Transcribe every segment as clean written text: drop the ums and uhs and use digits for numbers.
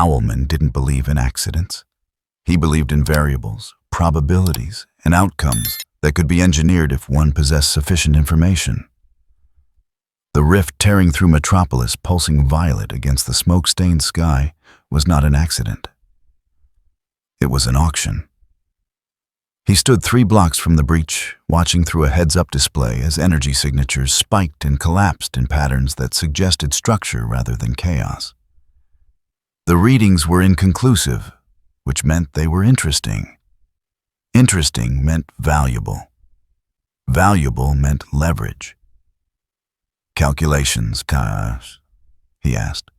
Owlman didn't believe in accidents. He believed in variables, probabilities, and outcomes that could be engineered if one possessed sufficient information. The rift tearing through Metropolis, pulsing violet against the smoke-stained sky, was not an accident. It was an auction. He stood 3 blocks from the breach, watching through a heads-up display as energy signatures spiked and collapsed in patterns that suggested structure rather than chaos. The readings were inconclusive, which meant they were interesting. Interesting meant valuable. Valuable meant leverage. "Calculations, Kaios?" he asked.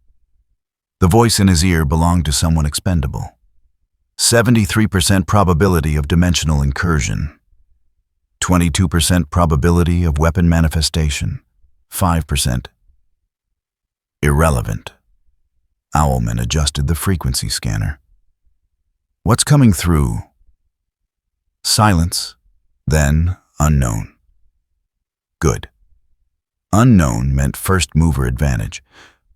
The voice in his ear belonged to someone expendable. 73% probability of dimensional incursion. 22% probability of weapon manifestation. 5%. Irrelevant. Owlman adjusted the frequency scanner. "What's coming through?" Silence, then unknown. Good. Unknown meant first mover advantage.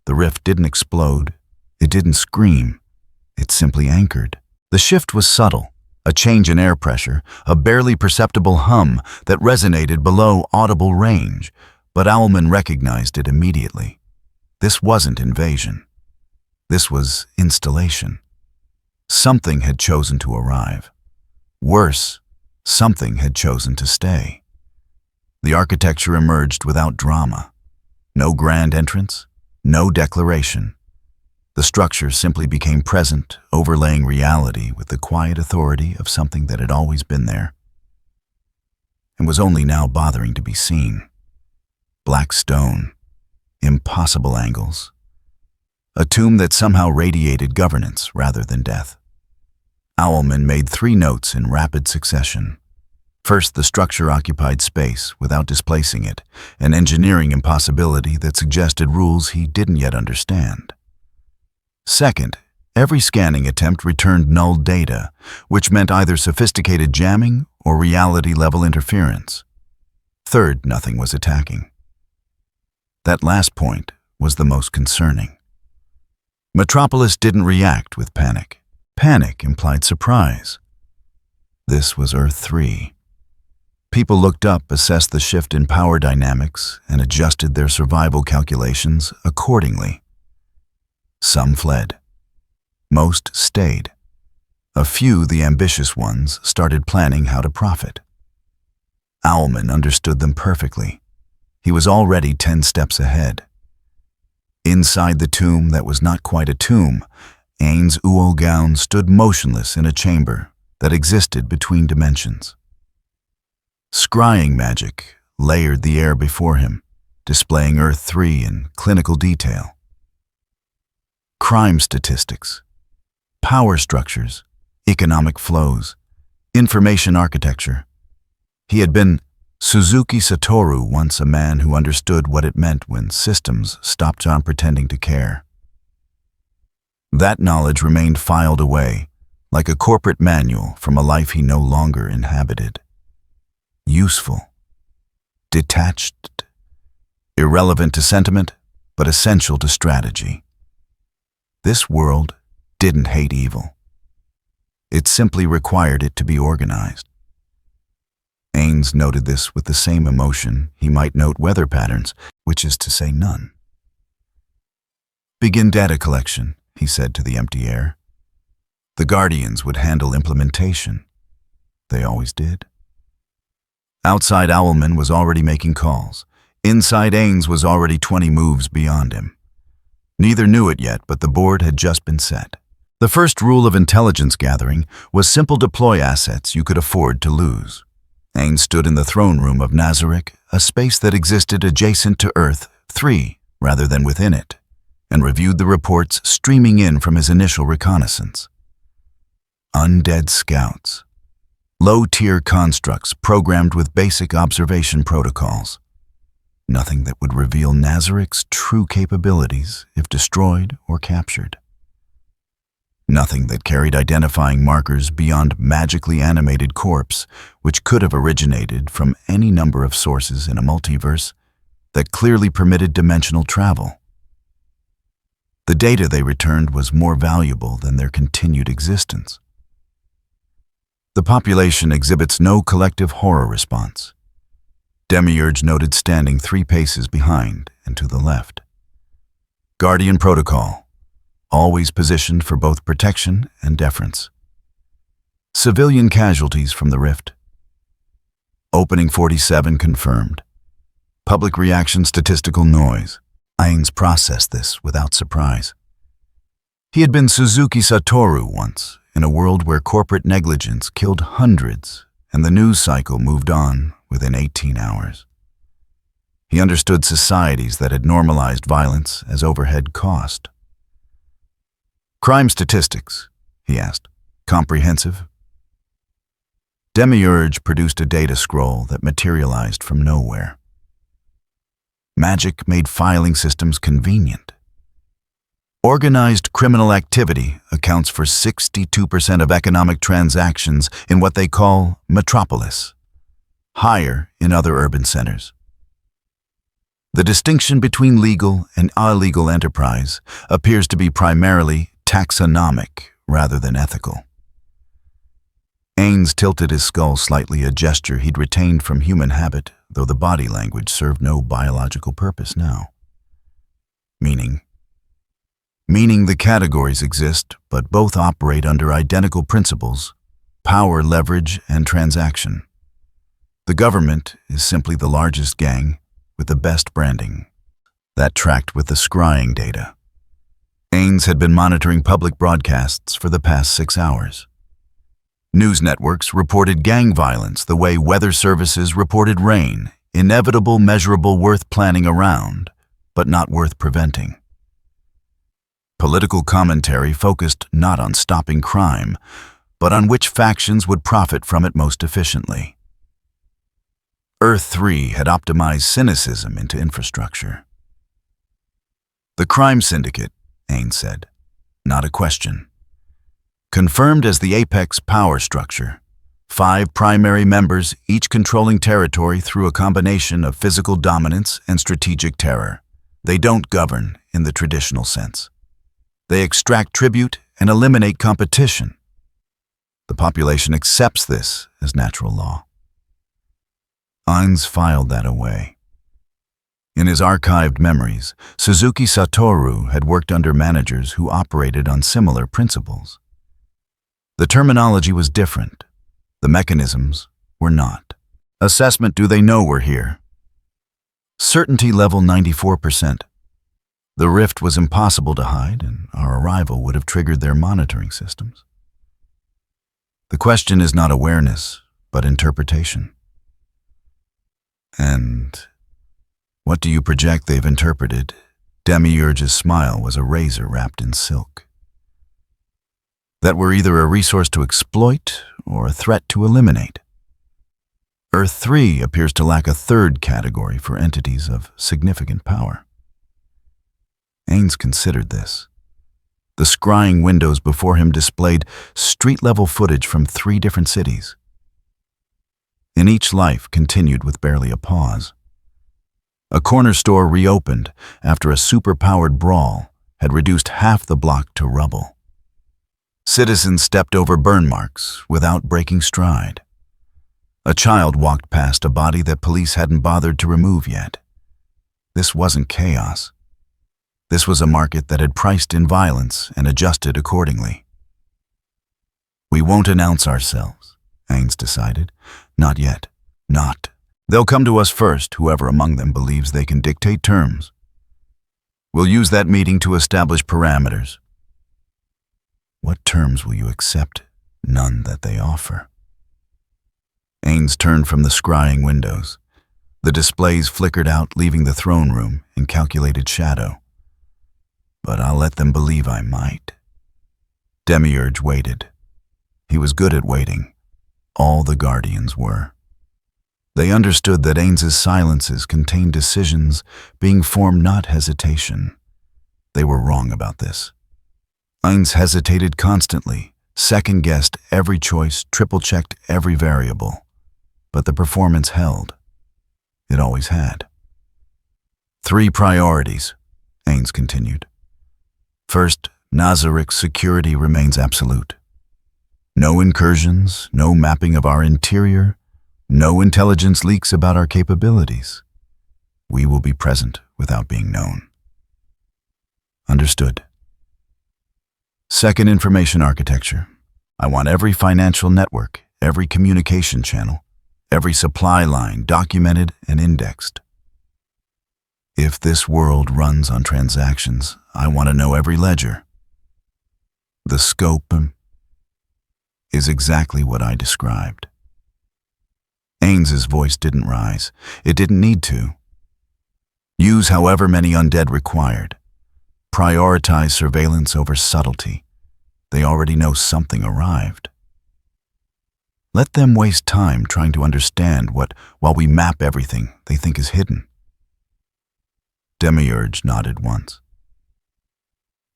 The rift didn't explode. It didn't scream. It simply anchored. The shift was subtle, a change in air pressure, a barely perceptible hum that resonated below audible range, but Owlman recognized it immediately. This wasn't invasion. This was installation. Something had chosen to arrive. Worse, something had chosen to stay. The architecture emerged without drama. No grand entrance, no declaration. The structure simply became present, overlaying reality with the quiet authority of something that had always been there and was only now bothering to be seen. Black stone, impossible angles, a tomb that somehow radiated governance rather than death. Owlman made 3 notes in rapid succession. First, the structure occupied space without displacing it, an engineering impossibility that suggested rules he didn't yet understand. Second, every scanning attempt returned null data, which meant either sophisticated jamming or reality-level interference. Third, nothing was attacking. That last point was the most concerning. Metropolis didn't react with panic. Panic implied surprise. This was Earth 3. People looked up, assessed the shift in power dynamics, and adjusted their survival calculations accordingly. Some fled. Most stayed. A few, the ambitious ones, started planning how to profit. Owlman understood them perfectly. He was already 10 steps ahead. Inside the tomb that was not quite a tomb, Ainz' Ooal gown stood motionless in a chamber that existed between dimensions. Scrying magic layered the air before him, displaying Earth 3 in clinical detail. Crime statistics, power structures, economic flows, information architecture. He had been Suzuki Satoru, once a man who understood what it meant when systems stopped on pretending to care. That knowledge remained filed away, like a corporate manual from a life he no longer inhabited. Useful, detached, irrelevant to sentiment, but essential to strategy. This world didn't hate evil. It simply required it to be organized. Ainz noted this with the same emotion he might note weather patterns, which is to say none. "Begin data collection," he said to the empty air. The Guardians would handle implementation. They always did. Outside, Owlman was already making calls. Inside, Ainz was already 20 moves beyond him. Neither knew it yet, but the board had just been set. The first rule of intelligence gathering was simple: deploy assets you could afford to lose. Ainz stood in the throne room of Nazarick, a space that existed adjacent to Earth 3 rather than within it, and reviewed the reports streaming in from his initial reconnaissance. Undead scouts. Low-tier constructs programmed with basic observation protocols. Nothing that would reveal Nazarick's true capabilities if destroyed or captured. Nothing that carried identifying markers beyond magically animated corpse, which could have originated from any number of sources in a multiverse that clearly permitted dimensional travel. The data they returned was more valuable than their continued existence. The population exhibits no collective horror response. Demiurge noted, standing 3 paces behind and to the left. Guardian protocol, always positioned for both protection and deference. Civilian casualties from the rift. Opening 47 confirmed. Public reaction statistical noise. Ainz processed this without surprise. He had been Suzuki Satoru once, in a world where corporate negligence killed hundreds and the news cycle moved on within 18 hours. He understood societies that had normalized violence as overhead cost. Crime statistics, he asked. Comprehensive? Demiurge produced a data scroll that materialized from nowhere. Magic made filing systems convenient. Organized criminal activity accounts for 62% of economic transactions in what they call metropolis, higher in other urban centers. The distinction between legal and illegal enterprise appears to be primarily taxonomic rather than ethical. Ainz tilted his skull slightly, a gesture he'd retained from human habit, though the body language served no biological purpose now. Meaning the categories exist, but both operate under identical principles: power, leverage, and transaction. The government is simply the largest gang with the best branding. That tracked with the scrying data. Ainz had been monitoring public broadcasts for the past 6 hours. News networks reported gang violence the way weather services reported rain, inevitable, measurable, worth planning around, but not worth preventing. Political commentary focused not on stopping crime, but on which factions would profit from it most efficiently. Earth 3 had optimized cynicism into infrastructure. The crime syndicate, Ainz said. Not a question. Confirmed as the apex power structure. 5 primary members, each controlling territory through a combination of physical dominance and strategic terror. They don't govern in the traditional sense. They extract tribute and eliminate competition. The population accepts this as natural law. Ainz filed that away. In his archived memories, Suzuki Satoru had worked under managers who operated on similar principles. The terminology was different. The mechanisms were not. Assessment: do they know we're here? Certainty level 94%. The rift was impossible to hide, and our arrival would have triggered their monitoring systems. The question is not awareness, but interpretation. And what do you project they've interpreted? Demiurge's smile was a razor wrapped in silk. That we're either a resource to exploit or a threat to eliminate. Earth 3 appears to lack a third category for entities of significant power. Ainz considered this. The scrying windows before him displayed street-level footage from 3 different cities. In each, life continued with barely a pause. A corner store reopened after a super-powered brawl had reduced half the block to rubble. Citizens stepped over burn marks without breaking stride. A child walked past a body that police hadn't bothered to remove yet. This wasn't chaos. This was a market that had priced in violence and adjusted accordingly. We won't announce ourselves, Ainz decided. Not yet. Not. They'll come to us first, whoever among them believes they can dictate terms. We'll use that meeting to establish parameters. What terms will you accept? None that they offer. Ainz turned from the scrying windows. The displays flickered out, leaving the throne room in calculated shadow. But I'll let them believe I might. Demiurge waited. He was good at waiting. All the Guardians were. They understood that Ainz's silences contained decisions being formed, not hesitation. They were wrong about this. Ainz hesitated constantly, second-guessed every choice, triple-checked every variable. But the performance held. It always had. 3 priorities, Ainz continued. First, Nazarik's security remains absolute. No incursions, no mapping of our interior, no intelligence leaks about our capabilities. We will be present without being known. Understood. Second, information architecture. I want every financial network, every communication channel, every supply line documented and indexed. If this world runs on transactions, I want to know every ledger. The scope is exactly what I described. Ainz's voice didn't rise. It didn't need to. Use however many undead required. Prioritize surveillance over subtlety. They already know something arrived. Let them waste time trying to understand what, while we map everything, they think is hidden. Demiurge nodded once.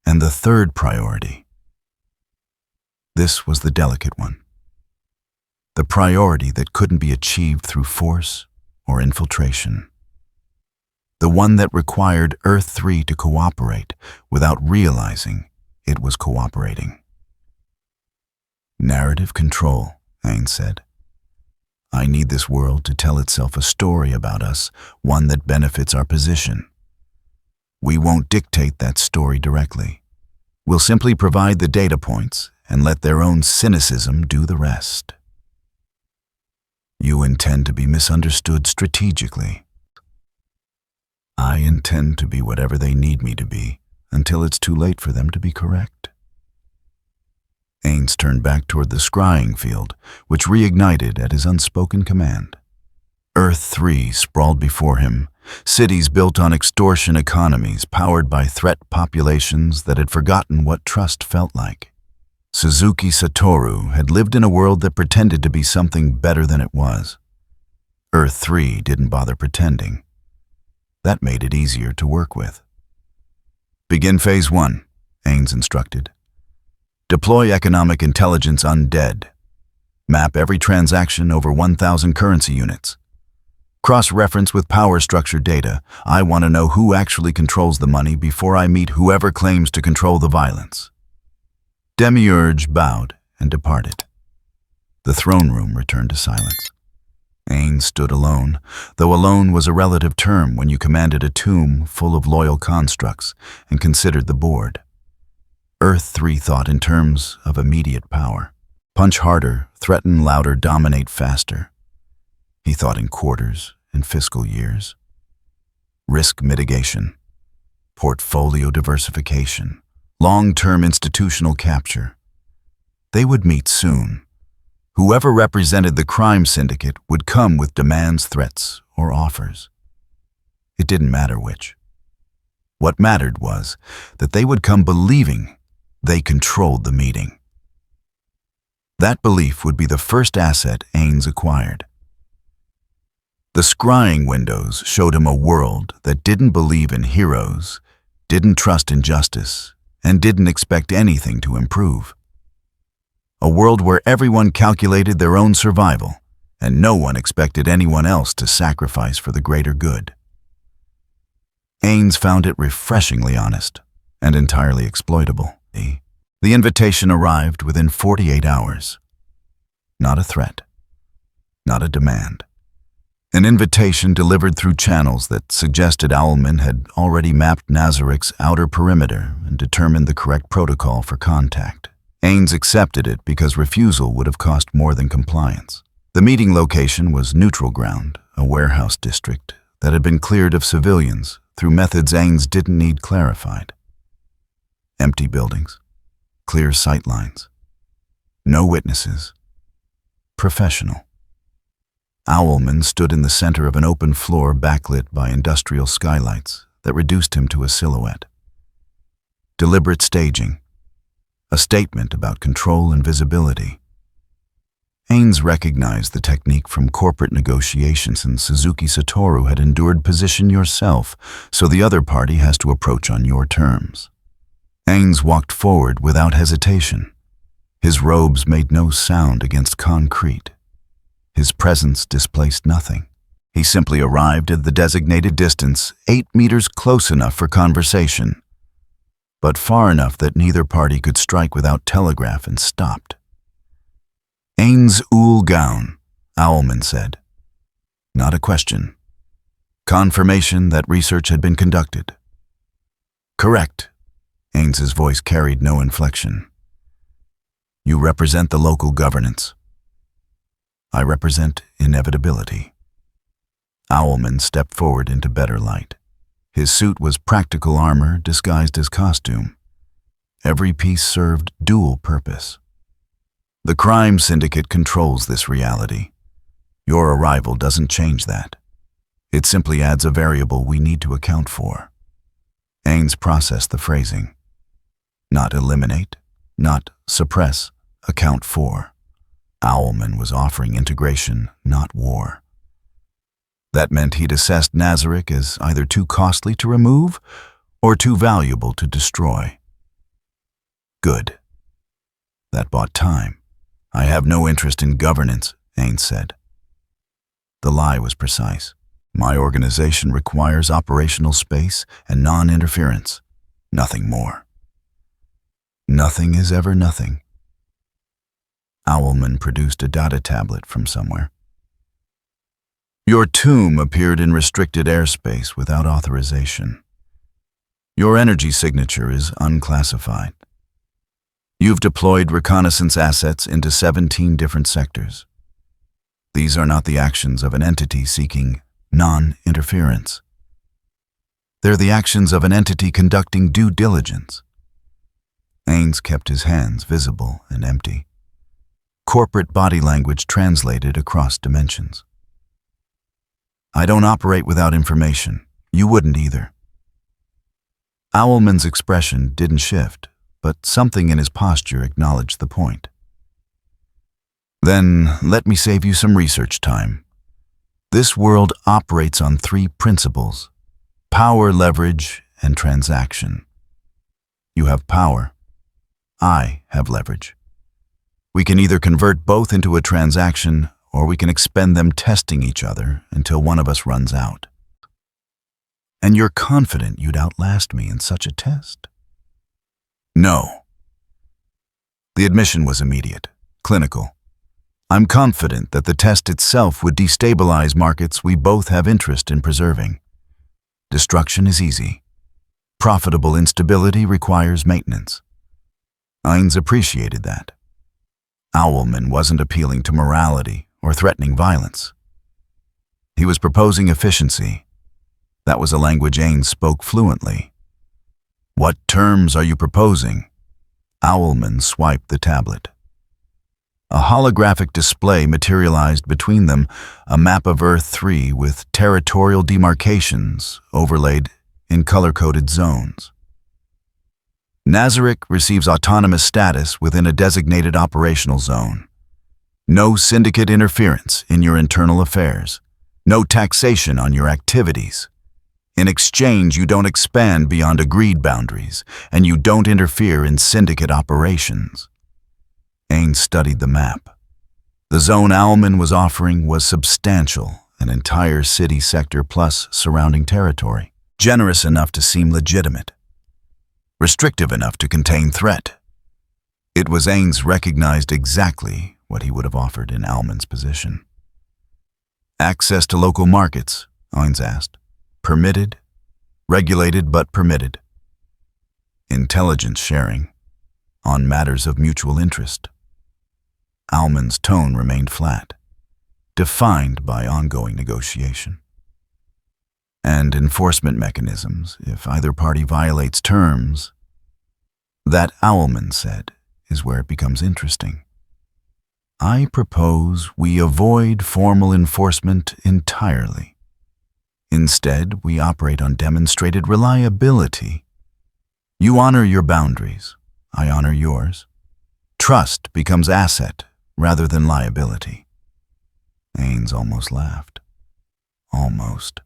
And the third priority. This was the delicate one. The priority that couldn't be achieved through force or infiltration. The one that required Earth 3 to cooperate without realizing it was cooperating. Narrative control, Ainz said. I need this world to tell itself a story about us, one that benefits our position. We won't dictate that story directly. We'll simply provide the data points and let their own cynicism do the rest. You intend to be misunderstood strategically. I intend to be whatever they need me to be until it's too late for them to be correct. Ainz turned back toward the scrying field, which reignited at his unspoken command. Earth 3 sprawled before him, cities built on extortion economies powered by threat populations that had forgotten what trust felt like. Suzuki Satoru had lived in a world that pretended to be something better than it was. Earth 3 didn't bother pretending. That made it easier to work with. Begin Phase 1, Ainz instructed. Deploy economic intelligence undead. Map every transaction over 1,000 currency units. Cross-reference with power structure data. I want to know who actually controls the money before I meet whoever claims to control the violence. Demiurge bowed and departed. The throne room returned to silence. Ainz stood alone, though alone was a relative term when you commanded a tomb full of loyal constructs and considered the board. Earth 3 thought in terms of immediate power. Punch harder, threaten louder, dominate faster. He thought in quarters and fiscal years. Risk mitigation, portfolio diversification, long-term institutional capture. They would meet soon. Whoever represented the crime syndicate would come with demands, threats, or offers. It didn't matter which. What mattered was that they would come believing they controlled the meeting. That belief would be the first asset Ainz acquired. The scrying windows showed him a world that didn't believe in heroes, didn't trust in justice, and didn't expect anything to improve. A world where everyone calculated their own survival, and no one expected anyone else to sacrifice for the greater good. Ainz found it refreshingly honest and entirely exploitable. The invitation arrived within 48 hours. Not a threat, not a demand. An invitation delivered through channels that suggested Owlman had already mapped Nazarik's outer perimeter and determined the correct protocol for contact. Ainz accepted it because refusal would have cost more than compliance. The meeting location was neutral ground, a warehouse district that had been cleared of civilians through methods Ainz didn't need clarified. Empty buildings, clear sight lines, no witnesses. Professional. Owlman stood in the center of an open floor backlit by industrial skylights that reduced him to a silhouette. Deliberate staging, a statement about control and visibility. Ainz recognized the technique from corporate negotiations, and Suzuki Satoru had endured position yourself, so the other party has to approach on your terms. Ainz walked forward without hesitation. His robes made no sound against concrete. His presence displaced nothing. He simply arrived at the designated distance, 8 meters close enough for conversation. but far enough that neither party could strike without telegraph and stopped. Ainz Ooal gown, Owlman said. Not a question. Confirmation that research had been conducted. Correct. Ainz's voice carried no inflection. You represent the local governance. I represent inevitability. Owlman stepped forward into better light. His suit was practical armor disguised as costume. Every piece served dual purpose. The crime syndicate controls this reality. Your arrival doesn't change that. It simply adds a variable we need to account for. Ainz processed the phrasing. Not eliminate, not suppress, account for. Owlman was offering integration, not war. That meant he'd assessed Nazarick as either too costly to remove or too valuable to destroy. Good. That bought time. I have no interest in governance, Ainz said. The lie was precise. My organization requires operational space and non-interference. Nothing more. Nothing is ever nothing. Owlman produced a data tablet from somewhere. Your tomb appeared in restricted airspace without authorization. Your energy signature is unclassified. You've deployed reconnaissance assets into 17 different sectors. These are not the actions of an entity seeking non-interference. They're the actions of an entity conducting due diligence. Ainz kept his hands visible and empty. Corporate body language translated across dimensions. I don't operate without information. You wouldn't either. Owlman's expression didn't shift, but something in his posture acknowledged the point. Then let me save you some research time. This world operates on 3 principles: power, leverage, and transaction. You have power. I have leverage. We can either convert both into a transaction, or we can expend them testing each other until one of us runs out. And you're confident you'd outlast me in such a test? No. The admission was immediate, clinical. I'm confident that the test itself would destabilize markets we both have interest in preserving. Destruction is easy. Profitable instability requires maintenance. Ainz appreciated that. Owlman wasn't appealing to morality or threatening violence. He was proposing efficiency. That was a language Ainz spoke fluently. What terms are you proposing? Owlman swiped the tablet. A holographic display materialized between them, a map of Earth 3 with territorial demarcations overlaid in color-coded zones. Nazarick receives autonomous status within a designated operational zone. No syndicate interference in your internal affairs. No taxation on your activities. In exchange, you don't expand beyond agreed boundaries, and you don't interfere in syndicate operations. Ainz studied the map. The zone Owlman was offering was substantial, an entire city sector plus surrounding territory, generous enough to seem legitimate, restrictive enough to contain threat. It was Ainz recognized exactly what he would have offered in Owlman's position. Access to local markets, Ainz asked. Permitted, regulated but permitted. Intelligence sharing, on matters of mutual interest. Owlman's tone remained flat, defined by ongoing negotiation. And enforcement mechanisms, if either party violates terms. That, Owlman said, is where it becomes interesting. I propose we avoid formal enforcement entirely. Instead, we operate on demonstrated reliability. You honor your boundaries. I honor yours. Trust becomes asset rather than liability. Ainz almost laughed. Almost.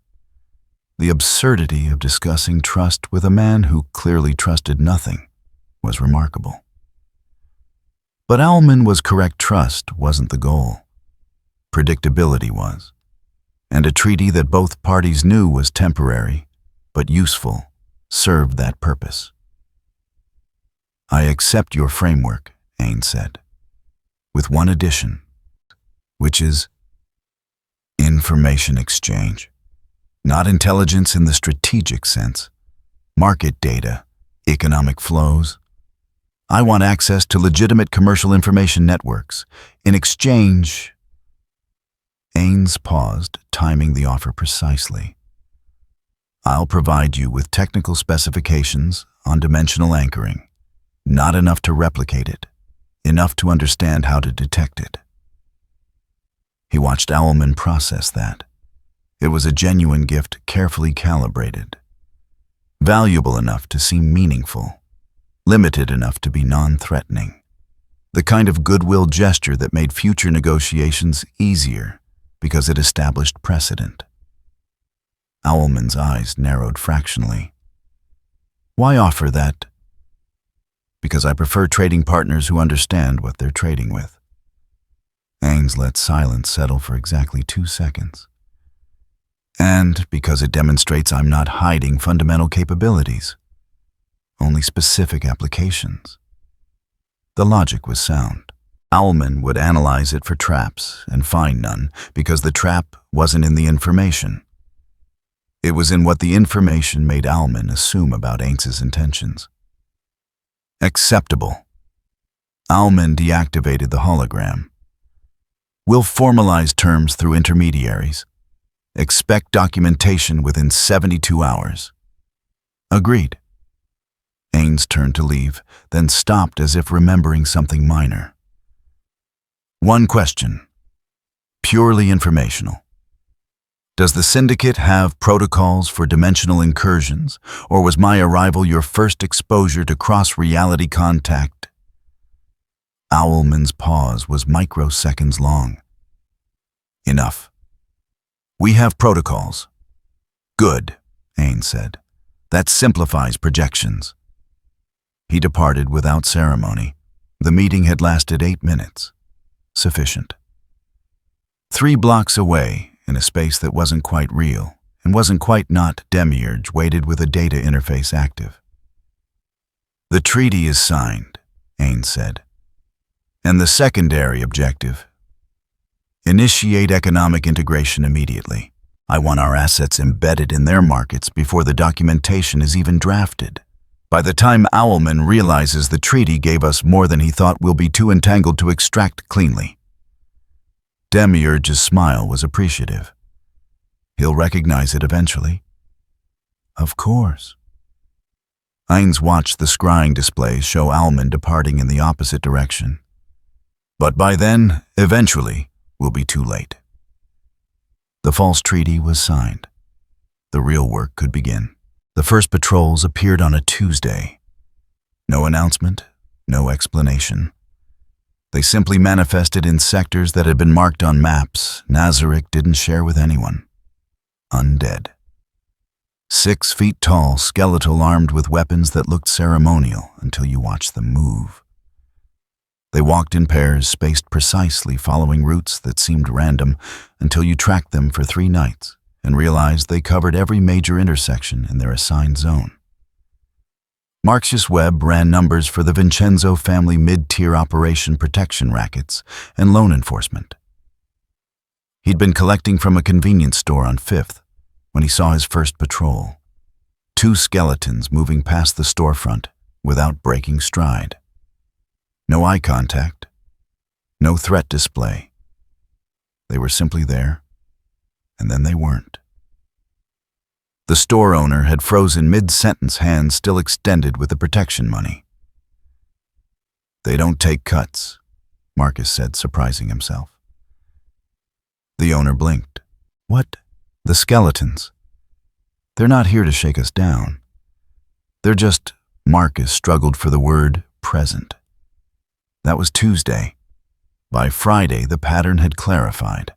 The absurdity of discussing trust with a man who clearly trusted nothing was remarkable. But Owlman was correct. Trust wasn't the goal. Predictability was. And a treaty that both parties knew was temporary, but useful, served that purpose. I accept your framework, Ainz said, with one addition, which is information exchange. Not intelligence in the strategic sense. Market data, economic flows. I want access to legitimate commercial information networks. In exchange, Ainz paused, timing the offer precisely. I'll provide you with technical specifications on dimensional anchoring. Not enough to replicate it, enough to understand how to detect it. He watched Owlman process that. It was a genuine gift, carefully calibrated. Valuable enough to seem meaningful, limited enough to be non-threatening. The kind of goodwill gesture that made future negotiations easier because it established precedent. Owlman's eyes narrowed fractionally. Why offer that? Because I prefer trading partners who understand what they're trading with. Ainz let silence settle for exactly 2 seconds. And because it demonstrates I'm not hiding fundamental capabilities, only specific applications. The logic was sound. Owlman would analyze it for traps and find none because the trap wasn't in the information. It was in what the information made Owlman assume about Ainz's intentions. Acceptable. Owlman deactivated the hologram. We'll formalize terms through intermediaries. Expect documentation within 72 hours. Agreed. Ainz turned to leave, then stopped as if remembering something minor. One question. Purely informational. Does the Syndicate have protocols for dimensional incursions, or was my arrival your first exposure to cross-reality contact? Owlman's pause was microseconds long. Enough. We have protocols. Good, Ainz said. That simplifies projections. He departed without ceremony. The meeting had lasted 8 minutes. Sufficient. 3 blocks away, in a space that wasn't quite real and wasn't quite not Demiurge, waited with a data interface active. The treaty is signed, Ainz said. And the secondary objective: initiate economic integration immediately. I want our assets embedded in their markets before the documentation is even drafted. By the time Owlman realizes the treaty gave us more than he thought, we'll be too entangled to extract cleanly. Demiurge's smile was appreciative. He'll recognize it eventually. Of course. Ainz watched the scrying displays show Owlman departing in the opposite direction. But by then, eventually, will be too late. The false treaty was signed. The real work could begin. The first patrols appeared on a Tuesday. No announcement, no explanation. They simply manifested in sectors that had been marked on maps Nazarick didn't share with anyone. Undead. 6 feet tall, skeletal, armed with weapons that looked ceremonial until you watched them move. They walked in pairs, spaced precisely, following routes that seemed random until you tracked them for 3 nights and realized they covered every major intersection in their assigned zone. Marxius Webb ran numbers for the Vincenzo family mid-tier operation protection rackets and loan enforcement. He'd been collecting from a convenience store on 5th when he saw his first patrol. 2 skeletons moving past the storefront without breaking stride. No eye contact, no threat display. They were simply there, and then they weren't. The store owner had frozen mid-sentence, hands still extended with the protection money. They don't take cuts, Marcus said, surprising himself. The owner blinked. What? The skeletons. They're not here to shake us down. They're just, Marcus struggled for the word, present. That was Tuesday. By Friday, the pattern had clarified.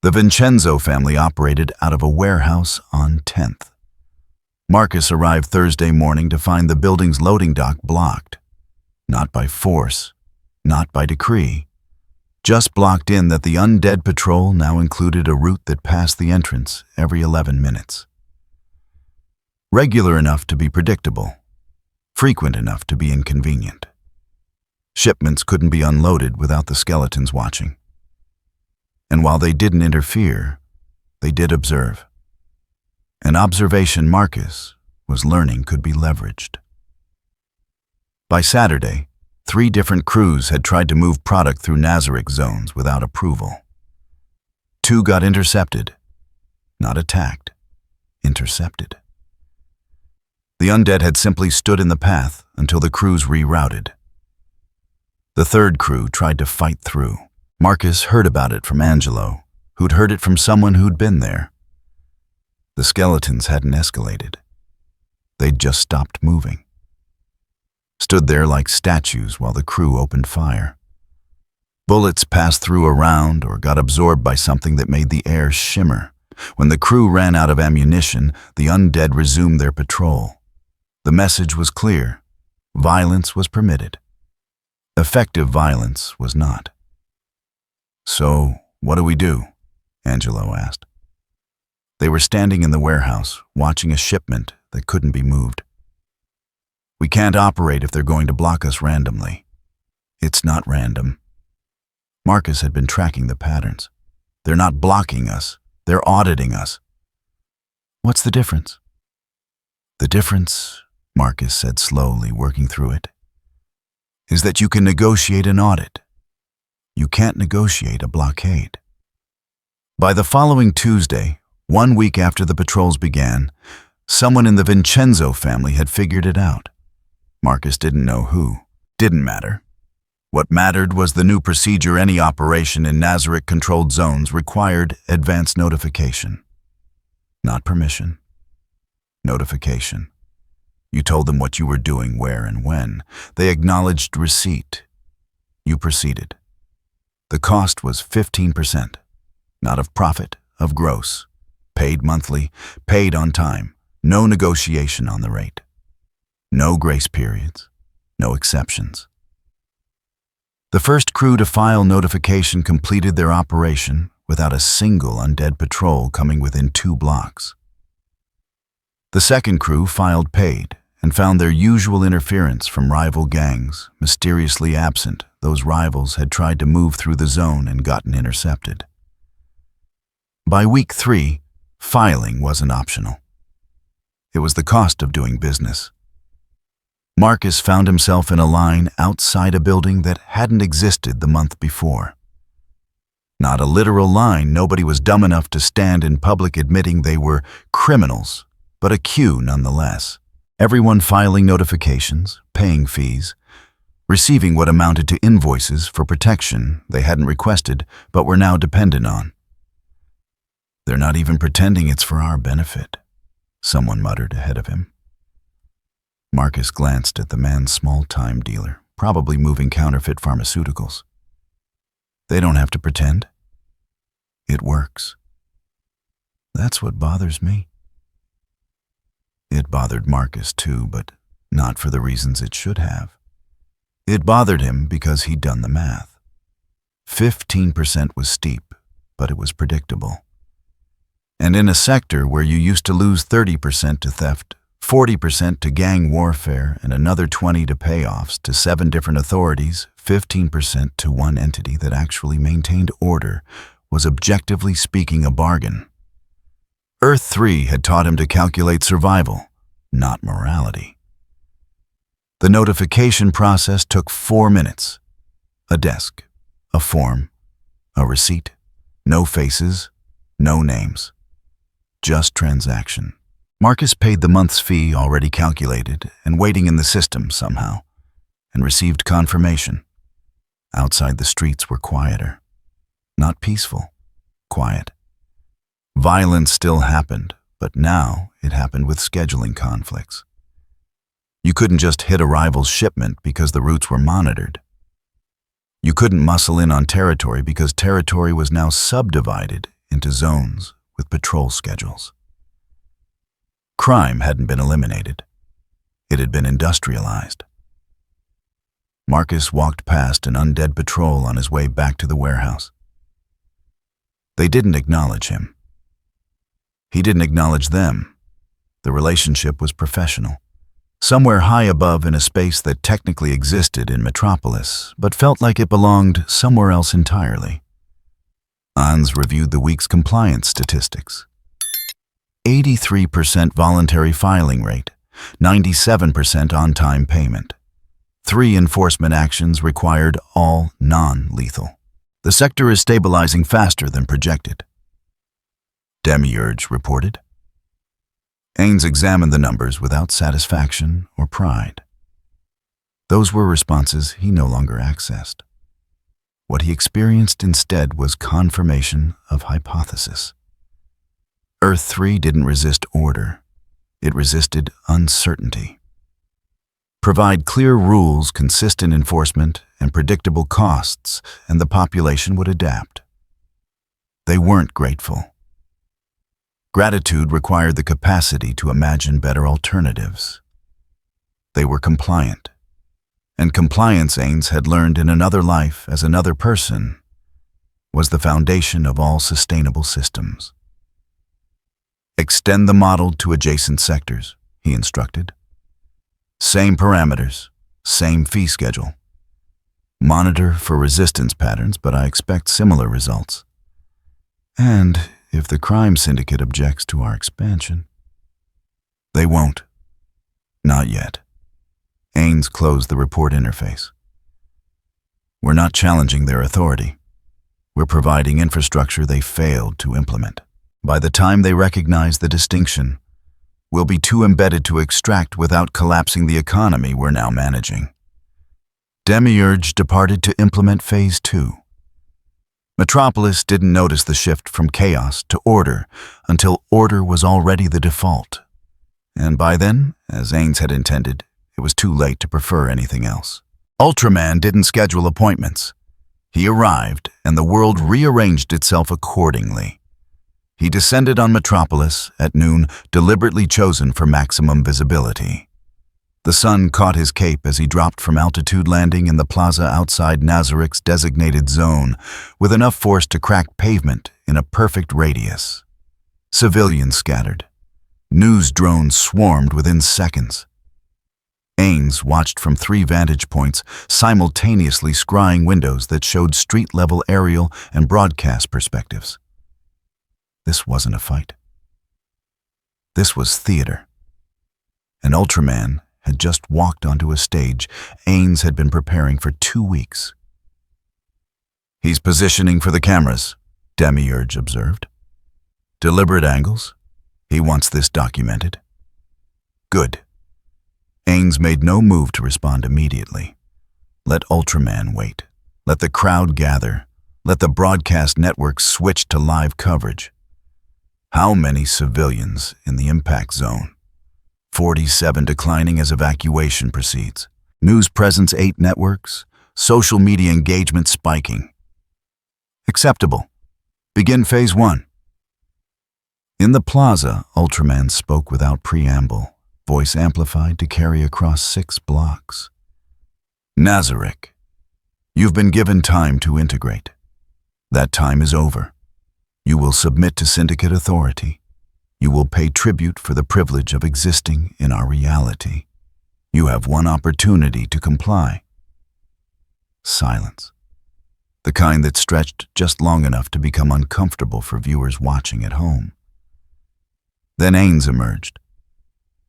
The Vincenzo family operated out of a warehouse on 10th. Marcus arrived Thursday morning to find the building's loading dock blocked. Not by force, not by decree. Just blocked in that the undead patrol now included a route that passed the entrance every 11 minutes. Regular enough to be predictable. frequent enough to be inconvenient. Shipments couldn't be unloaded without the skeletons watching. And while they didn't interfere, they did observe. An observation Marcus was learning could be leveraged. By Saturday, 3 different crews had tried to move product through Nazarick zones without approval. 2 got intercepted, not attacked, intercepted. The undead had simply stood in the path until the crews rerouted. The 3rd crew tried to fight through. Marcus heard about it from Angelo, who'd heard it from someone who'd been there. The skeletons hadn't escalated. They'd just stopped moving. Stood there like statues while the crew opened fire. Bullets passed through a round or got absorbed by something that made the air shimmer. When the crew ran out of ammunition, the undead resumed their patrol. The message was clear. Violence was permitted. Effective violence was not. "So, what do we do?" Angelo asked. They were standing in the warehouse, watching a shipment that couldn't be moved. "We can't operate if they're going to block us randomly." "It's not random." Marcus had been tracking the patterns. "They're not blocking us. They're auditing us." "What's the difference?" "The difference," Marcus said slowly, working through it, "is that you can negotiate an audit. You can't negotiate a blockade." By the following Tuesday, 1 week after the patrols began, someone in the Vincenzo family had figured it out. Marcus didn't know who. Didn't matter. What mattered was the new procedure: any operation in Nazarick-controlled zones required advance notification. Not permission. Notification. You told them what you were doing, where and when. They acknowledged receipt. You proceeded. The cost was 15%. Not of profit, of gross. Paid monthly, paid on time. No negotiation on the rate. No grace periods. No exceptions. The first crew to file notification completed their operation without a single undead patrol coming within 2 blocks. The second crew filed paid and found their usual interference from rival gangs mysteriously absent. Those rivals had tried to move through the zone and gotten intercepted. By week 3, filing wasn't optional. It was the cost of doing business. Marcus found himself in a line outside a building that hadn't existed the month before. Not a literal line. Nobody was dumb enough to stand in public admitting they were criminals, but a queue nonetheless. Everyone filing notifications, paying fees, receiving what amounted to invoices for protection they hadn't requested but were now dependent on. "They're not even pretending it's for our benefit," someone muttered ahead of him. Marcus glanced at the man's small-time dealer, probably moving counterfeit pharmaceuticals. "They don't have to pretend. It works." "That's what bothers me." It bothered Marcus too, but not for the reasons it should have. It bothered him because he'd done the math. 15% was steep, but it was predictable. And in a sector where you used to lose 30% to theft, 40% to gang warfare, and another 20% to payoffs to 7 different authorities, 15% to one entity that actually maintained order, was objectively speaking a bargain. Earth 3 had taught him to calculate survival, not morality. The notification process took 4 minutes. A desk, a form, a receipt, no faces, no names. Just transaction. Marcus paid the month's fee already calculated and waiting in the system somehow, and received confirmation. Outside the streets were quieter. Not peaceful, quiet. Violence still happened, but now it happened with scheduling conflicts. You couldn't just hit a rival's shipment because the routes were monitored. You couldn't muscle in on territory because territory was now subdivided into zones with patrol schedules. Crime hadn't been eliminated. It had been industrialized. Marcus walked past an undead patrol on his way back to the warehouse. They didn't acknowledge him. He didn't acknowledge them. The relationship was professional. somewhere high above in a space that technically existed in Metropolis, but felt like it belonged somewhere else entirely. Ainz reviewed the week's compliance statistics. 83% voluntary filing rate, 97% on-time payment. 3 enforcement actions required, all non-lethal. The sector is stabilizing faster than projected, Demiurge reported. Ainz examined the numbers without satisfaction or pride. Those were responses he no longer accessed. What he experienced instead was confirmation of hypothesis. Earth 3 didn't resist order. It resisted uncertainty. Provide clear rules, consistent enforcement, and predictable costs, and the population would adapt. They weren't grateful. Gratitude required the capacity to imagine better alternatives. They were compliant. And compliance, Ainz had learned in another life as another person, was the foundation of all sustainable systems. Extend the model to adjacent sectors, he instructed. Same parameters, same fee schedule. Monitor for resistance patterns, but I expect similar results. And if the crime syndicate objects to our expansion, they won't. Not yet. Ainz closed the report interface. We're not challenging their authority. We're providing infrastructure they failed to implement. By the time they recognize the distinction, we'll be too embedded to extract without collapsing the economy we're now managing. Demiurge departed to implement Phase 2. Metropolis didn't notice the shift from chaos to order until order was already the default. And by then, as Ainz had intended, it was too late to prefer anything else. Ultraman didn't schedule appointments. He arrived, and the world rearranged itself accordingly. He descended on Metropolis at noon, deliberately chosen for maximum visibility. The sun caught his cape as he dropped from altitude, landing in the plaza outside Nazarik's designated zone, with enough force to crack pavement in a perfect radius. Civilians scattered. News drones swarmed within seconds. Ainz watched from 3 vantage points, simultaneously scrying windows that showed street-level aerial and broadcast perspectives. This wasn't a fight. This was theater. An Ultraman had just walked onto a stage Ainz had been preparing for 2 weeks. He's positioning for the cameras, Demiurge observed. Deliberate angles. He wants this documented. Good. Ainz made no move to respond immediately. Let Ultraman wait. Let the crowd gather. Let the broadcast network switch to live coverage. How many civilians in the impact zone? 47 declining as evacuation proceeds. News presence 8 networks. Social media engagement spiking. Acceptable. Begin Phase 1. In the plaza, Ultraman spoke without preamble, voice amplified to carry across 6 blocks. Nazarik, you've been given time to integrate. That time is over. You will submit to Syndicate authority. You will pay tribute for the privilege of existing in our reality. You have one opportunity to comply. Silence. The kind that stretched just long enough to become uncomfortable for viewers watching at home. Then Ainz emerged.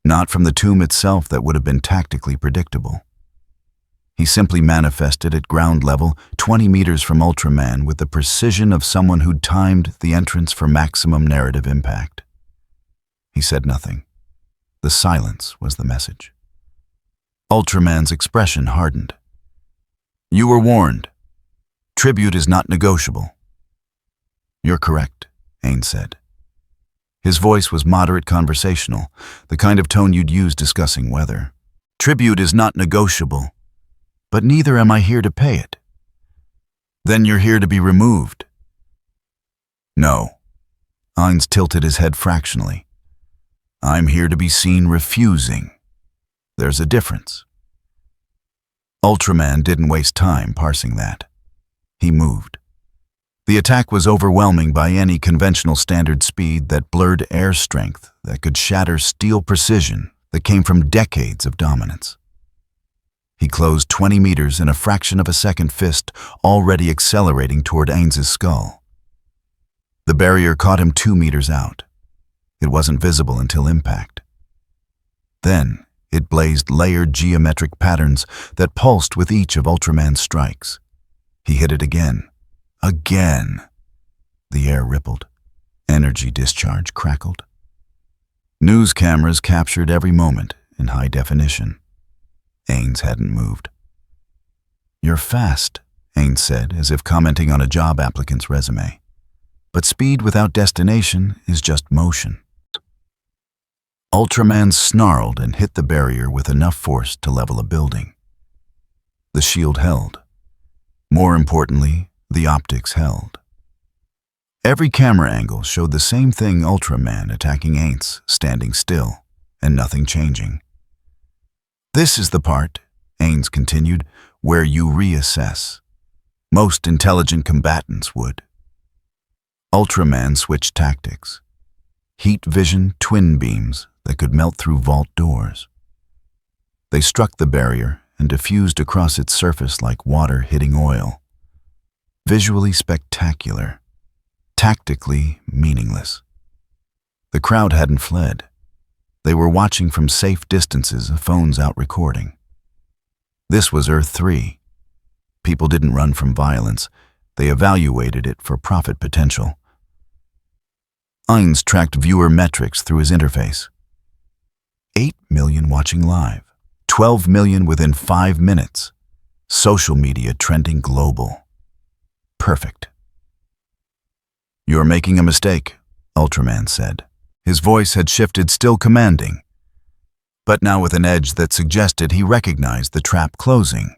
Not from the tomb itself that would have been tactically predictable. He simply manifested at ground level, 20 meters from Ultraman, with the precision of someone who'd timed the entrance for maximum narrative impact. He said nothing. The silence was the message. Ultraman's expression hardened. You were warned. Tribute is not negotiable. You're correct, Ainz said. His voice was moderate conversational, the kind of tone you'd use discussing weather. Tribute is not negotiable, but neither am I here to pay it. Then you're here to be removed. No. Ainz tilted his head fractionally. I'm here to be seen refusing. There's a difference. Ultraman didn't waste time parsing that. He moved. The attack was overwhelming by any conventional standard speed that blurred air strength that could shatter steel precision that came from decades of dominance. He closed 20 meters in a fraction of a second, fist already accelerating toward Ainz's skull. The barrier caught him 2 meters out. It wasn't visible until impact. Then, it blazed layered geometric patterns that pulsed with each of Ultraman's strikes. He hit it again. Again. The air rippled. Energy discharge crackled. News cameras captured every moment in high definition. Ainz hadn't moved. "You're fast," Ainz said, as if commenting on a job applicant's resume. "But speed without destination is just motion." Ultraman snarled and hit the barrier with enough force to level a building. The shield held. More importantly, the optics held. Every camera angle showed the same thing: Ultraman attacking Ainz, standing still, and nothing changing. "This is the part," Ainz continued, "where you reassess. Most intelligent combatants would." Ultraman switched tactics. Heat vision twin beams that could melt through vault doors. They struck the barrier and diffused across its surface like water hitting oil. Visually spectacular, tactically meaningless. The crowd hadn't fled. They were watching from safe distances, phones out recording. This was Earth 3. People didn't run from violence. They evaluated it for profit potential. Ainz tracked viewer metrics through his interface. 8 million watching live, 12 million within 5 minutes. Social media trending global. Perfect. "You're making a mistake," Ultraman said. His voice had shifted, still commanding, but now with an edge that suggested he recognized the trap closing.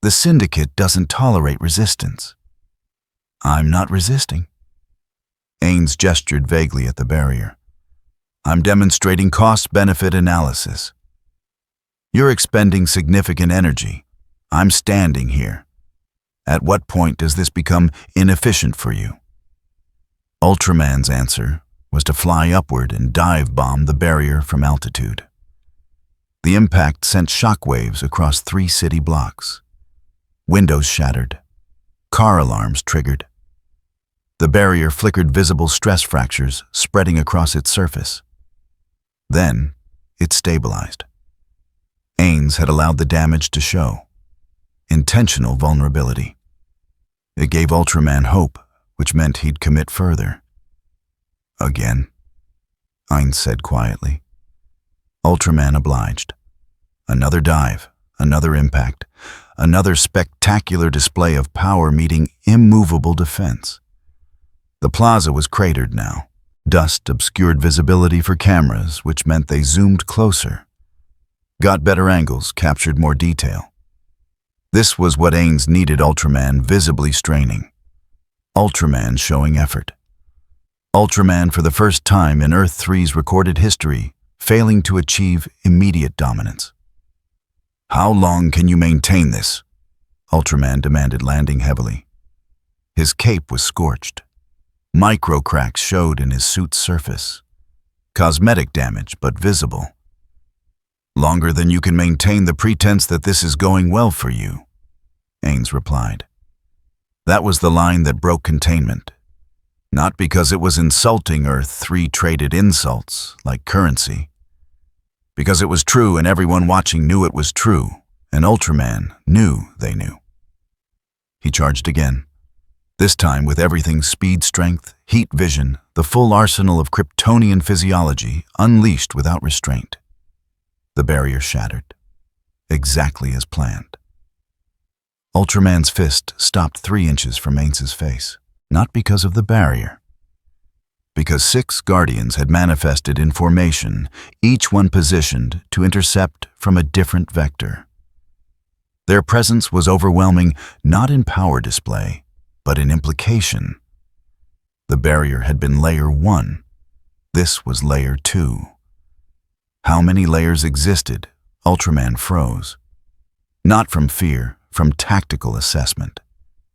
"The Syndicate doesn't tolerate resistance." "I'm not resisting." Ainz gestured vaguely at the barrier. "I'm demonstrating cost-benefit analysis. You're expending significant energy. I'm standing here. At what point does this become inefficient for you?" Ultraman's answer was to fly upward and dive-bomb the barrier from altitude. The impact sent shockwaves across 3 city blocks. Windows shattered. Car alarms triggered. The barrier flickered visible stress fractures spreading across its surface. Then, it stabilized. Ainz had allowed the damage to show. Intentional vulnerability. It gave Ultraman hope, which meant he'd commit further. "Again," Ainz said quietly. Ultraman obliged. Another dive, another impact, another spectacular display of power meeting immovable defense. The plaza was cratered now. Dust obscured visibility for cameras, which meant they zoomed closer. Got better angles, captured more detail. This was what Ainz needed: Ultraman visibly straining. Ultraman showing effort. Ultraman, for the first time in Earth 3's recorded history, failing to achieve immediate dominance. "How long can you maintain this?" Ultraman demanded, landing heavily. His cape was scorched. Micro cracks showed in his suit's surface. Cosmetic damage, but visible. "Longer than you can maintain the pretense that this is going well for you," Ainz replied. That was the line that broke containment. Not because it was insulting Earth 3 traded insults like currency. Because it was true and everyone watching knew it was true, and Ultraman knew they knew. He charged again. This time with everything: speed, strength, heat vision, the full arsenal of Kryptonian physiology unleashed without restraint. The barrier shattered, exactly as planned. Ultraman's fist stopped 3 inches from Ainz's face, not because of the barrier. Because 6 Guardians had manifested in formation, each one positioned to intercept from a different vector. Their presence was overwhelming, not in power display, but in implication. The barrier had been layer 1. This was layer 2. How many layers existed? Ultraman froze. Not from fear, from tactical assessment.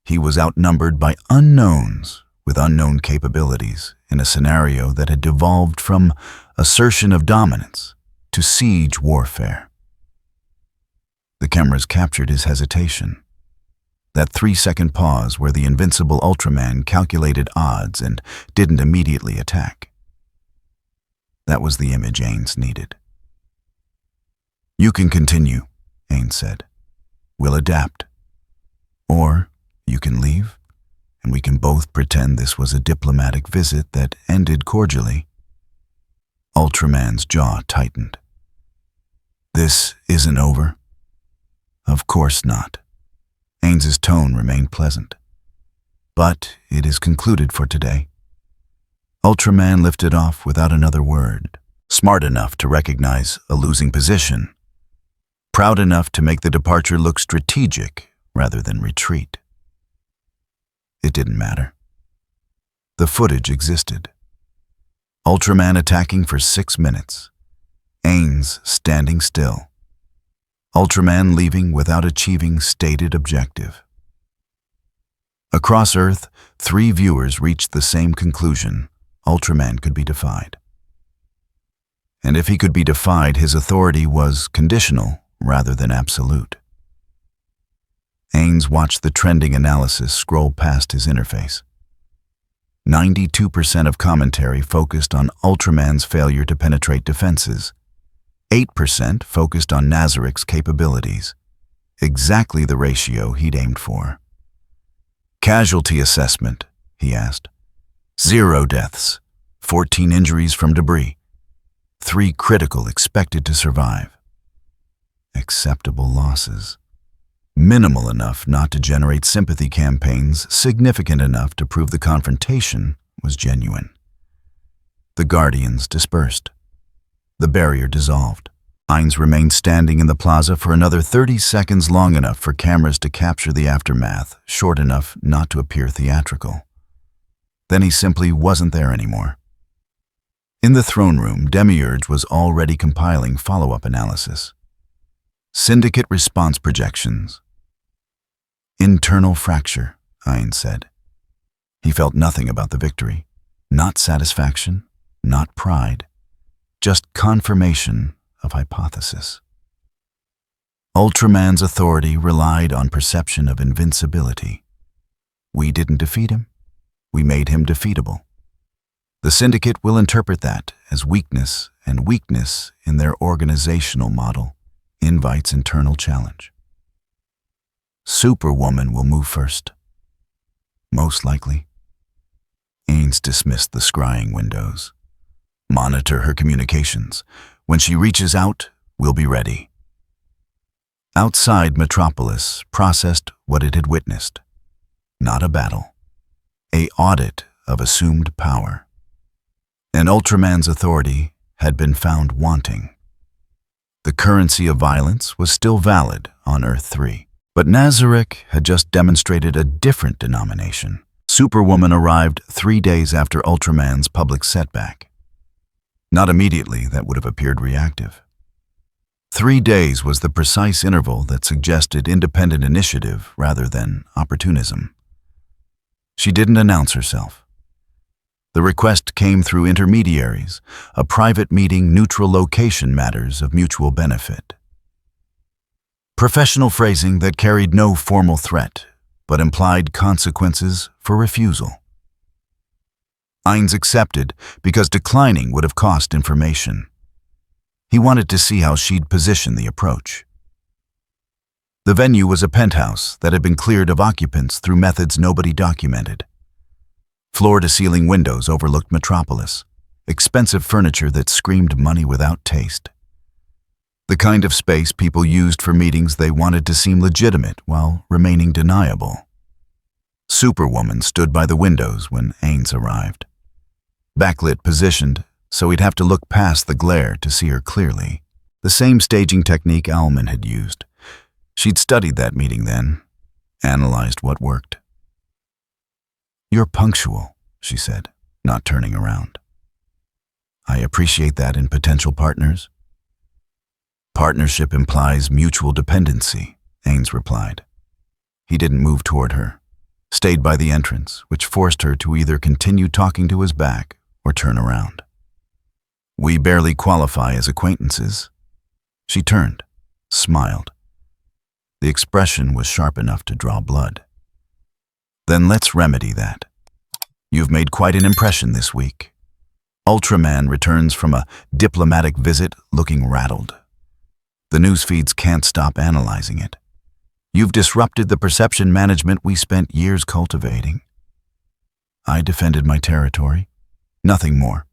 He was outnumbered by unknowns with unknown capabilities in a scenario that had devolved from assertion of dominance to siege warfare. The cameras captured his hesitation. That 3-second pause where the invincible Ultraman calculated odds and didn't immediately attack. That was the image Ainz needed. "You can continue," Ainz said. "We'll adapt. Or you can leave, and we can both pretend this was a diplomatic visit that ended cordially." Ultraman's jaw tightened. "This isn't over?" "Of course not." Ainz's tone remained pleasant. "But it is concluded for today." Ultraman lifted off without another word, smart enough to recognize a losing position, proud enough to make the departure look strategic rather than retreat. It didn't matter. The footage existed. Ultraman attacking for 6 minutes. Ainz standing still. Ultraman leaving without achieving stated objective. Across Earth, 3 viewers reached the same conclusion: Ultraman could be defied. And if he could be defied, his authority was conditional rather than absolute. Ainz watched the trending analysis scroll past his interface. 92% of commentary focused on Ultraman's failure to penetrate defenses. 8% focused on Nazarik's capabilities. Exactly the ratio he'd aimed for. "Casualty assessment," he asked. 0 deaths, 14 injuries from debris, 3 critical expected to survive. Acceptable losses. Minimal enough not to generate sympathy campaigns, significant enough to prove the confrontation was genuine. The Guardians dispersed. The barrier dissolved. Ainz remained standing in the plaza for another 30 seconds, long enough for cameras to capture the aftermath, short enough not to appear theatrical. Then he simply wasn't there anymore. In the throne room, Demiurge was already compiling follow-up analysis. Syndicate response projections. "Internal fracture," Ainz said. He felt nothing about the victory. Not satisfaction, not pride. Just confirmation of hypothesis. Ultraman's authority relied on perception of invincibility. We didn't defeat him. We made him defeatable. The Syndicate will interpret that as weakness, and weakness in their organizational model invites internal challenge. Superwoman will move first. Most likely. Ainz dismissed the scrying windows. Monitor her communications. When she reaches out, we'll be ready. Outside Metropolis processed what it had witnessed. Not a battle. An audit of assumed power. And Ultraman's authority had been found wanting. The currency of violence was still valid on Earth 3. But Nazarik had just demonstrated a different denomination. Superwoman arrived 3 days after Ultraman's public setback. Not immediately, that would have appeared reactive. 3 days was the precise interval that suggested independent initiative rather than opportunism. She didn't announce herself. The request came through intermediaries, a private meeting, neutral location matters of mutual benefit. Professional phrasing that carried no formal threat, but implied consequences for refusal. Ainz accepted because declining would have cost information. He wanted to see how she'd position the approach. The venue was a penthouse that had been cleared of occupants through methods nobody documented. Floor-to-ceiling windows overlooked Metropolis, expensive furniture that screamed money without taste. The kind of space people used for meetings they wanted to seem legitimate while remaining deniable. Superwoman stood by the windows when Ainz arrived. Backlit positioned, so he'd have to look past the glare to see her clearly. The same staging technique Alman had used. She'd studied that meeting then, analyzed what worked. "You're punctual," she said, not turning around. "I appreciate that in potential partners." "Partnership implies mutual dependency," Ainz replied. He didn't move toward her, stayed by the entrance, which forced her to either continue talking to his back or turn around. We barely qualify as acquaintances. She turned, smiled. The expression was sharp enough to draw blood. Then let's remedy that. You've made quite an impression this week. Ultraman returns from a diplomatic visit looking rattled. The news feeds can't stop analyzing it. You've disrupted the perception management we spent years cultivating. I defended my territory. Nothing more.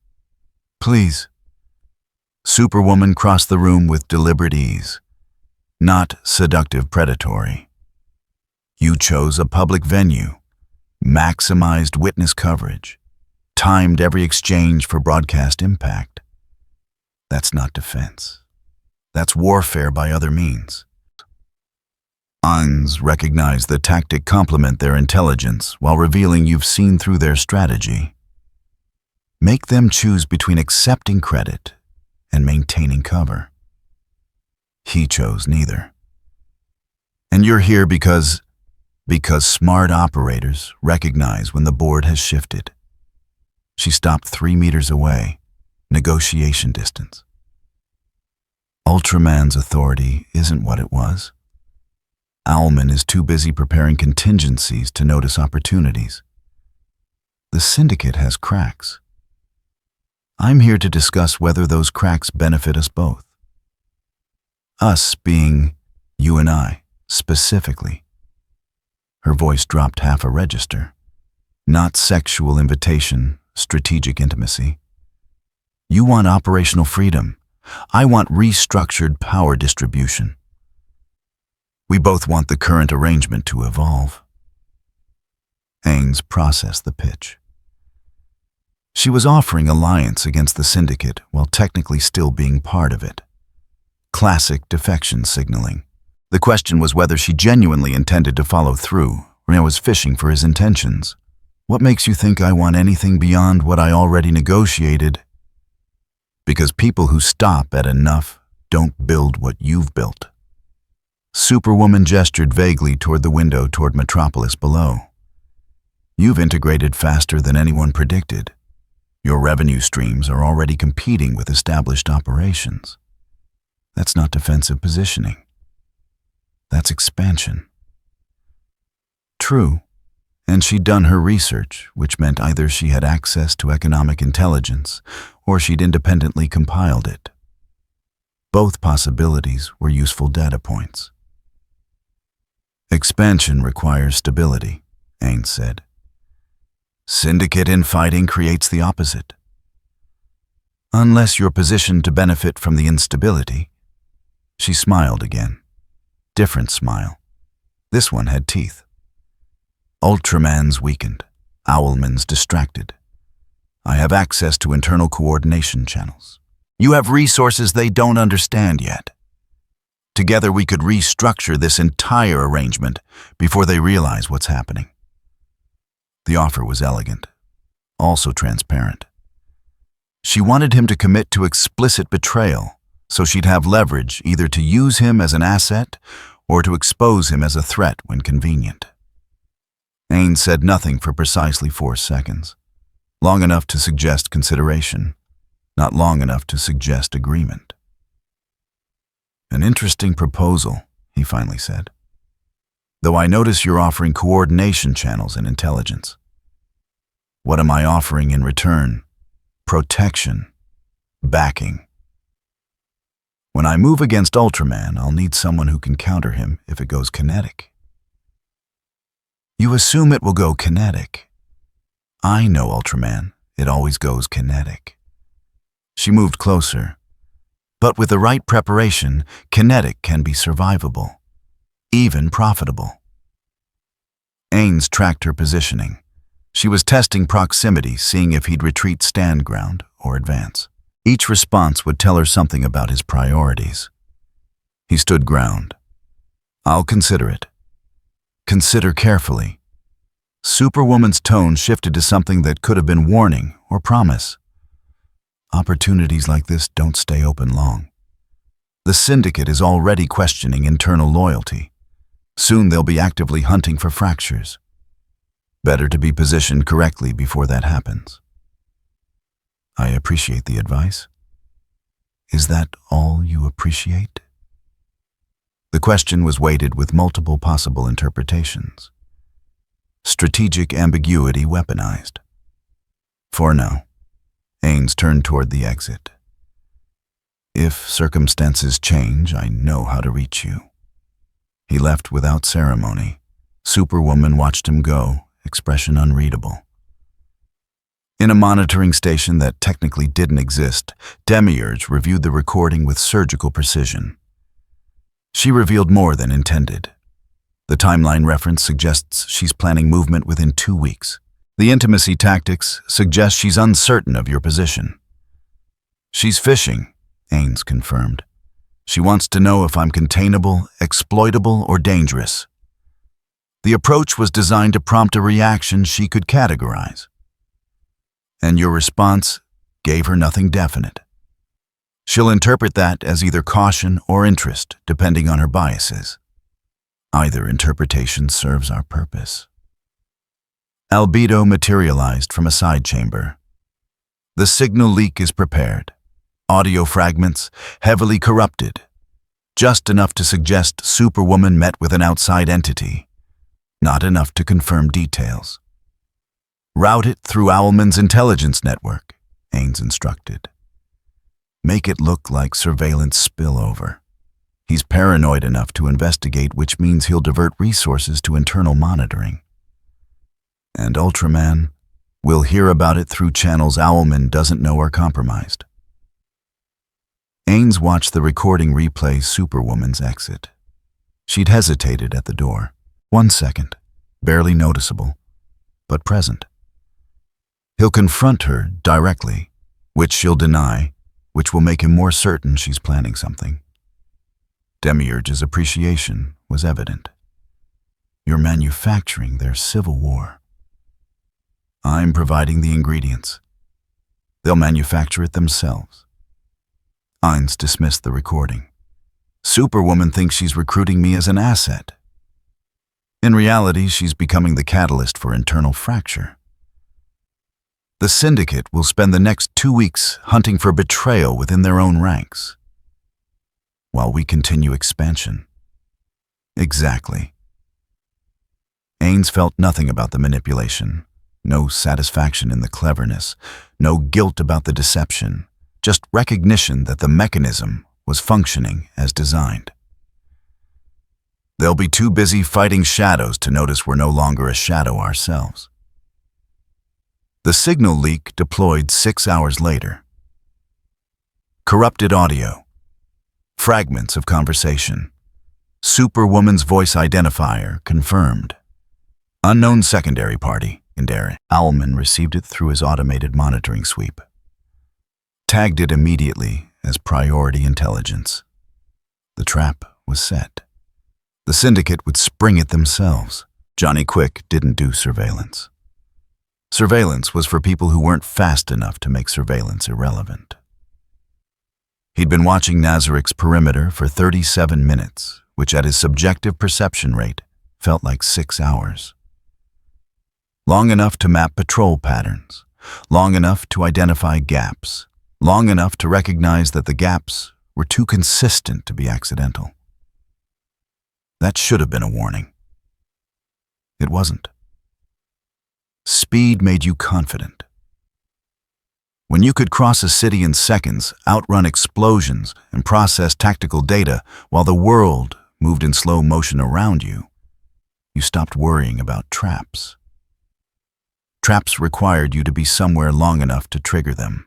Please. Superwoman crossed the room with deliberate ease. Not seductive predatory. You chose a public venue, maximized witness coverage, timed every exchange for broadcast impact. That's not defense. That's warfare by other means. Ainz recognize the tactic complement their intelligence while revealing you've seen through their strategy. Make them choose between accepting credit and maintaining cover. He chose neither. And you're here because smart operators recognize when the board has shifted. She stopped 3 meters away, negotiation distance. Ultraman's authority isn't what it was. Owlman is too busy preparing contingencies to notice opportunities. The Syndicate has cracks. I'm here to discuss whether those cracks benefit us both. Us being you and I, specifically. Her voice dropped half a register. Not sexual invitation, strategic intimacy. You want operational freedom. I want restructured power distribution. We both want the current arrangement to evolve. Ainz processed the pitch. She was offering alliance against the Syndicate while technically still being part of it. Classic defection signaling. The question was whether she genuinely intended to follow through, or was fishing for his intentions. What makes you think I want anything beyond what I already negotiated? Because people who stop at enough don't build what you've built. Superwoman gestured vaguely toward the window toward Metropolis below. You've integrated faster than anyone predicted. Your revenue streams are already competing with established operations. That's not defensive positioning. That's expansion. True, and she'd done her research, which meant either she had access to economic intelligence or she'd independently compiled it. Both possibilities were useful data points. Expansion requires stability, Ainz said. Syndicate infighting creates the opposite. Unless you're positioned to benefit from the instability. She smiled again. Different smile. This one had teeth. Ultraman's weakened. Owlman's distracted. I have access to internal coordination channels. You have resources they don't understand yet. Together we could restructure this entire arrangement before they realize what's happening. The offer was elegant, also transparent. She wanted him to commit to explicit betrayal, so she'd have leverage either to use him as an asset or to expose him as a threat when convenient. Ainz said nothing for precisely 4 seconds, long enough to suggest consideration, not long enough to suggest agreement. An interesting proposal, he finally said. Though I notice you're offering coordination channels and intelligence. What am I offering in return? Protection. Backing. When I move against Ultraman, I'll need someone who can counter him if it goes kinetic. You assume it will go kinetic. I know Ultraman. It always goes kinetic. She moved closer. But with the right preparation, kinetic can be survivable, even profitable. Ainz tracked her positioning. She was testing proximity, seeing if he'd retreat stand ground or advance. Each response would tell her something about his priorities. He stood ground. I'll consider it. Consider carefully. Superwoman's tone shifted to something that could have been warning or promise. Opportunities like this don't stay open long. The Syndicate is already questioning internal loyalty. Soon they'll be actively hunting for fractures. Better to be positioned correctly before that happens. I appreciate the advice. Is that all you appreciate? The question was weighted with multiple possible interpretations. Strategic ambiguity weaponized. For now, Ainz turned toward the exit. If circumstances change, I know how to reach you. He left without ceremony. Superwoman watched him go, expression unreadable. In a monitoring station that technically didn't exist, Demiurge reviewed the recording with surgical precision. She revealed more than intended. The timeline reference suggests she's planning movement within 2 weeks. The intimacy tactics suggest she's uncertain of your position. She's fishing, Ainz confirmed. She wants to know if I'm containable, exploitable, or dangerous. The approach was designed to prompt a reaction she could categorize. And your response gave her nothing definite. She'll interpret that as either caution or interest, depending on her biases. Either interpretation serves our purpose. Albedo materialized from a side chamber. The signal leak is prepared. Audio fragments, heavily corrupted. Just enough to suggest Superwoman met with an outside entity. Not enough to confirm details. Route it through Owlman's intelligence network, Ainz instructed. Make it look like surveillance spillover. He's paranoid enough to investigate, which means he'll divert resources to internal monitoring. And Ultraman will hear about it through channels Owlman doesn't know are compromised. Ainz watched the recording replay Superwoman's exit. She'd hesitated at the door. 1 second, barely noticeable, but present. He'll confront her directly, which she'll deny, which will make him more certain she's planning something. Demiurge's appreciation was evident. You're manufacturing their civil war. I'm providing the ingredients. They'll manufacture it themselves. Ainz dismissed the recording. Superwoman thinks she's recruiting me as an asset. In reality, she's becoming the catalyst for internal fracture. The Syndicate will spend the next 2 weeks hunting for betrayal within their own ranks, while we continue expansion. Exactly. Ainz felt nothing about the manipulation, no satisfaction in the cleverness, no guilt about the deception, just recognition that the mechanism was functioning as designed. They'll be too busy fighting shadows to notice we're no longer a shadow ourselves. The signal leak deployed 6 hours later. Corrupted audio. Fragments of conversation. Superwoman's voice identifier confirmed. Unknown secondary party. Owlman received it through his automated monitoring sweep. Tagged it immediately as priority intelligence. The trap was set. The Syndicate would spring it themselves. Johnny Quick didn't do surveillance. Surveillance was for people who weren't fast enough to make surveillance irrelevant. He'd been watching Nazarik's perimeter for 37 minutes, which at his subjective perception rate felt like 6 hours. Long enough to map patrol patterns, long enough to identify gaps, long enough to recognize that the gaps were too consistent to be accidental. That should have been a warning. It wasn't. Speed made you confident. When you could cross a city in seconds, outrun explosions, and process tactical data while the world moved in slow motion around you, you stopped worrying about traps. Traps required you to be somewhere long enough to trigger them.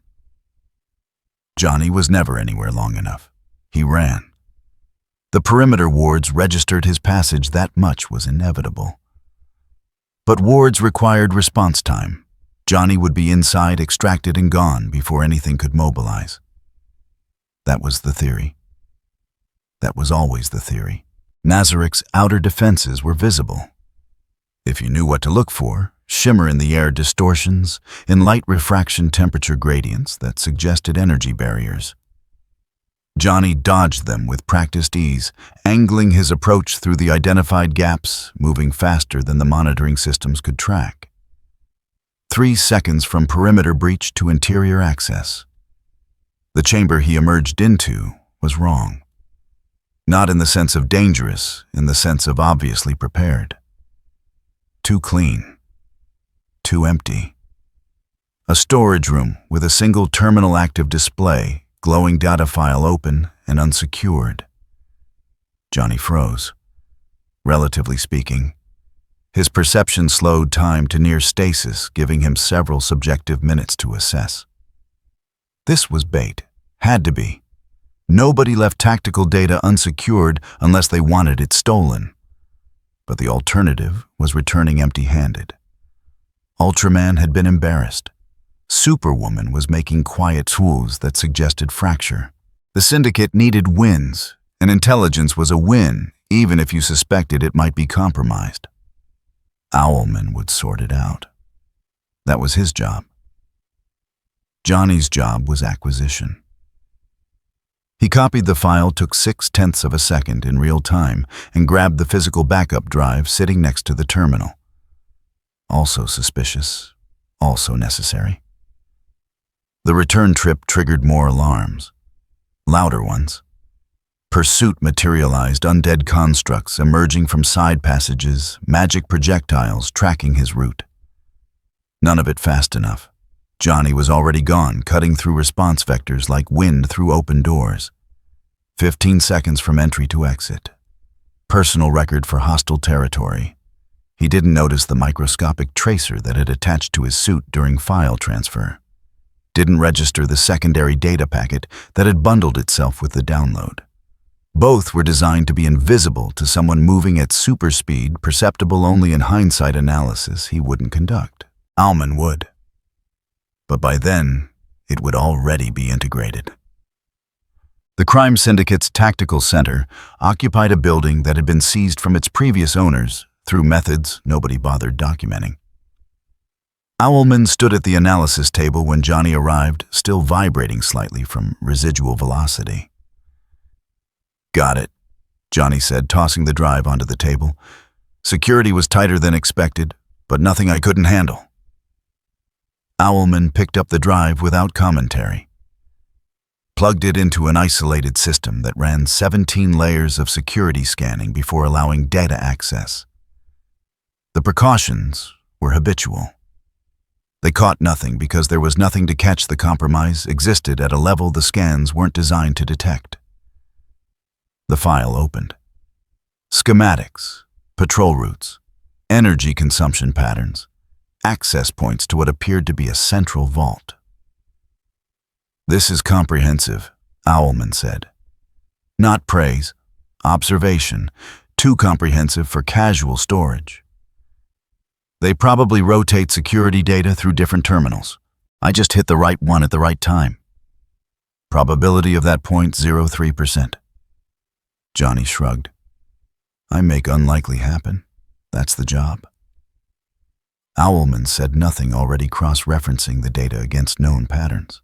Johnny was never anywhere long enough. He ran. The perimeter wards registered his passage. That much was inevitable. But wards required response time. Johnny would be inside, extracted, and gone before anything could mobilize. That was the theory. That was always the theory. Nazarik's outer defenses were visible. If you knew what to look for, shimmer in the air distortions, in light refraction temperature gradients that suggested energy barriers. Johnny dodged them with practiced ease, angling his approach through the identified gaps, moving faster than the monitoring systems could track. 3 seconds from perimeter breach to interior access. The chamber he emerged into was wrong. Not in the sense of dangerous, in the sense of obviously prepared. Too clean. Too empty. A storage room with a single terminal active display, glowing data file open and unsecured. Johnny froze. Relatively speaking, his perception slowed time to near stasis, giving him several subjective minutes to assess. This was bait. Had to be. Nobody left tactical data unsecured unless they wanted it stolen. But the alternative was returning empty-handed. Ultraman had been embarrassed. Superwoman was making quiet swoos that suggested fracture. The Syndicate needed wins, and intelligence was a win, even if you suspected it might be compromised. Owlman would sort it out. That was his job. Johnny's job was acquisition. He copied the file, took 0.6 of a second in real time, and grabbed the physical backup drive sitting next to the terminal. Also suspicious, also necessary. The return trip triggered more alarms. Louder ones. Pursuit materialized undead constructs emerging from side passages, magic projectiles tracking his route. None of it fast enough. Johnny was already gone, cutting through response vectors like wind through open doors. 15 seconds from entry to exit. Personal record for hostile territory. He didn't notice the microscopic tracer that had attached to his suit during file transfer. Didn't register the secondary data packet that had bundled itself with the download. Both were designed to be invisible to someone moving at super speed, perceptible only in hindsight analysis he wouldn't conduct. Owlman would. But by then, it would already be integrated. The Crime Syndicate's tactical center occupied a building that had been seized from its previous owners through methods nobody bothered documenting. Owlman stood at the analysis table when Johnny arrived, still vibrating slightly from residual velocity. "Got it," Johnny said, tossing the drive onto the table. "Security was tighter than expected, but nothing I couldn't handle." Owlman picked up the drive without commentary. Plugged it into an isolated system that ran 17 layers of security scanning before allowing data access. The precautions were habitual. They caught nothing because there was nothing to catch. The compromise existed at a level the scans weren't designed to detect. The file opened. Schematics, patrol routes, energy consumption patterns, access points to what appeared to be a central vault. "This is comprehensive," Owlman said. "Not praise, observation, too comprehensive for casual storage. They probably rotate security data through different terminals. I just hit the right one at the right time. Probability of that 0.03%. Johnny shrugged. "I make unlikely happen. That's the job." Owlman said nothing, already cross-referencing the data against known patterns.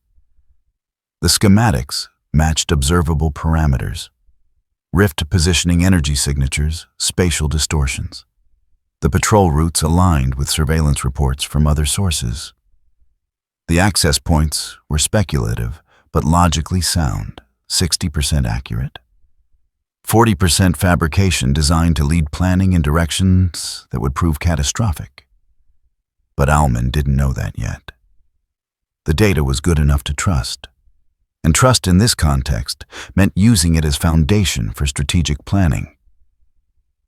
The schematics matched observable parameters. Rift positioning energy signatures, spatial distortions. The patrol routes aligned with surveillance reports from other sources. The access points were speculative, but logically sound, 60% accurate. 40% fabrication designed to lead planning in directions that would prove catastrophic. But Owlman didn't know that yet. The data was good enough to trust. And trust in this context meant using it as foundation for strategic planning.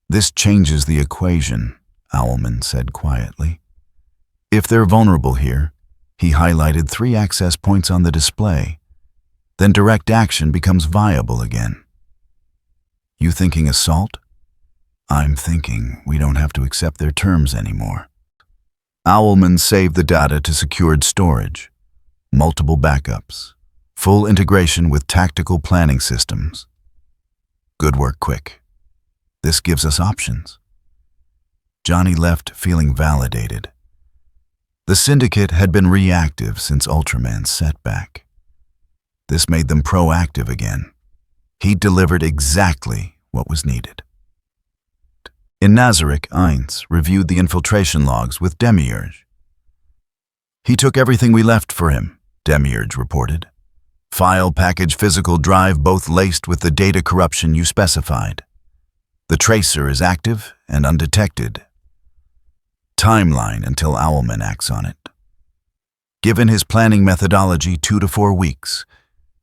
"This changes the equation," Owlman said quietly. "If they're vulnerable here," he highlighted 3 access points on the display, "then direct action becomes viable again." "You thinking assault?" "I'm thinking we don't have to accept their terms anymore." Owlman saved the data to secured storage, multiple backups, full integration with tactical planning systems. "Good work, quick. This gives us options." Johnny left feeling validated. The Syndicate had been reactive since Ultraman's setback. This made them proactive again. He delivered exactly what was needed. In Nazarick, Ainz reviewed the infiltration logs with Demiurge. "He took everything we left for him," Demiurge reported. File, package, physical drive, both laced with the data corruption you specified. The tracer is active and undetected. Timeline until Owlman acts on it. Given his planning methodology, 2 to 4 weeks,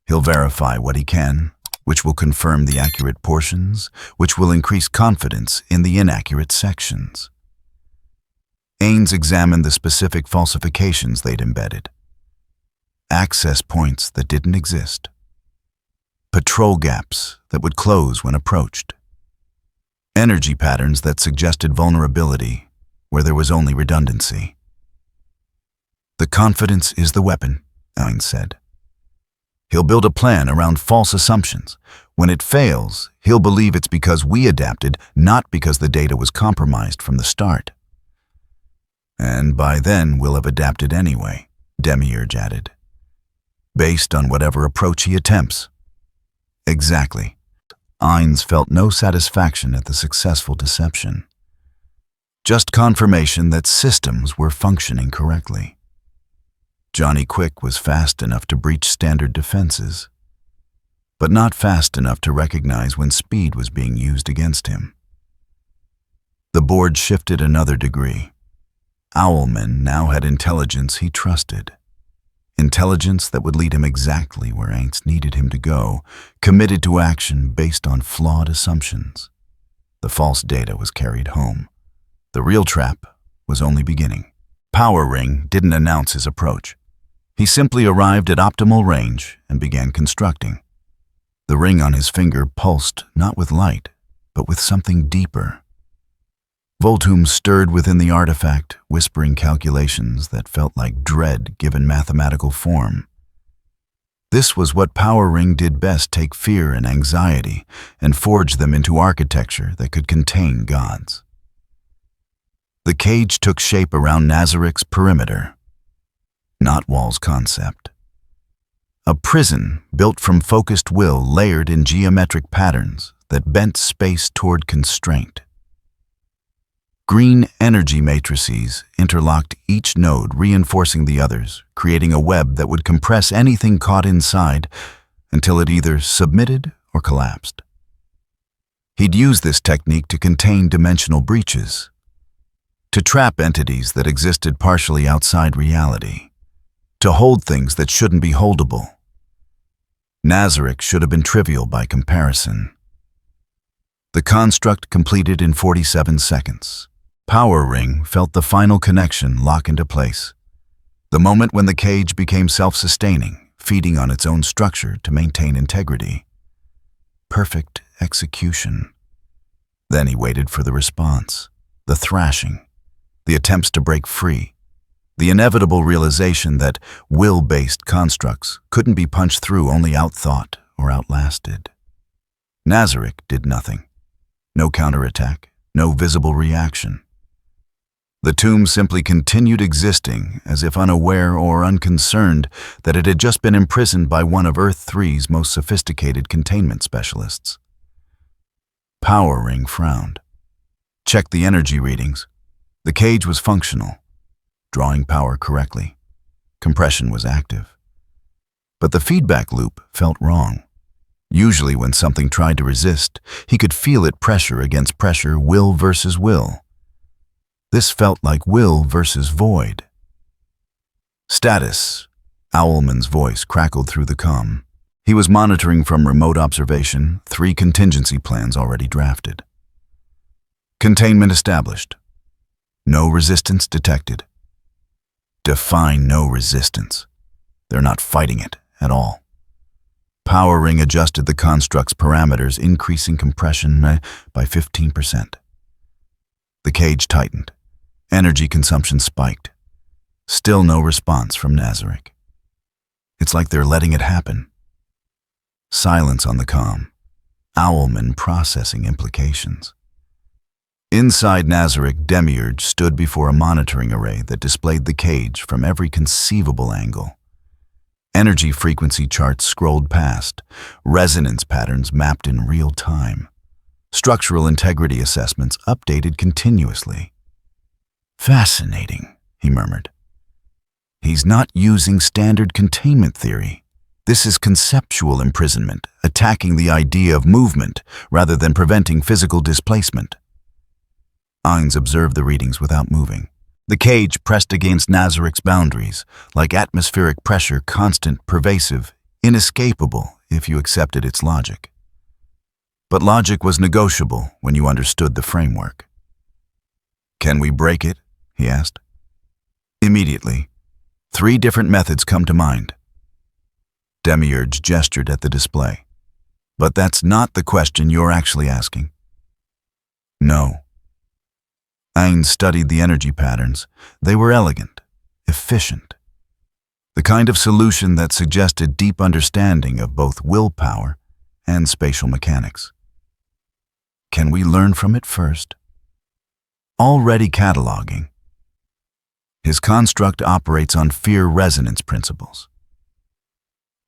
he'll verify what he can, which will confirm the accurate portions, which will increase confidence in the inaccurate sections. Ainz examined the specific falsifications they'd embedded. Access points that didn't exist. Patrol gaps that would close when approached. Energy patterns that suggested vulnerability where there was only redundancy. The confidence is the weapon, Ainz said. He'll build a plan around false assumptions. When it fails, he'll believe it's because we adapted, not because the data was compromised from the start. And by then, we'll have adapted anyway, Demiurge added. Based on whatever approach he attempts. Exactly. Ainz felt no satisfaction at the successful deception. Just confirmation that systems were functioning correctly. Johnny Quick was fast enough to breach standard defenses, but not fast enough to recognize when speed was being used against him. The board shifted another degree. Owlman now had intelligence he trusted. Intelligence that would lead him exactly where Ainz needed him to go, committed to action based on flawed assumptions. The false data was carried home. The real trap was only beginning. Power Ring didn't announce his approach. He simply arrived at optimal range and began constructing. The ring on his finger pulsed not with light, but with something deeper. Voltum stirred within the artifact, whispering calculations that felt like dread given mathematical form. This was what Power Ring did best: take fear and anxiety and forge them into architecture that could contain gods. The cage took shape around Nazarik's perimeter. Not Wall's concept. A prison built from focused will layered in geometric patterns that bent space toward constraint. Green energy matrices interlocked each node, reinforcing the others, creating a web that would compress anything caught inside until it either submitted or collapsed. He'd use this technique to contain dimensional breaches, to trap entities that existed partially outside reality, to hold things that shouldn't be holdable. Nazarik should have been trivial by comparison. The construct completed in 47 seconds. Power Ring felt the final connection lock into place. The moment when the cage became self-sustaining, feeding on its own structure to maintain integrity. Perfect execution. Then he waited for the response, the thrashing, the attempts to break free. The inevitable realization that will-based constructs couldn't be punched through, only outthought or outlasted. Nazarik did nothing. No counterattack, no visible reaction. The tomb simply continued existing, as if unaware or unconcerned that it had just been imprisoned by one of Earth-3's most sophisticated containment specialists. Power Ring frowned. Checked the energy readings. The cage was functional, drawing power correctly. Compression was active. But the feedback loop felt wrong. Usually when something tried to resist, he could feel it pressure against pressure, will versus will. This felt like will versus void. Status. Owlman's voice crackled through the comm. He was monitoring from remote observation, 3 contingency plans already drafted. Containment established. No resistance detected. Define no resistance. They're not fighting it at all. Power Ring adjusted the construct's parameters, increasing compression by 15%. The cage tightened. Energy consumption spiked. Still no response from Nazarik. It's like they're letting it happen. Silence on the comm. Owlman processing implications. Inside Nazarik, Demiurge stood before a monitoring array that displayed the cage from every conceivable angle. Energy frequency charts scrolled past, resonance patterns mapped in real time. Structural integrity assessments updated continuously. Fascinating, he murmured. He's not using standard containment theory. This is conceptual imprisonment, attacking the idea of movement rather than preventing physical displacement. Ainz observed the readings without moving. The cage pressed against Nazarik's boundaries, like atmospheric pressure, constant, pervasive, inescapable if you accepted its logic. But logic was negotiable when you understood the framework. "Can we break it?" he asked. Immediately, 3 different methods come to mind. Demiurge gestured at the display. "But that's not the question you're actually asking." "No." Ainz studied the energy patterns. They were elegant, efficient. The kind of solution that suggested deep understanding of both willpower and spatial mechanics. "Can we learn from it first?" Already cataloging. His construct operates on fear resonance principles.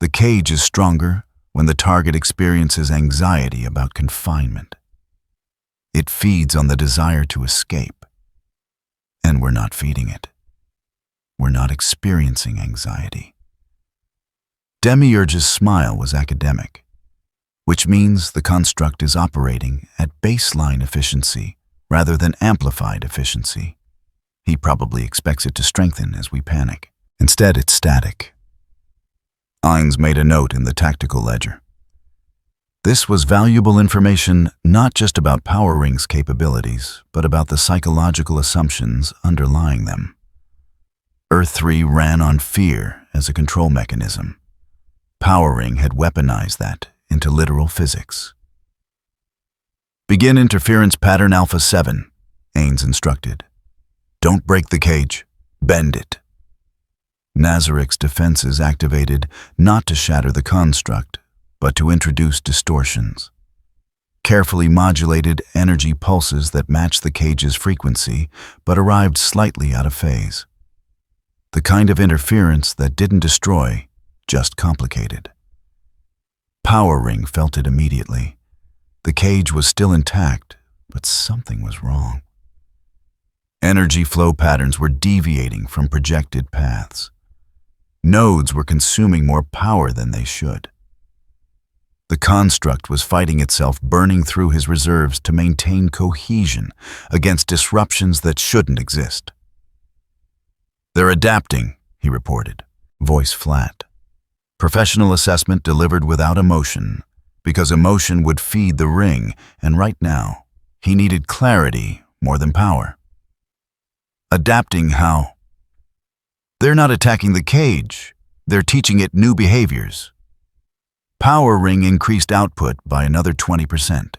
The cage is stronger when the target experiences anxiety about confinement. It feeds on the desire to escape. And we're not feeding it. We're not experiencing anxiety. Demiurge's smile was academic, which means the construct is operating at baseline efficiency rather than amplified efficiency. He probably expects it to strengthen as we panic. Instead, it's static. Ainz made a note in the tactical ledger. This was valuable information not just about Power Ring's capabilities, but about the psychological assumptions underlying them. Earth 3 ran on fear as a control mechanism. Power Ring had weaponized that into literal physics. "Begin interference pattern Alpha 7, Ainz instructed. "Don't break the cage, bend it." Nazarik's defenses activated not to shatter the construct, but to introduce distortions. Carefully modulated energy pulses that matched the cage's frequency, but arrived slightly out of phase. The kind of interference that didn't destroy, just complicated. Power Ring felt it immediately. The cage was still intact, but something was wrong. Energy flow patterns were deviating from projected paths. Nodes were consuming more power than they should. The construct was fighting itself, burning through his reserves to maintain cohesion against disruptions that shouldn't exist. "They're adapting," he reported, voice flat. Professional assessment delivered without emotion, because emotion would feed the ring, and right now, he needed clarity more than power. "Adapting how?" "They're not attacking the cage. They're teaching it new behaviors." Power Ring increased output by another 20%.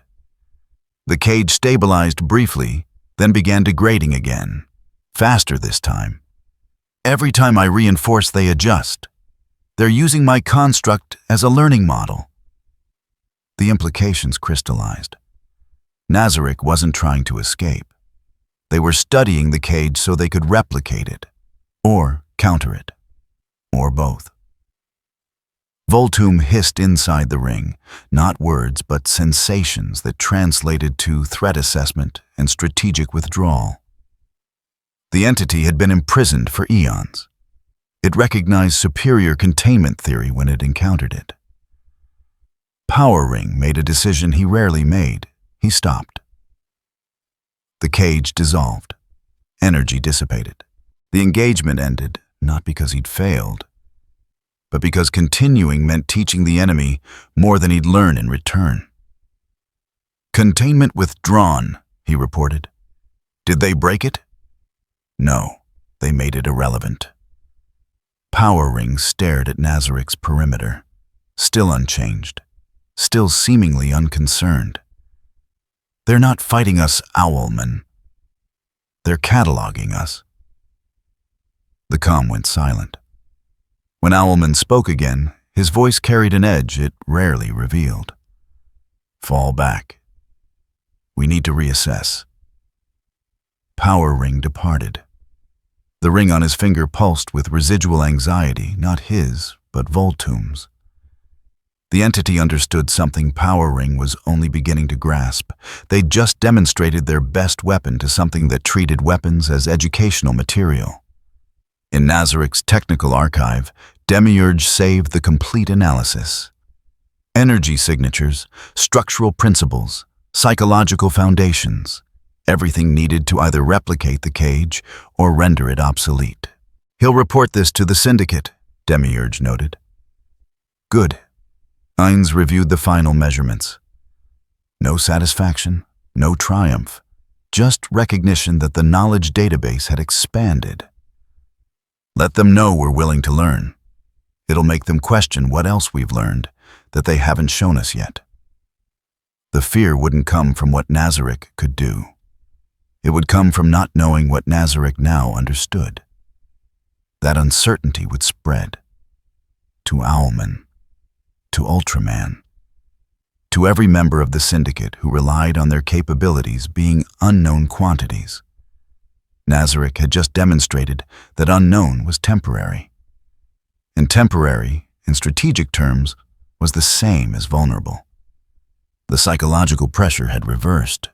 The cage stabilized briefly, then began degrading again, faster this time. "Every time I reinforce, they adjust. They're using my construct as a learning model." The implications crystallized. Nazarik wasn't trying to escape. They were studying the cage so they could replicate it, or counter it, or both. Voltum hissed inside the ring, not words but sensations that translated to threat assessment and strategic withdrawal. The entity had been imprisoned for eons. It recognized superior containment theory when it encountered it. Power Ring made a decision he rarely made. He stopped. The cage dissolved. Energy dissipated. The engagement ended, not because he'd failed, but because continuing meant teaching the enemy more than he'd learn in return. "Containment withdrawn," he reported. "Did they break it?" "No, they made it irrelevant." Power Ring stared at Nazarik's perimeter, still unchanged, still seemingly unconcerned. "They're not fighting us, Owlman. They're cataloging us." The comm went silent. When Owlman spoke again, his voice carried an edge it rarely revealed. "Fall back. We need to reassess." Power Ring departed. The ring on his finger pulsed with residual anxiety, not his, but Voltum's. The entity understood something Power Ring was only beginning to grasp. They'd just demonstrated their best weapon to something that treated weapons as educational material. In Nazarik's technical archive, Demiurge saved the complete analysis. Energy signatures, structural principles, psychological foundations, everything needed to either replicate the cage or render it obsolete. He'll report this to the Syndicate, Demiurge noted. Good. Ainz reviewed the final measurements. No satisfaction, no triumph, just recognition that the knowledge database had expanded. Let them know we're willing to learn. It'll make them question what else we've learned that they haven't shown us yet. The fear wouldn't come from what Nazarick could do. It would come from not knowing what Nazarick now understood. That uncertainty would spread to Owlman, to Ultraman, to every member of the Syndicate who relied on their capabilities being unknown quantities. Nazarick had just demonstrated that unknown was temporary. And temporary, in strategic terms, was the same as vulnerable. The psychological pressure had reversed.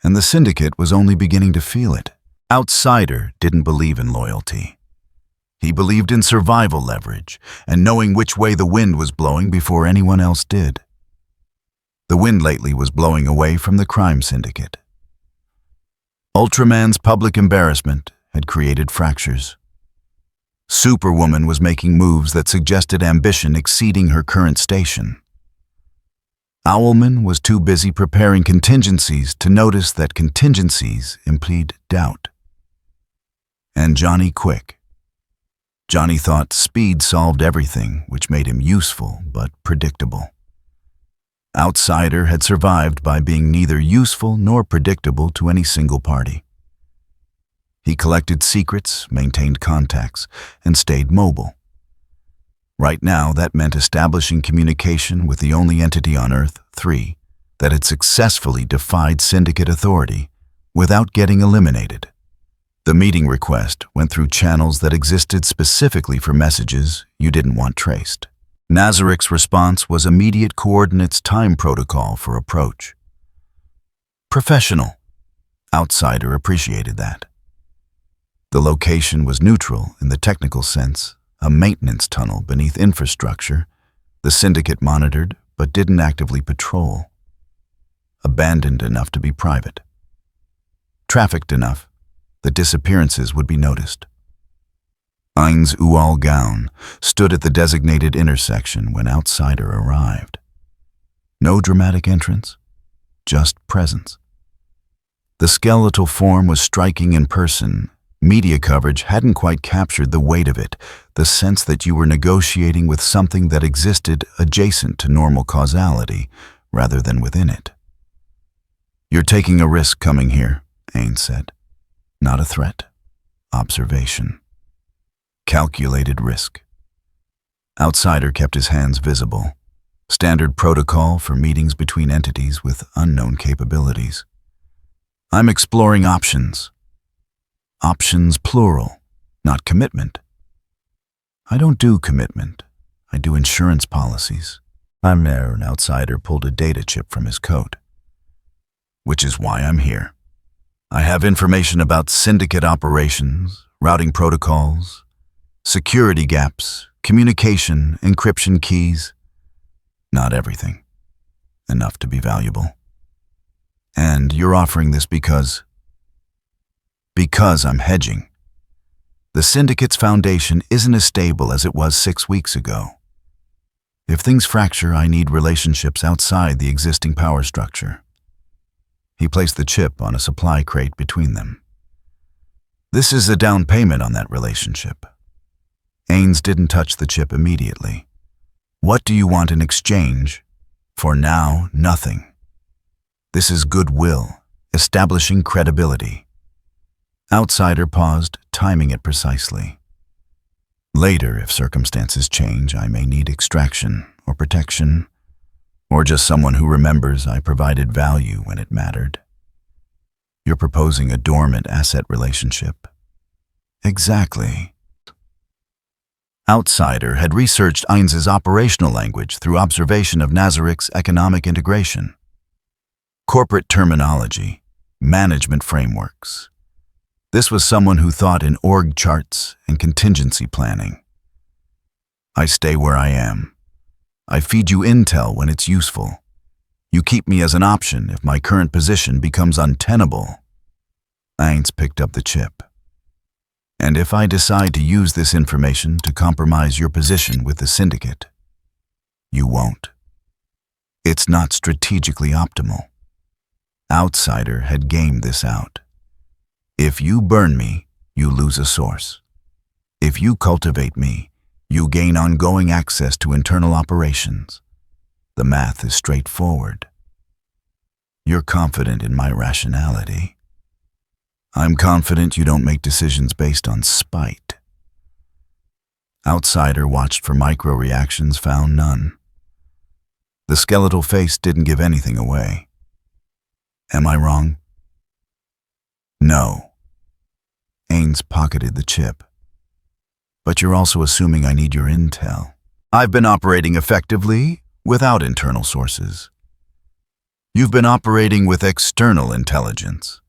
And the Syndicate was only beginning to feel it. Outsider didn't believe in loyalty. He believed in survival leverage and knowing which way the wind was blowing before anyone else did. The wind lately was blowing away from the crime syndicate. Ultraman's public embarrassment had created fractures. Superwoman was making moves that suggested ambition exceeding her current station. Owlman was too busy preparing contingencies to notice that contingencies implied doubt. And Johnny Quick. Johnny thought speed solved everything, which made him useful but predictable. Outsider had survived by being neither useful nor predictable to any single party. He collected secrets, maintained contacts, and stayed mobile. Right now, that meant establishing communication with the only entity on Earth, 3, that had successfully defied Syndicate authority without getting eliminated. The meeting request went through channels that existed specifically for messages you didn't want traced. Nazarick's response was immediate coordinates time protocol for approach. Professional. Outsider appreciated that. The location was neutral in the technical sense, a maintenance tunnel beneath infrastructure the Syndicate monitored but didn't actively patrol. Abandoned enough to be private. Trafficked enough that disappearances would be noticed. Ainz' Ooal gown stood at the designated intersection when Outsider arrived. No dramatic entrance, just presence. The skeletal form was striking in person. Media coverage hadn't quite captured the weight of it, the sense that you were negotiating with something that existed adjacent to normal causality rather than within it. "You're taking a risk coming here," Ainz said. "Not a threat. Observation. Calculated risk." Outsider kept his hands visible. Standard protocol for meetings between entities with unknown capabilities. "I'm exploring options." Options plural, not commitment. "I don't do commitment. I do insurance policies." I'm there, an Outsider pulled a data chip from his coat. "Which is why I'm here. I have information about Syndicate operations, routing protocols, security gaps, communication, encryption keys. Not everything. Enough to be valuable. And you're offering this because I'm hedging. The Syndicate's foundation isn't as stable as it was 6 weeks ago. If things fracture, I need relationships outside the existing power structure." He placed the chip on a supply crate between them. "This is a down payment on that relationship." Ainz didn't touch the chip immediately. "What do you want in exchange?" "For now, nothing. This is goodwill, establishing credibility." Outsider paused, timing it precisely. "Later, if circumstances change, I may need extraction or protection, or just someone who remembers I provided value when it mattered." "You're proposing a dormant asset relationship." "Exactly." Outsider had researched Ainz's operational language through observation of Nazarick's economic integration. Corporate terminology, management frameworks. This was someone who thought in org charts and contingency planning. I stay where I am. I feed you intel when it's useful. You keep me as an option if my current position becomes untenable. Ainz picked up the chip. And if I decide to use this information to compromise your position with the Syndicate, you won't. It's not strategically optimal. Outsider had gamed this out. If you burn me, you lose a source. If you cultivate me, you gain ongoing access to internal operations. The math is straightforward. You're confident in my rationality. I'm confident you don't make decisions based on spite. Outsider watched for micro-reactions, found none. The skeletal face didn't give anything away. Am I wrong? No. Ainz pocketed the chip. But you're also assuming I need your intel. I've been operating effectively without internal sources. You've been operating with external intelligence.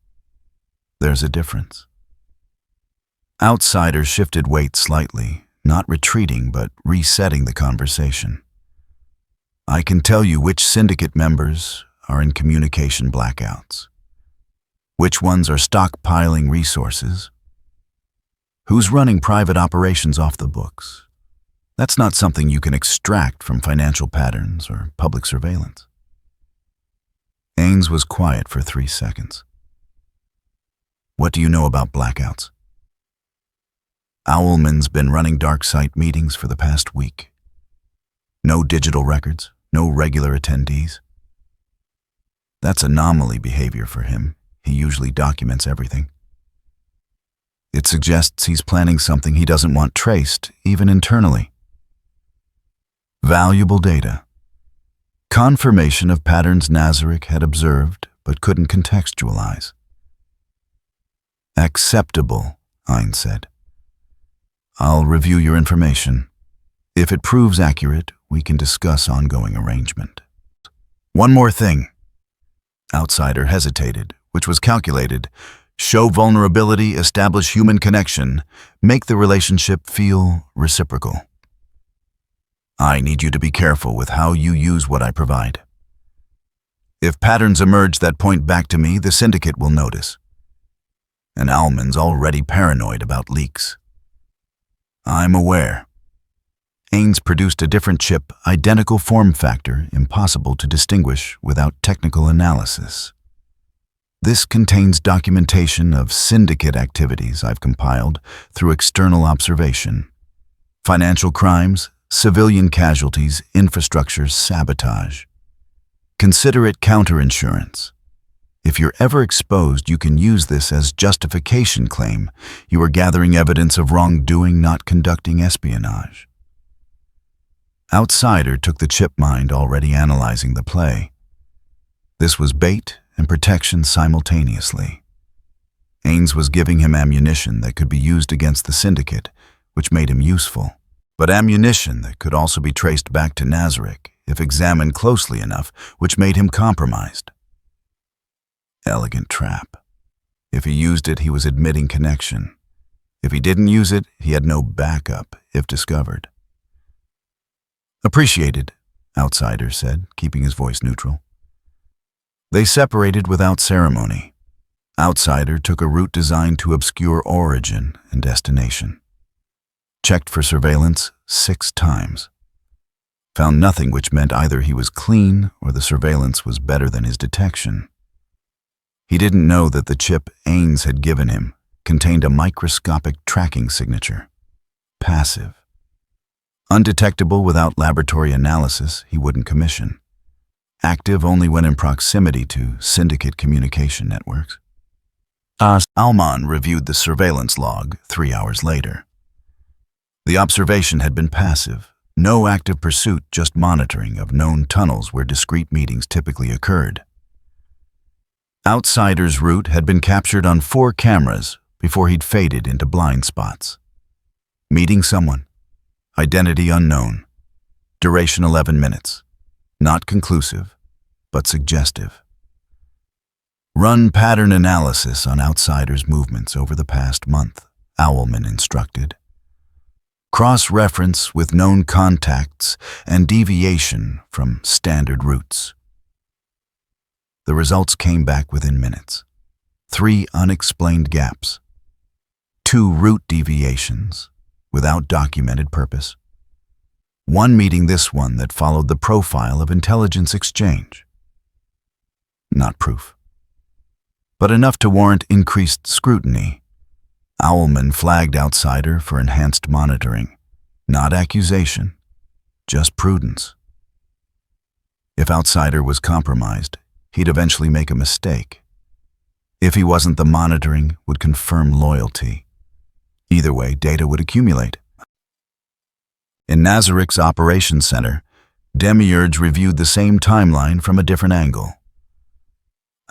There's a difference. Outsider shifted weight slightly, not retreating but resetting the conversation. I can tell you which Syndicate members are in communication blackouts. Which ones are stockpiling resources? Who's running private operations off the books? That's not something you can extract from financial patterns or public surveillance. Ainz was quiet for 3 seconds. What do you know about blackouts? Owlman's been running dark site meetings for the past week. No digital records, no regular attendees. That's anomaly behavior for him. He usually documents everything. It suggests he's planning something he doesn't want traced, even internally. Valuable data. Confirmation of patterns Nazarick had observed but couldn't contextualize. Acceptable, Ainz said. I'll review your information. If it proves accurate, we can discuss ongoing arrangement. One more thing. Outsider hesitated, which was calculated. Show vulnerability, establish human connection, make the relationship feel reciprocal. I need you to be careful with how you use what I provide. If patterns emerge that point back to me, the Syndicate will notice. And Owlman's already paranoid about leaks. I'm aware. Ainz produced a different chip, identical form factor, impossible to distinguish without technical analysis. This contains documentation of Syndicate activities I've compiled through external observation. Financial crimes, civilian casualties, infrastructure sabotage. Consider it counterinsurance. If you're ever exposed, you can use this as justification claim. You are gathering evidence of wrongdoing, not conducting espionage. Outsider took the chip mind, already analyzing the play. This was bait and protection simultaneously. Ainz was giving him ammunition that could be used against the Syndicate, which made him useful, but ammunition that could also be traced back to Nazarick if examined closely enough, which made him compromised. Elegant trap. If he used it, he was admitting connection. If he didn't use it, he had no backup if discovered. Appreciated, Outsider said, keeping his voice neutral. They separated without ceremony. Outsider took a route designed to obscure origin and destination. Checked for surveillance 6 times. Found nothing, which meant either he was clean or the surveillance was better than his detection. He didn't know that the chip Ainz had given him contained a microscopic tracking signature. Passive. Undetectable without laboratory analysis, he wouldn't commission. Active only when in proximity to Syndicate communication networks. Owlman reviewed the surveillance log 3 hours later. The observation had been passive. No active pursuit, just monitoring of known tunnels where discrete meetings typically occurred. Outsider's route had been captured on 4 cameras before he'd faded into blind spots. Meeting someone. Identity unknown. Duration 11 minutes. Not conclusive, but suggestive. Run pattern analysis on Outsider's movements over the past month, Owlman instructed. cross-reference with known contacts, and deviation from standard routes. The results came back within minutes. 3 unexplained gaps. 2 route deviations without documented purpose. 1 meeting this one that followed the profile of intelligence exchange. Not proof, but enough to warrant increased scrutiny. Owlman flagged Outsider for enhanced monitoring. Not accusation, just prudence. If Outsider was compromised, he'd eventually make a mistake. If he wasn't, the monitoring would confirm loyalty. Either way, data would accumulate. In Nazarik's operations center, Demiurge reviewed the same timeline from a different angle.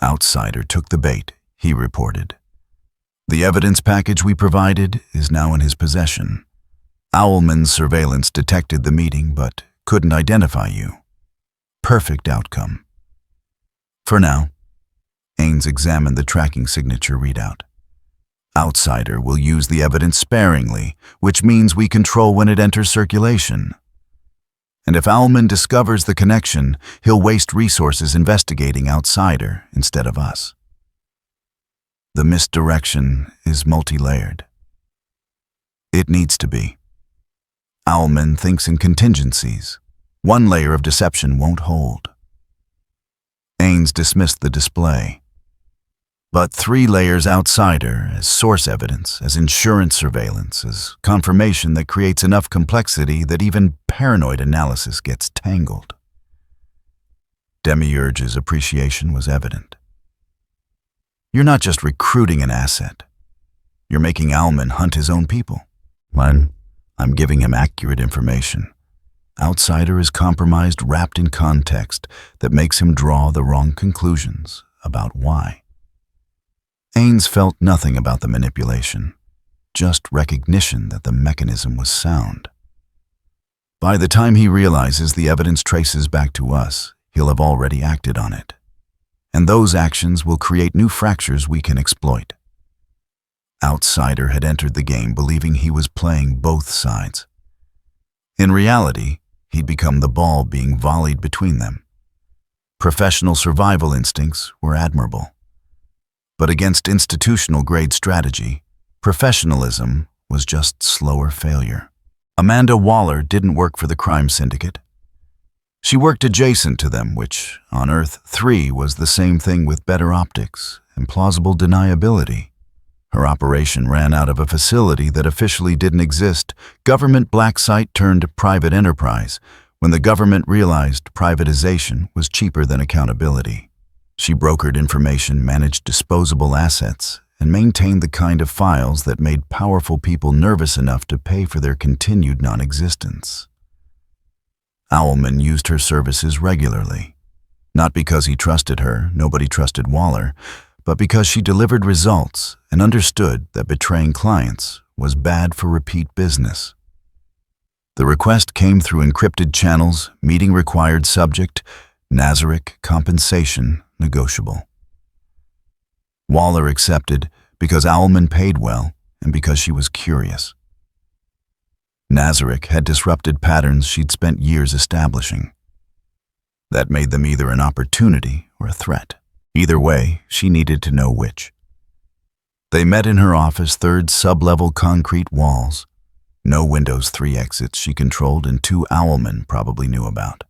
Outsider took the bait, he reported. The evidence package we provided is now in his possession. Owlman's surveillance detected the meeting but couldn't identify you. Perfect outcome. For now, Ainz examined the tracking signature readout. Outsider will use the evidence sparingly, which means we control when it enters circulation. And if Owlman discovers the connection, he'll waste resources investigating Outsider instead of us. The misdirection is multi-layered. It needs to be. Owlman thinks in contingencies. 1 layer of deception won't hold. Ainz dismissed the display. But 3 layers Outsider, as source evidence, as insurance surveillance, as confirmation that creates enough complexity that even paranoid analysis gets tangled. Demiurge's appreciation was evident. You're not just recruiting an asset. You're making Owlman hunt his own people. I'm giving him accurate information. Outsider is compromised, wrapped in context that makes him draw the wrong conclusions about why. Ainz felt nothing about the manipulation, just recognition that the mechanism was sound. By the time he realizes the evidence traces back to us, he'll have already acted on it. And those actions will create new fractures we can exploit. Outsider had entered the game believing he was playing both sides. In reality, he'd become the ball being volleyed between them. Professional survival instincts were admirable. But against institutional-grade strategy, professionalism was just slower failure. Amanda Waller didn't work for the crime syndicate. She worked adjacent to them, which, on Earth 3, was the same thing with better optics and plausible deniability. Her operation ran out of a facility that officially didn't exist. Government black site turned private enterprise when the government realized privatization was cheaper than accountability. She brokered information, managed disposable assets, and maintained the kind of files that made powerful people nervous enough to pay for their continued non-existence. Owlman used her services regularly. Not because he trusted her, nobody trusted Waller, but because she delivered results and understood that betraying clients was bad for repeat business. The request came through encrypted channels, meeting required subject, Nazarik, compensation, negotiable. Waller accepted because Owlman paid well and because she was curious. Nazarik had disrupted patterns she'd spent years establishing. That made them either an opportunity or a threat. Either way, she needed to know which. They met in her office, 3rd sub-level concrete walls. No Windows 3 exits she controlled and 2 Owlman probably knew about.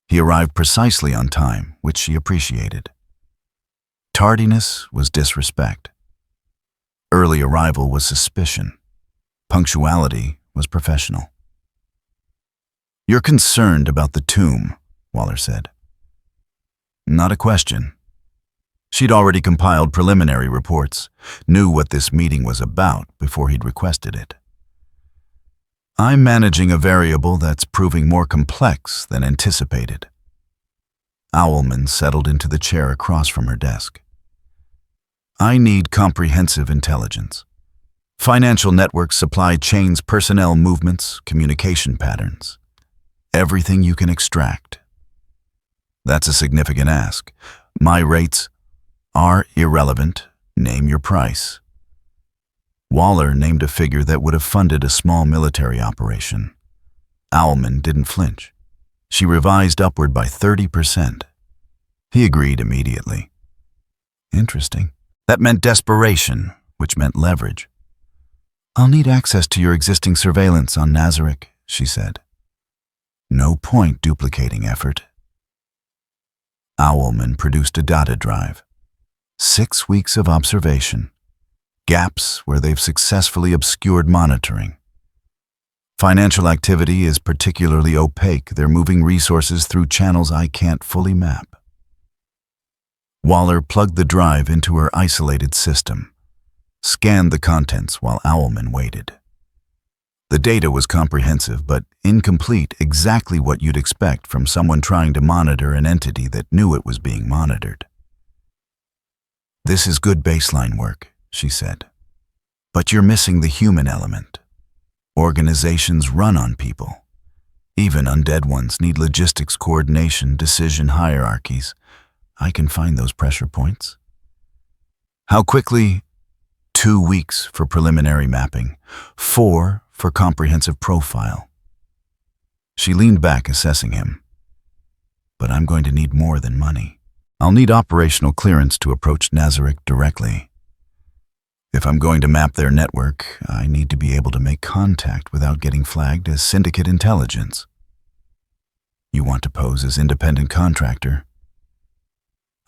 He arrived precisely on time, which she appreciated. Tardiness was disrespect. Early arrival was suspicion. Punctuality was professional. "You're concerned about the tomb," Waller said. Not a question. She'd already compiled preliminary reports, knew what this meeting was about before he'd requested it. "I'm managing a variable that's proving more complex than anticipated." Owlman settled into the chair across from her desk. "I need comprehensive intelligence. Financial networks, supply chains, personnel movements, communication patterns. Everything you can extract." That's a significant ask. My rates are irrelevant. Name your price. Waller named a figure that would have funded a small military operation. Owlman didn't flinch. She revised upward by 30%. He agreed immediately. Interesting. That meant desperation, which meant leverage. "I'll need access to your existing surveillance on Nazarick," she said. No point duplicating effort. Owlman produced a data drive. 6 weeks of observation. Gaps where they've successfully obscured monitoring. Financial activity is particularly opaque. They're moving resources through channels I can't fully map. Waller plugged the drive into her isolated system, scanned the contents while Owlman waited. The data was comprehensive but incomplete, exactly what you'd expect from someone trying to monitor an entity that knew it was being monitored. "This is good baseline work," she said. "But you're missing the human element. Organizations run on people. Even undead ones need logistics coordination, decision hierarchies. I can find those pressure points." "How quickly?" 2 weeks for preliminary mapping, 4 for comprehensive profile. She leaned back, assessing him. "But I'm going to need more than money. I'll need operational clearance to approach Nazarick directly. If I'm going to map their network, I need to be able to make contact without getting flagged as Syndicate intelligence." "You want to pose as independent contractor?"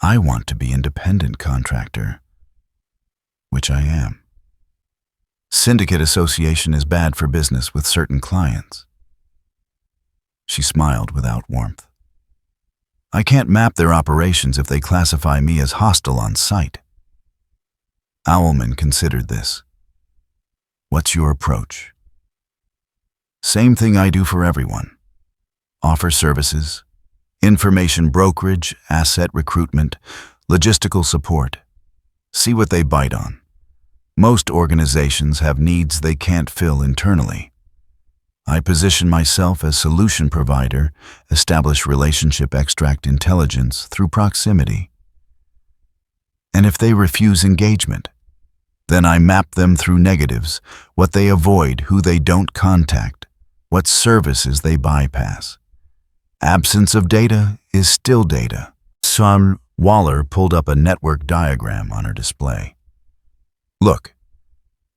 "I want to be independent contractor, which I am. Syndicate association is bad for business with certain clients." She smiled without warmth. "I can't map their operations if they classify me as hostile on site." Owlman considered this. "What's your approach?" "Same thing I do for everyone. Offer services, information brokerage, asset recruitment, logistical support. See what they bite on. Most organizations have needs they can't fill internally. I position myself as solution provider, establish relationship, extract intelligence through proximity. And if they refuse engagement, then I map them through negatives, what they avoid, who they don't contact, what services they bypass. Absence of data is still data." Waller pulled up a network diagram on her display. "Look,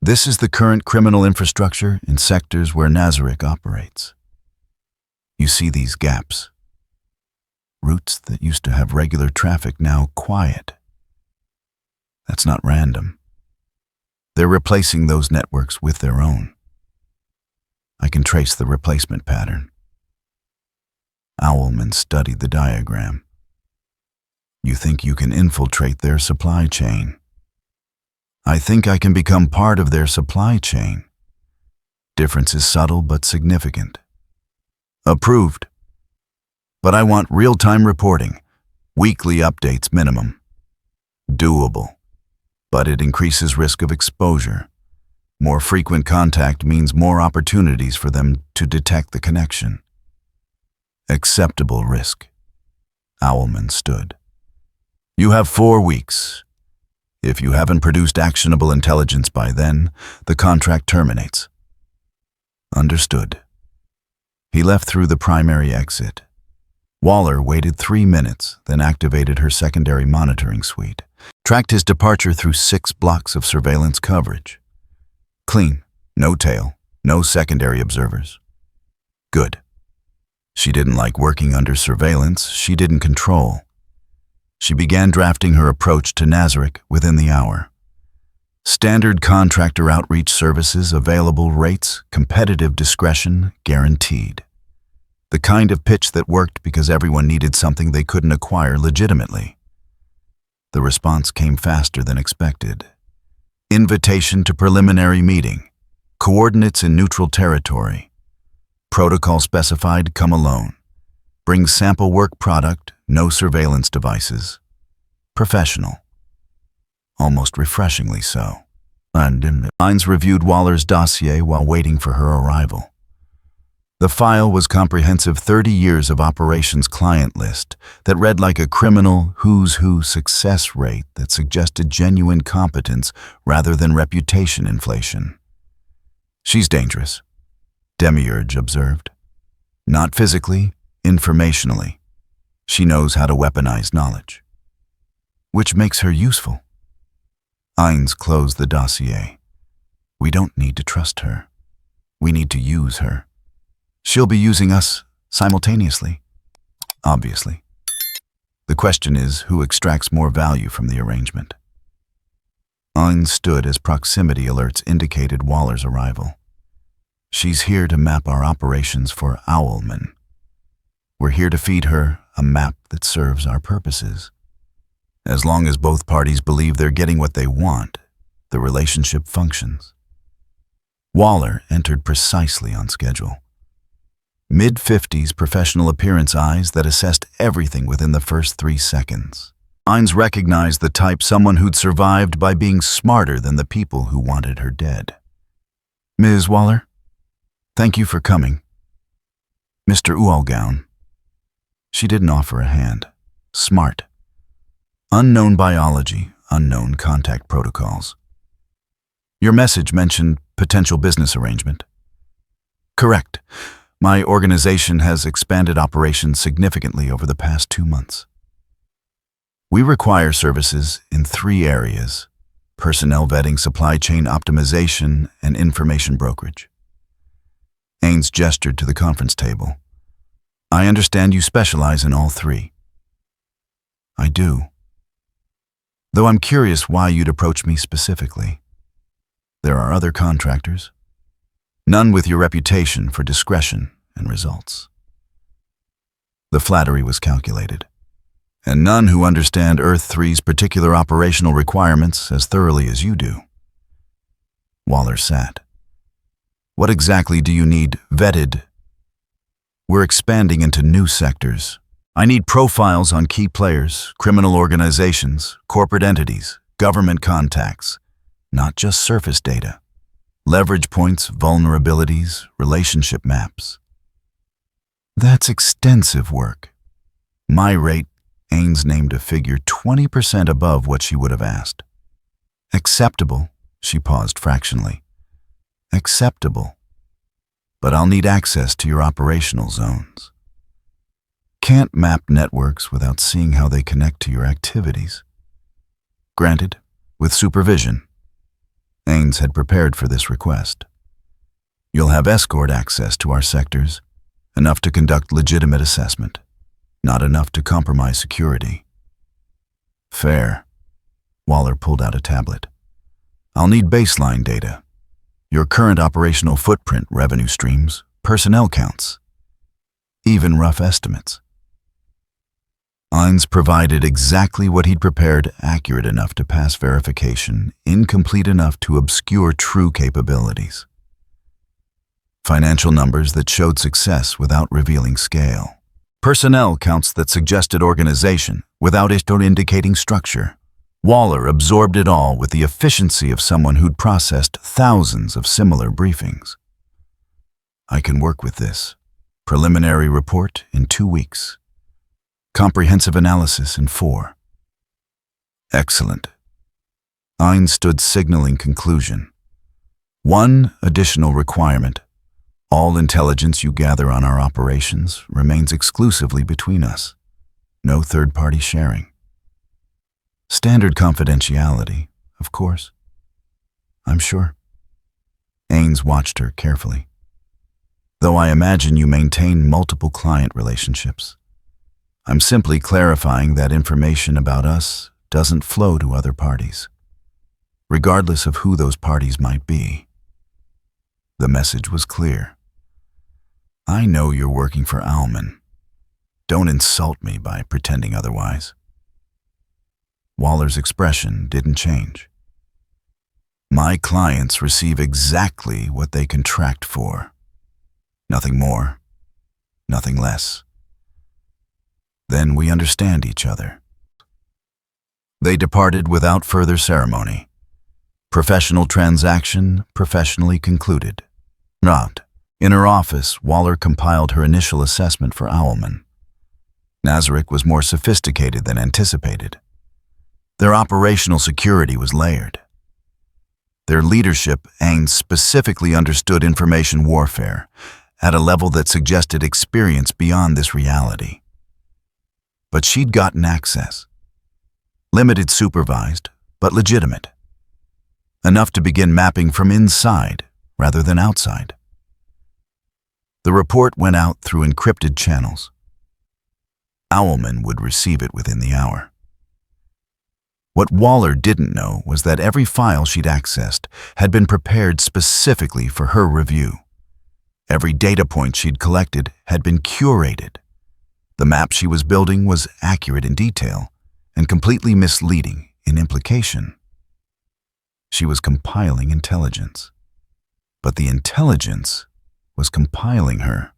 this is the current criminal infrastructure in sectors where Nazarick operates. You see these gaps? Routes that used to have regular traffic now quiet. That's not random. They're replacing those networks with their own. I can trace the replacement pattern." Owlman studied the diagram. "You think you can infiltrate their supply chain?" "I think I can become part of their supply chain. Difference is subtle but significant." "Approved. But I want real-time reporting, weekly updates minimum." "Doable. But it increases risk of exposure. More frequent contact means more opportunities for them to detect the connection." "Acceptable risk." Owlman stood. "You have 4 weeks. If you haven't produced actionable intelligence by then, the contract terminates." "Understood." He left through the primary exit. Waller waited 3 minutes, then activated her secondary monitoring suite. Tracked his departure through 6 blocks of surveillance coverage. Clean, no tail, no secondary observers. Good. She didn't like working under surveillance she didn't control. She began drafting her approach to Nazarick within the hour. Standard contractor outreach services, available rates, competitive discretion, guaranteed. The kind of pitch that worked because everyone needed something they couldn't acquire legitimately. The response came faster than expected. Invitation to preliminary meeting. Coordinates in neutral territory. Protocol specified, come alone. Bring sample work product, no surveillance devices. Professional. Almost refreshingly so. And Ainz reviewed Waller's dossier while waiting for her arrival. The file was comprehensive 30 years of operations client list that read like a criminal who's who success rate that suggested genuine competence rather than reputation inflation. She's dangerous, Demiurge observed. Not physically, informationally. She knows how to weaponize knowledge. Which makes her useful. Ainz closed the dossier. We don't need to trust her. We need to use her. She'll be using us simultaneously, obviously. The question is who extracts more value from the arrangement. Ainz stood as proximity alerts indicated Waller's arrival. She's here to map our operations for Owlman. We're here to feed her a map that serves our purposes. As long as both parties believe they're getting what they want, the relationship functions. Waller entered precisely on schedule. Mid-50s professional appearance eyes that assessed everything within the first 3 seconds. Ainz recognized the type, someone who'd survived by being smarter than the people who wanted her dead. Ms. Waller, thank you for coming. Mr. Ooal. She didn't offer a hand. Smart. Unknown biology, unknown contact protocols. Your message mentioned potential business arrangement. Correct. My organization has expanded operations significantly over the past 2 months. We require services in 3 areas: personnel vetting, supply chain optimization, and information brokerage. Ainz gestured to the conference table. I understand you specialize in all 3. I do. Though I'm curious why you'd approach me specifically. There are other contractors. None with your reputation for discretion and results. The flattery was calculated. And none who understand Earth 3's particular operational requirements as thoroughly as you do. Waller sat. What exactly do you need vetted? We're expanding into new sectors. I need profiles on key players, criminal organizations, corporate entities, government contacts, not just surface data. Leverage points, vulnerabilities, relationship maps. That's extensive work. My rate, Ainz named a figure 20% above what she would have asked. Acceptable, she paused fractionally. Acceptable. But I'll need access to your operational zones. Can't map networks without seeing how they connect to your activities. Granted, with supervision. Ainz had prepared for this request. You'll have escort access to our sectors, enough to conduct legitimate assessment, not enough to compromise security. Fair. Waller pulled out a tablet. I'll need baseline data. Your current operational footprint, revenue streams, personnel counts, even rough estimates. Ainz provided exactly what he'd prepared, accurate enough to pass verification, incomplete enough to obscure true capabilities. Financial numbers that showed success without revealing scale. Personnel counts that suggested organization without it indicating structure. Waller absorbed it all with the efficiency of someone who'd processed thousands of similar briefings. I can work with this. Preliminary report in 2 weeks. Comprehensive analysis in 4. Excellent. Ainz stood signaling conclusion. 1 additional requirement. All intelligence you gather on our operations remains exclusively between us. No third-party sharing. Standard confidentiality, of course. I'm sure. Ainz watched her carefully. Though I imagine you maintain multiple client relationships. I'm simply clarifying that information about us doesn't flow to other parties, regardless of who those parties might be. The message was clear. I know you're working for Owlman. Don't insult me by pretending otherwise. Waller's expression didn't change. My clients receive exactly what they contract for. Nothing more, nothing less. Then we understand each other. They departed without further ceremony. Professional transaction professionally concluded. Not. In her office, Waller compiled her initial assessment for Owlman. Nazarick was more sophisticated than anticipated. Their operational security was layered. Their leadership, Ainz, specifically understood information warfare at a level that suggested experience beyond this reality. But she'd gotten access. Limited supervised, but legitimate. Enough to begin mapping from inside rather than outside. The report went out through encrypted channels. Owlman would receive it within the hour. What Waller didn't know was that every file she'd accessed had been prepared specifically for her review. Every data point she'd collected had been curated. The map she was building was accurate in detail and completely misleading in implication. She was compiling intelligence, but the intelligence was compiling her.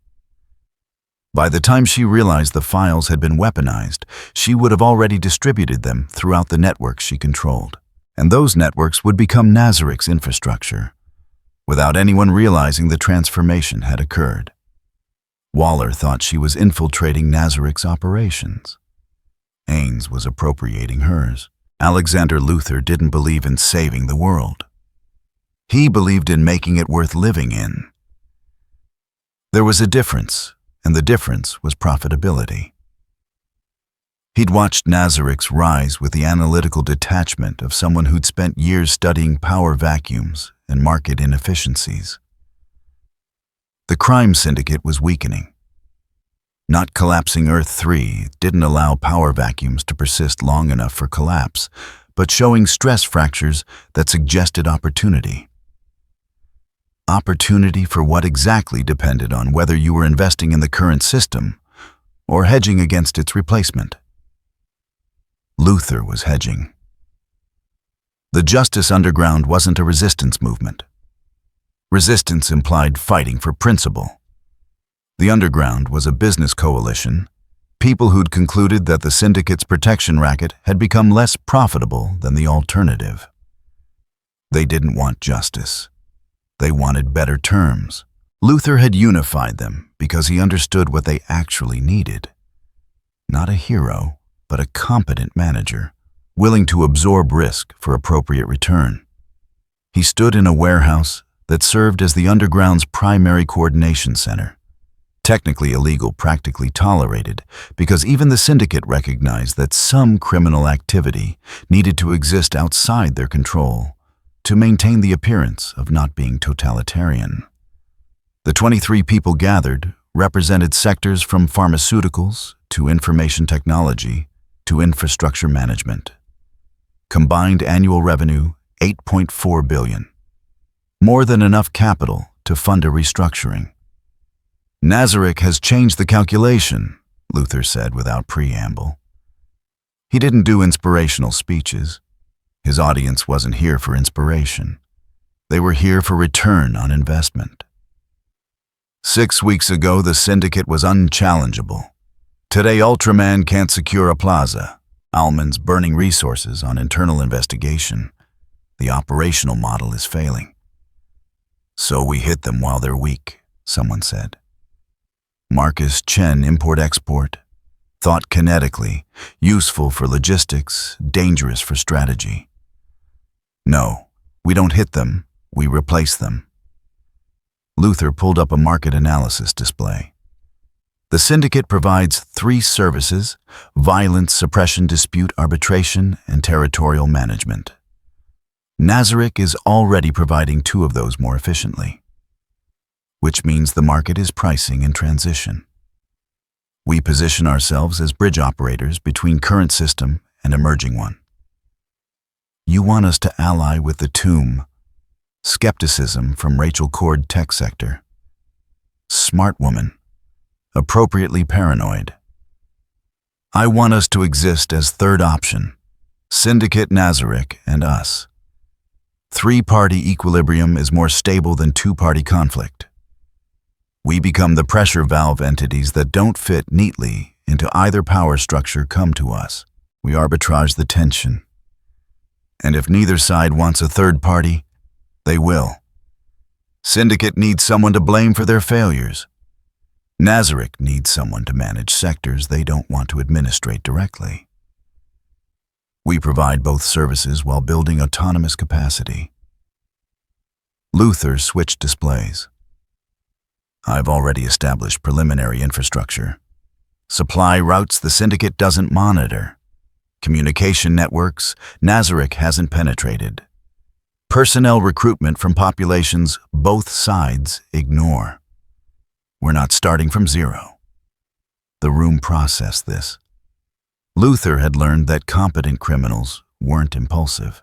By the time she realized the files had been weaponized, she would have already distributed them throughout the networks she controlled, and those networks would become Nazarick's infrastructure, without anyone realizing the transformation had occurred. Waller thought she was infiltrating Nazarick's operations. Ainz was appropriating hers. Alexander Luthor didn't believe in saving the world. He believed in making it worth living in. There was a difference, and the difference was profitability. He'd watched Nazarick's rise with the analytical detachment of someone who'd spent years studying power vacuums and market inefficiencies. The crime syndicate was weakening. Not collapsing Earth-3 didn't allow power vacuums to persist long enough for collapse, but showing stress fractures that suggested opportunity. Opportunity for what exactly depended on whether you were investing in the current system or hedging against its replacement. Luthor was hedging. The Justice Underground wasn't a resistance movement. Resistance implied fighting for principle. The Underground was a business coalition, people who'd concluded that the Syndicate's protection racket had become less profitable than the alternative. They didn't want justice. They wanted better terms. Luthor had unified them because he understood what they actually needed. Not a hero, but a competent manager, willing to absorb risk for appropriate return. He stood in a warehouse that served as the Underground's primary coordination center. Technically illegal, practically tolerated, because even the Syndicate recognized that some criminal activity needed to exist outside their control to maintain the appearance of not being totalitarian. The 23 people gathered represented sectors from pharmaceuticals to information technology to infrastructure management. Combined annual revenue, $8.4 billion. More than enough capital to fund a restructuring. Nazarick has changed the calculation, Luthor said without preamble. He didn't do inspirational speeches. His audience wasn't here for inspiration. They were here for return on investment. 6 weeks ago, the Syndicate was unchallengeable. Today, Ultraman can't secure a plaza. Owlman's burning resources on internal investigation. The operational model is failing. So we hit them while they're weak, someone said. Marcus Chen import-export, thought kinetically, useful for logistics, dangerous for strategy. No, we don't hit them, we replace them. Luthor pulled up a market analysis display. The Syndicate provides 3 services: violence suppression, dispute arbitration, and territorial management. Nazarick is already providing 2 of those more efficiently, which means the market is pricing in transition. We position ourselves as bridge operators between current system and emerging one. You want us to ally with the tomb. Skepticism from Rachel Cord Tech Sector. Smart woman. Appropriately paranoid. I want us to exist as third option. Syndicate, Nazarick, and us. 3-party equilibrium is more stable than 2-party conflict. We become the pressure valve entities that don't fit neatly into either power structure come to us. We arbitrage the tension. And if neither side wants a third party, they will. Syndicate needs someone to blame for their failures. Nazarick needs someone to manage sectors they don't want to administrate directly. We provide both services while building autonomous capacity. Luther switched displays. I've already established preliminary infrastructure. Supply routes the Syndicate doesn't monitor. Communication networks Nazarick hasn't penetrated. Personnel recruitment from populations both sides ignore. We're not starting from zero. The room processed this. Luther had learned that competent criminals weren't impulsive.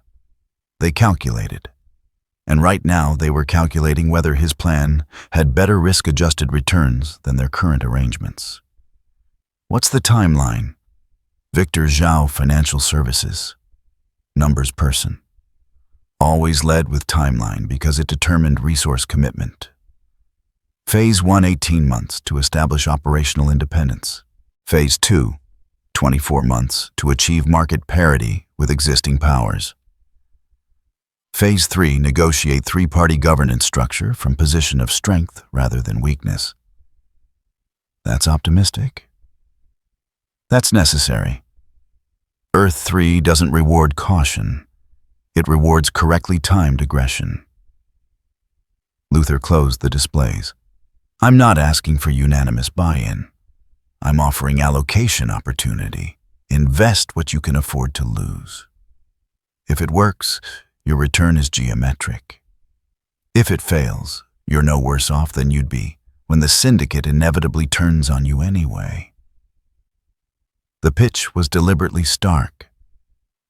They calculated. And right now they were calculating whether his plan had better risk-adjusted returns than their current arrangements. What's the timeline? Victor Zhao Financial Services. Numbers person. Always led with timeline because it determined resource commitment. Phase 1, 18 months to establish operational independence. Phase 2, 24 months to achieve market parity with existing powers. Phase 3, negotiate three-party governance structure from position of strength rather than weakness. That's optimistic. That's necessary. Earth 3 doesn't reward caution. It rewards correctly timed aggression. Luther closed the displays. I'm not asking for unanimous buy-in. I'm offering allocation opportunity. Invest what you can afford to lose. If it works, your return is geometric. If it fails, you're no worse off than you'd be when the Syndicate inevitably turns on you anyway. The pitch was deliberately stark.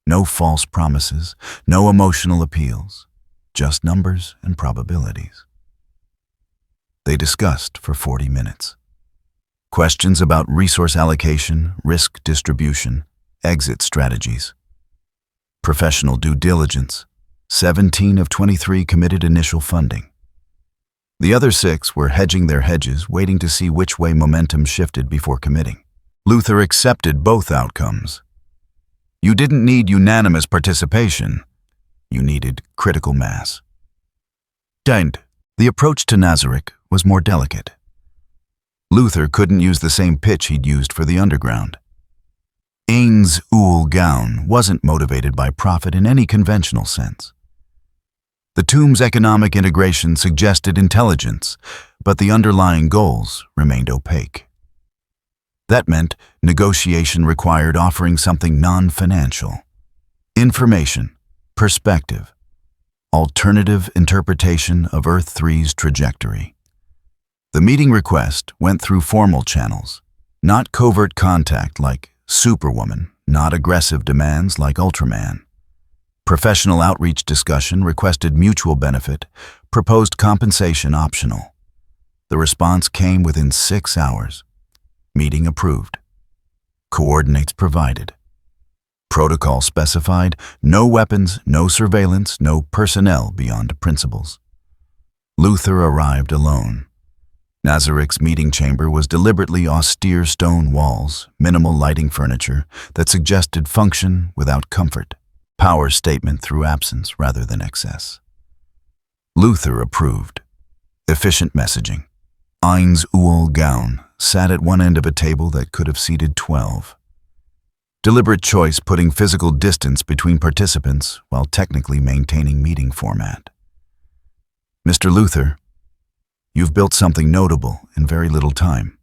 No false promises, no emotional appeals, just numbers and probabilities. They discussed for 40 minutes. Questions about resource allocation, risk distribution, exit strategies. Professional due diligence. 17 of 23 committed initial funding. The other 6 were hedging their hedges, waiting to see which way momentum shifted before committing. Luther accepted both outcomes. You didn't need unanimous participation. You needed critical mass. The approach to Nazarick was more delicate. Luther couldn't use the same pitch he'd used for the underground. Ainz' Ooal gown wasn't motivated by profit in any conventional sense. The tomb's economic integration suggested intelligence, but the underlying goals remained opaque. That meant negotiation required offering something non-financial. Information, perspective, alternative interpretation of Earth 3's trajectory. The meeting request went through formal channels, not covert contact like Superwoman, not aggressive demands like Ultraman. Professional outreach discussion requested mutual benefit, proposed compensation optional. The response came within 6 hours. Meeting approved. Coordinates provided. Protocol specified, no weapons, no surveillance, no personnel beyond principles. Luther arrived alone. Nazarick's meeting chamber was deliberately austere stone walls, minimal lighting furniture that suggested function without comfort, power statement through absence rather than excess. Luther approved. Efficient messaging. Ainz' Ooal gown sat at one end of a table that could have seated 12. Deliberate choice putting physical distance between participants while technically maintaining meeting format. Mr. Luther, you've built something notable in very little time.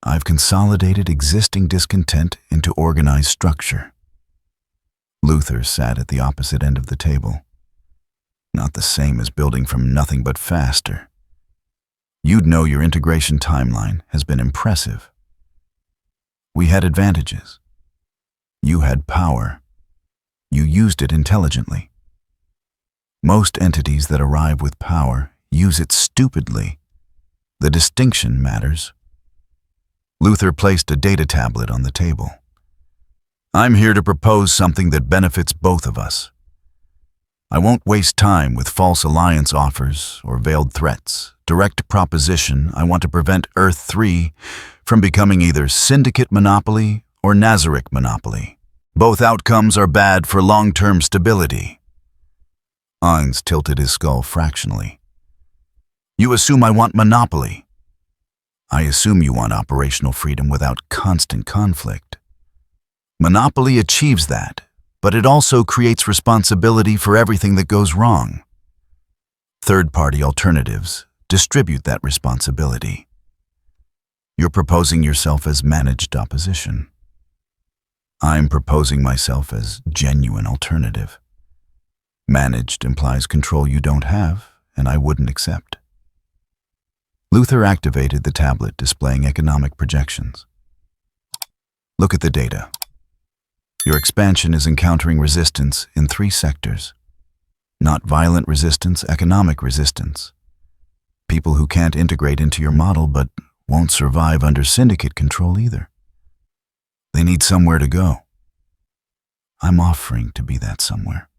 I've consolidated existing discontent into organized structure. Luther sat at the opposite end of the table. Not the same as building from nothing but faster. You'd know your integration timeline has been impressive. We had advantages. You had power. You used it intelligently. Most entities that arrive with power use it stupidly. The distinction matters. Luther placed a data tablet on the table. I'm here to propose something that benefits both of us. I won't waste time with false alliance offers or veiled threats. Direct proposition, I want to prevent Earth 3 from becoming either Syndicate monopoly or Nazarick monopoly. Both outcomes are bad for long-term stability. Ainz tilted his skull fractionally. You assume I want monopoly. I assume you want operational freedom without constant conflict. Monopoly achieves that, but it also creates responsibility for everything that goes wrong. Third-party alternatives distribute that responsibility. You're proposing yourself as managed opposition. I'm proposing myself as genuine alternative. Managed implies control you don't have, and I wouldn't accept. Luther activated the tablet displaying economic projections. Look at the data. Your expansion is encountering resistance in 3 sectors. Not violent resistance, economic resistance. People who can't integrate into your model but won't survive under Syndicate control either. They need somewhere to go. I'm offering to be that somewhere.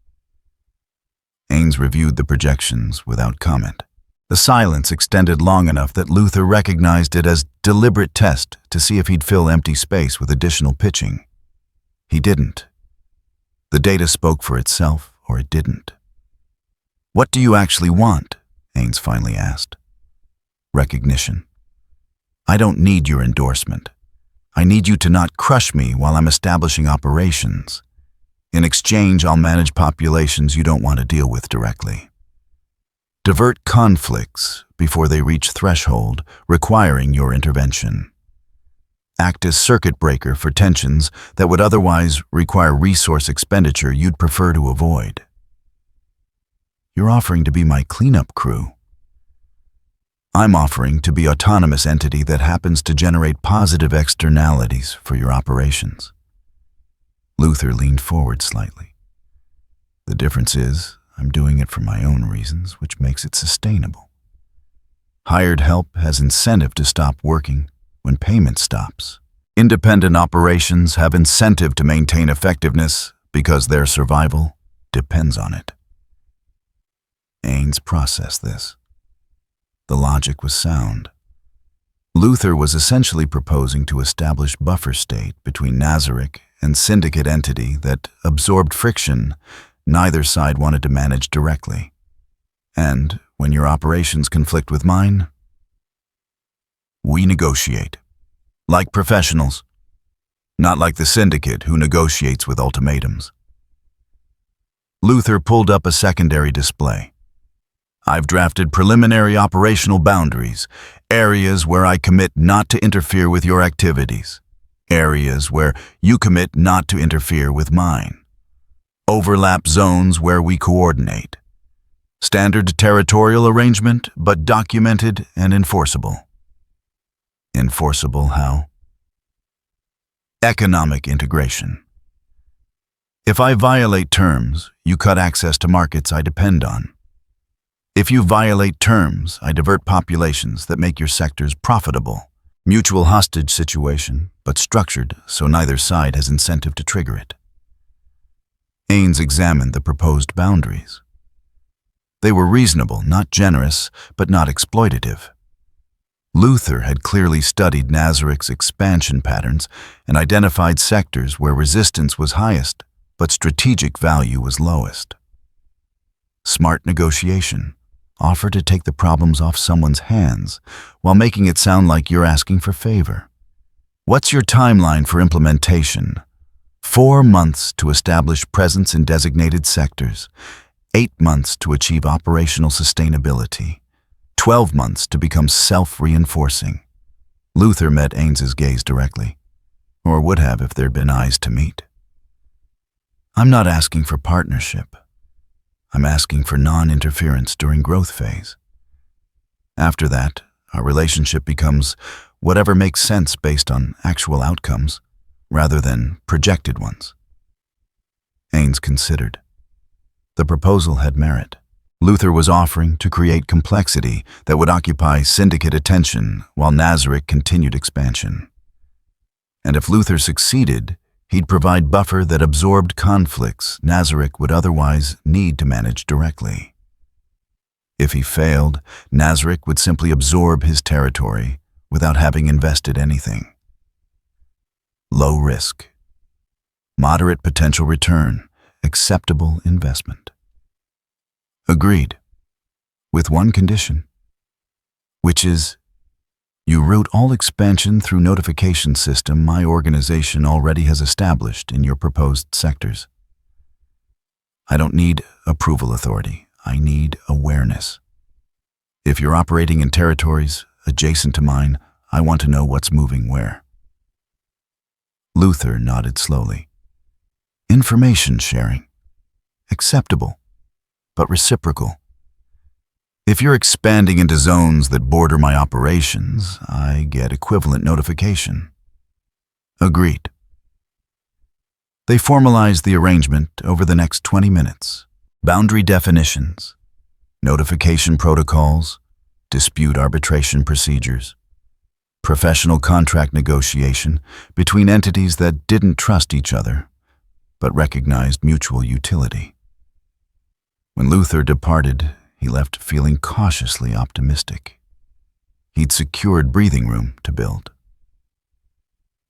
Ainz reviewed the projections without comment. The silence extended long enough that Luther recognized it as deliberate test to see if he'd fill empty space with additional pitching. He didn't. The data spoke for itself, or it didn't. What do you actually want? Ainz finally asked. Recognition. I don't need your endorsement. I need you to not crush me while I'm establishing operations. In exchange, I'll manage populations you don't want to deal with directly. Divert conflicts before they reach threshold, requiring your intervention. Act as circuit breaker for tensions that would otherwise require resource expenditure you'd prefer to avoid. You're offering to be my cleanup crew. I'm offering to be an autonomous entity that happens to generate positive externalities for your operations. Luther leaned forward slightly. The difference is, I'm doing it for my own reasons, which makes it sustainable. Hired help has incentive to stop working when payment stops. Independent operations have incentive to maintain effectiveness because their survival depends on it. Ainz processed this. The logic was sound. Luther was essentially proposing to establish buffer state between Nazarick and Syndicate entity that absorbed friction neither side wanted to manage directly. And when your operations conflict with mine, we negotiate. Like professionals. Not like the Syndicate who negotiates with ultimatums. Luther pulled up a secondary display. I've drafted preliminary operational boundaries, areas where I commit not to interfere with your activities, areas where you commit not to interfere with mine, overlap zones where we coordinate. Standard territorial arrangement, but documented and enforceable. Enforceable how? Economic integration. If I violate terms, you cut access to markets I depend on. If you violate terms, I divert populations that make your sectors profitable. Mutual hostage situation, but structured so neither side has incentive to trigger it. Ainz examined the proposed boundaries. They were reasonable, not generous, but not exploitative. Luther had clearly studied Nazarick's expansion patterns and identified sectors where resistance was highest, but strategic value was lowest. Smart negotiation. Offer to take the problems off someone's hands while making it sound like you're asking for favor. What's your timeline for implementation? 4 months to establish presence in designated sectors, 8 months to achieve operational sustainability, 12 months to become self-reinforcing. Luther met Ainz's gaze directly, or would have if there'd been eyes to meet. I'm not asking for partnership. I'm asking for non-interference during growth phase. After that, our relationship becomes whatever makes sense based on actual outcomes, rather than projected ones. Ainz considered. The proposal had merit. Luther was offering to create complexity that would occupy Syndicate attention while Nazarick continued expansion. And if Luther succeeded, he'd provide buffer that absorbed conflicts Nazarick would otherwise need to manage directly. If he failed, Nazarick would simply absorb his territory without having invested anything. Low risk. Moderate potential return. Acceptable investment. Agreed. With one condition. which is, you route all expansion through notification system my organization already has established in your proposed sectors. I don't need approval authority. I need awareness. If you're operating in territories adjacent to mine, I want to know what's moving where. Luther nodded slowly. Information sharing. Acceptable, but reciprocal. If you're expanding into zones that border my operations, I get equivalent notification. Agreed. They formalized the arrangement over the next 20 minutes. Boundary definitions, notification protocols, dispute arbitration procedures, professional contract negotiation between entities that didn't trust each other, but recognized mutual utility. When Luther departed, he left feeling cautiously optimistic. He'd secured breathing room to build.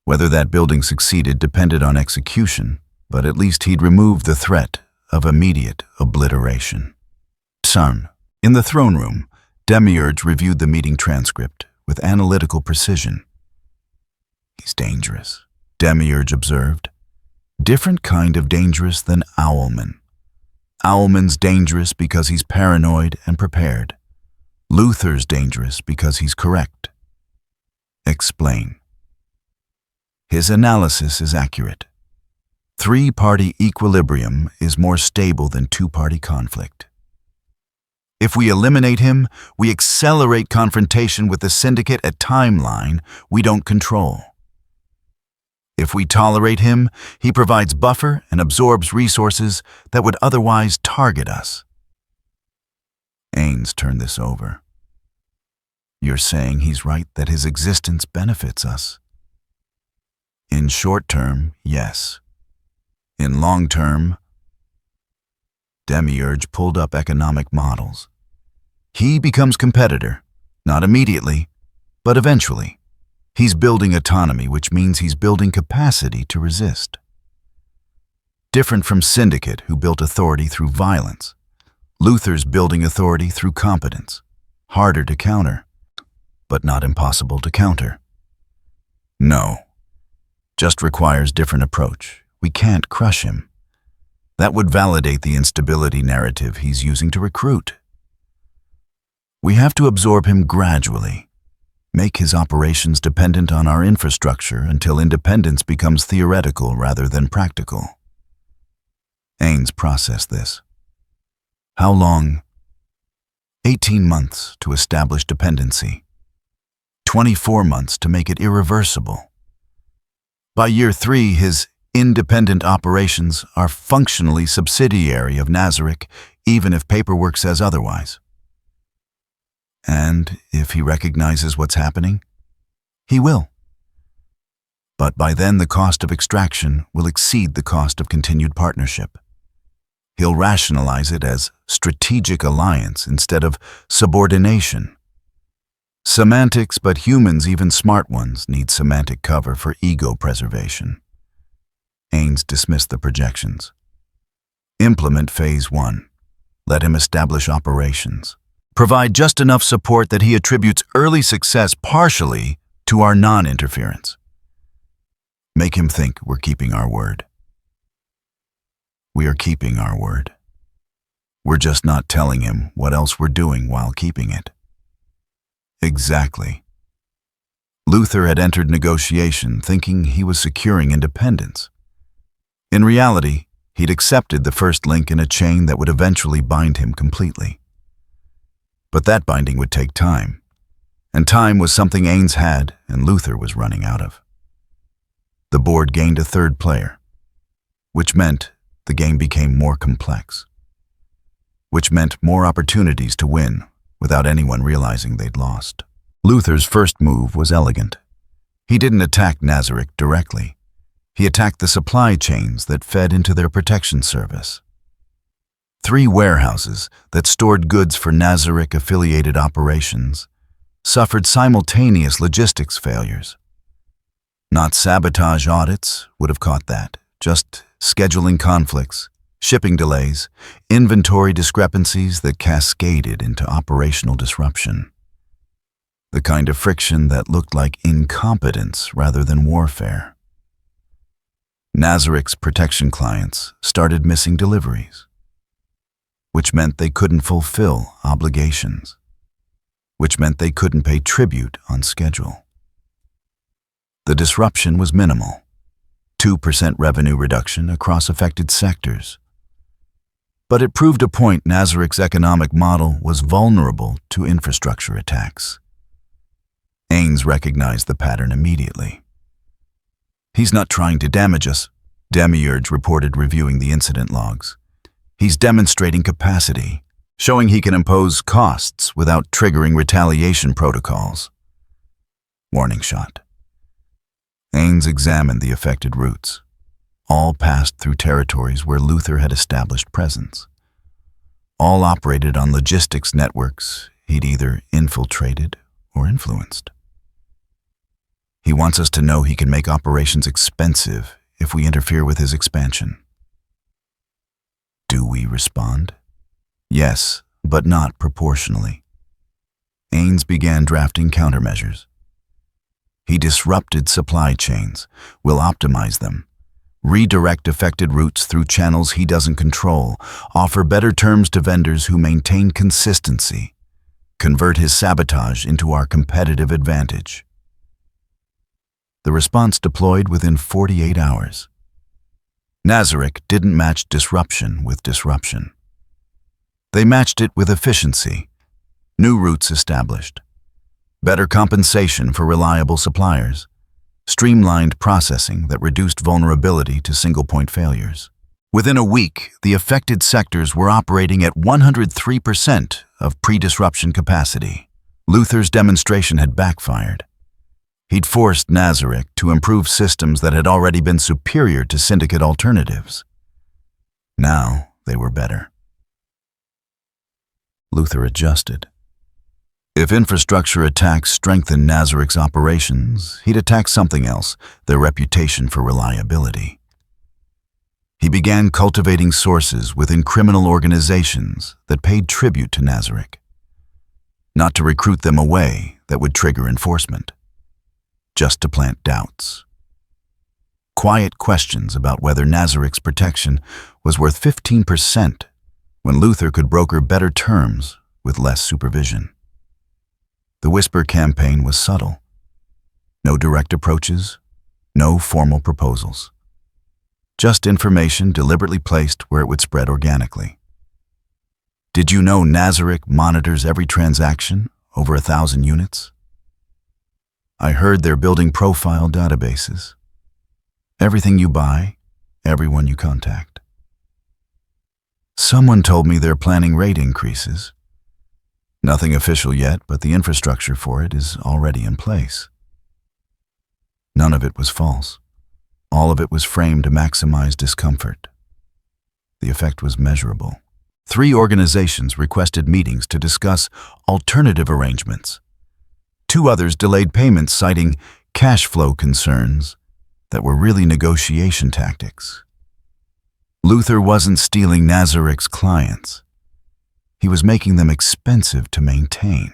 Whether that building succeeded depended on execution, but at least he'd removed the threat of immediate obliteration. Son, in the throne room, Demiurge reviewed the meeting transcript with analytical precision. He's dangerous, Demiurge observed. Different kind of dangerous than Owlman. Owlman's dangerous because he's paranoid and prepared. Luther's dangerous because he's correct. Explain. His analysis is accurate. Three-party equilibrium is more stable than two-party conflict. If we eliminate him, we accelerate confrontation with the Syndicate at timeline we don't control. If we tolerate him, he provides buffer and absorbs resources that would otherwise target us. Ainz turned this over. You're saying he's right that his existence benefits us? In short term, yes. In long term, Demiurge pulled up economic models. He becomes competitor, not immediately, but eventually. He's building autonomy, which means he's building capacity to resist. Different from Syndicate, who built authority through violence. Luther's building authority through competence. Harder to counter, but not impossible to counter. No. Just requires different approach. We can't crush him. That would validate the instability narrative he's using to recruit. We have to absorb him gradually. Make his operations dependent on our infrastructure until independence becomes theoretical rather than practical. Ainz processed this. How long? 18 months to establish dependency. 24 months to make it irreversible. By year 3, his independent operations are functionally subsidiary of Nazarick, even if paperwork says otherwise. And if he recognizes what's happening, he will. But by then the cost of extraction will exceed the cost of continued partnership. He'll rationalize it as strategic alliance instead of subordination. Semantics, but humans, even smart ones, need semantic cover for ego preservation. Ainz dismissed the projections. Implement Phase 1. Let him establish operations. Provide just enough support that he attributes early success partially to our non-interference. Make him think we're keeping our word. We are keeping our word. We're just not telling him what else we're doing while keeping it. Exactly. Luther had entered negotiation thinking he was securing independence. In reality, he'd accepted the first link in a chain that would eventually bind him completely. But that binding would take time, and time was something Ainz had and Luther was running out of. The board gained a third player, which meant the game became more complex, which meant more opportunities to win without anyone realizing they'd lost. Luther's first move was elegant. He didn't attack Nazarick directly. He attacked the supply chains that fed into their protection service. 3 warehouses that stored goods for Nazarick-affiliated operations suffered simultaneous logistics failures. Not sabotage audits would have caught that, just scheduling conflicts, shipping delays, inventory discrepancies that cascaded into operational disruption. The kind of friction that looked like incompetence rather than warfare. Nazaric's protection clients started missing deliveries, which meant they couldn't fulfill obligations, which meant they couldn't pay tribute on schedule. The disruption was minimal, 2% revenue reduction across affected sectors. But it proved a point Nazaric's economic model was vulnerable to infrastructure attacks. Ainz recognized the pattern immediately. "He's not trying to damage us," Demiurge reported, reviewing the incident logs. "He's demonstrating capacity, showing he can impose costs without triggering retaliation protocols." Warning shot. Ainz examined the affected routes. All passed through territories where Luther had established presence. All operated on logistics networks he'd either infiltrated or influenced. "He wants us to know he can make operations expensive if we interfere with his expansion." Do we respond? Yes, but not proportionally. Ainz began drafting countermeasures. He disrupted supply chains, will optimize them, redirect affected routes through channels he doesn't control, offer better terms to vendors who maintain consistency, convert his sabotage into our competitive advantage. The response deployed within 48 hours. Nazaric didn't match disruption with disruption. They matched it with efficiency, new routes established, better compensation for reliable suppliers, streamlined processing that reduced vulnerability to single-point failures. Within a week, the affected sectors were operating at 103% of pre-disruption capacity. Luther's demonstration had backfired. He'd forced Nazaric to improve systems that had already been superior to Syndicate alternatives. Now they were better. Luther adjusted. If infrastructure attacks strengthened Nazaric's operations, he'd attack something else, their reputation for reliability. He began cultivating sources within criminal organizations that paid tribute to Nazaric. Not to recruit them away that would trigger enforcement, just to plant doubts. Quiet questions about whether Nazaric's protection was worth 15% when Luther could broker better terms with less supervision. The whisper campaign was subtle. No direct approaches, no formal proposals. Just information deliberately placed where it would spread organically. Did you know Nazaric monitors every transaction, over 1,000 units? I heard they're building profile databases. Everything you buy, everyone you contact. Someone told me they're planning rate increases. Nothing official yet, but the infrastructure for it is already in place. None of it was false. All of it was framed to maximize discomfort. The effect was measurable. 3 organizations requested meetings to discuss alternative arrangements. 2 others delayed payments, citing cash flow concerns that were really negotiation tactics. Luther wasn't stealing Nazaric's clients. He was making them expensive to maintain.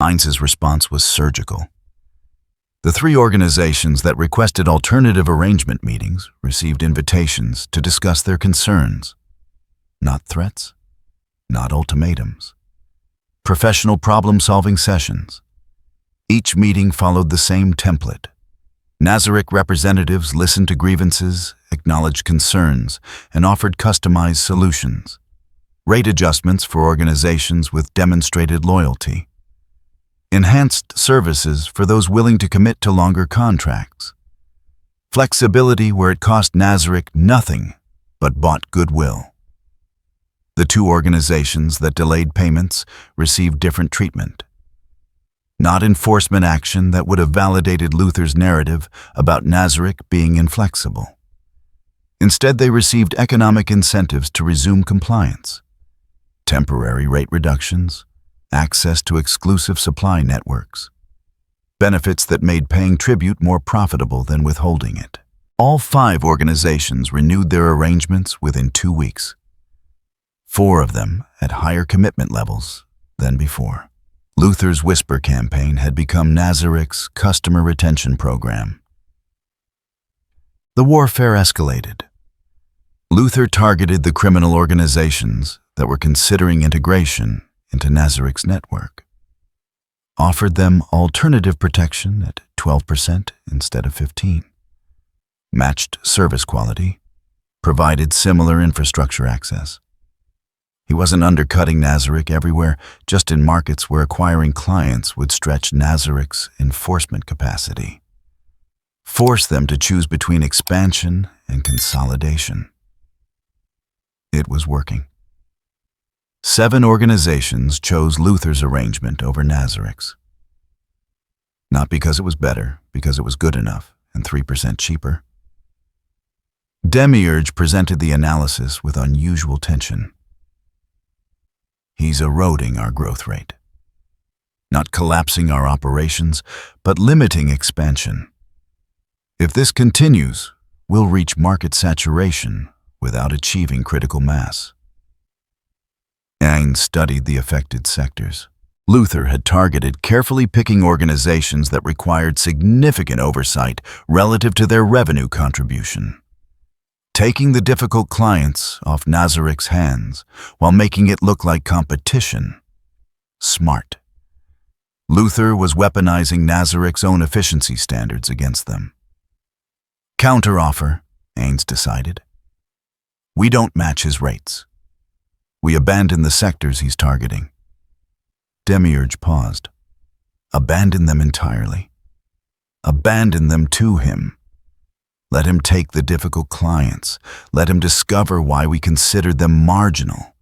Ainz's response was surgical. The 3 organizations that requested alternative arrangement meetings received invitations to discuss their concerns. Not threats, not ultimatums. Professional problem-solving sessions. Each meeting followed the same template. Nazaric representatives listened to grievances, acknowledged concerns, and offered customized solutions. Rate adjustments for organizations with demonstrated loyalty. Enhanced services for those willing to commit to longer contracts. Flexibility where it cost Nazaric nothing but bought goodwill. The 2 organizations that delayed payments received different treatment. Not enforcement action that would have validated Luther's narrative about Nazaric being inflexible. Instead, they received economic incentives to resume compliance. Temporary rate reductions, access to exclusive supply networks. Benefits that made paying tribute more profitable than withholding it. All 5 organizations renewed their arrangements within 2 weeks. 4 of them at higher commitment levels than before. Luther's Whisper campaign had become Nazaric's customer retention program. The warfare escalated. Luther targeted the criminal organizations that were considering integration into Nazaric's network, offered them alternative protection at 12% instead of 15%, matched service quality, provided similar infrastructure access. He wasn't undercutting Nazaric everywhere, just in markets where acquiring clients would stretch Nazaric's enforcement capacity, force them to choose between expansion and consolidation. It was working. 7 organizations chose Luther's arrangement over Nazaric's. Not because it was better, because it was good enough and 3% cheaper. Demiurge presented the analysis with unusual tension. He's eroding our growth rate. Not collapsing our operations, but limiting expansion. If this continues, we'll reach market saturation without achieving critical mass. Ainz studied the affected sectors. Luther had targeted carefully picking organizations that required significant oversight relative to their revenue contribution, taking the difficult clients off Nazaric's hands while making it look like competition. Smart. Luther was weaponizing Nazaric's own efficiency standards against them. Counteroffer, Ainz decided. We don't match his rates. We abandon the sectors he's targeting. Demiurge paused. Abandon them entirely. Abandon them to him. Let him take the difficult clients. Let him discover why we considered them marginal.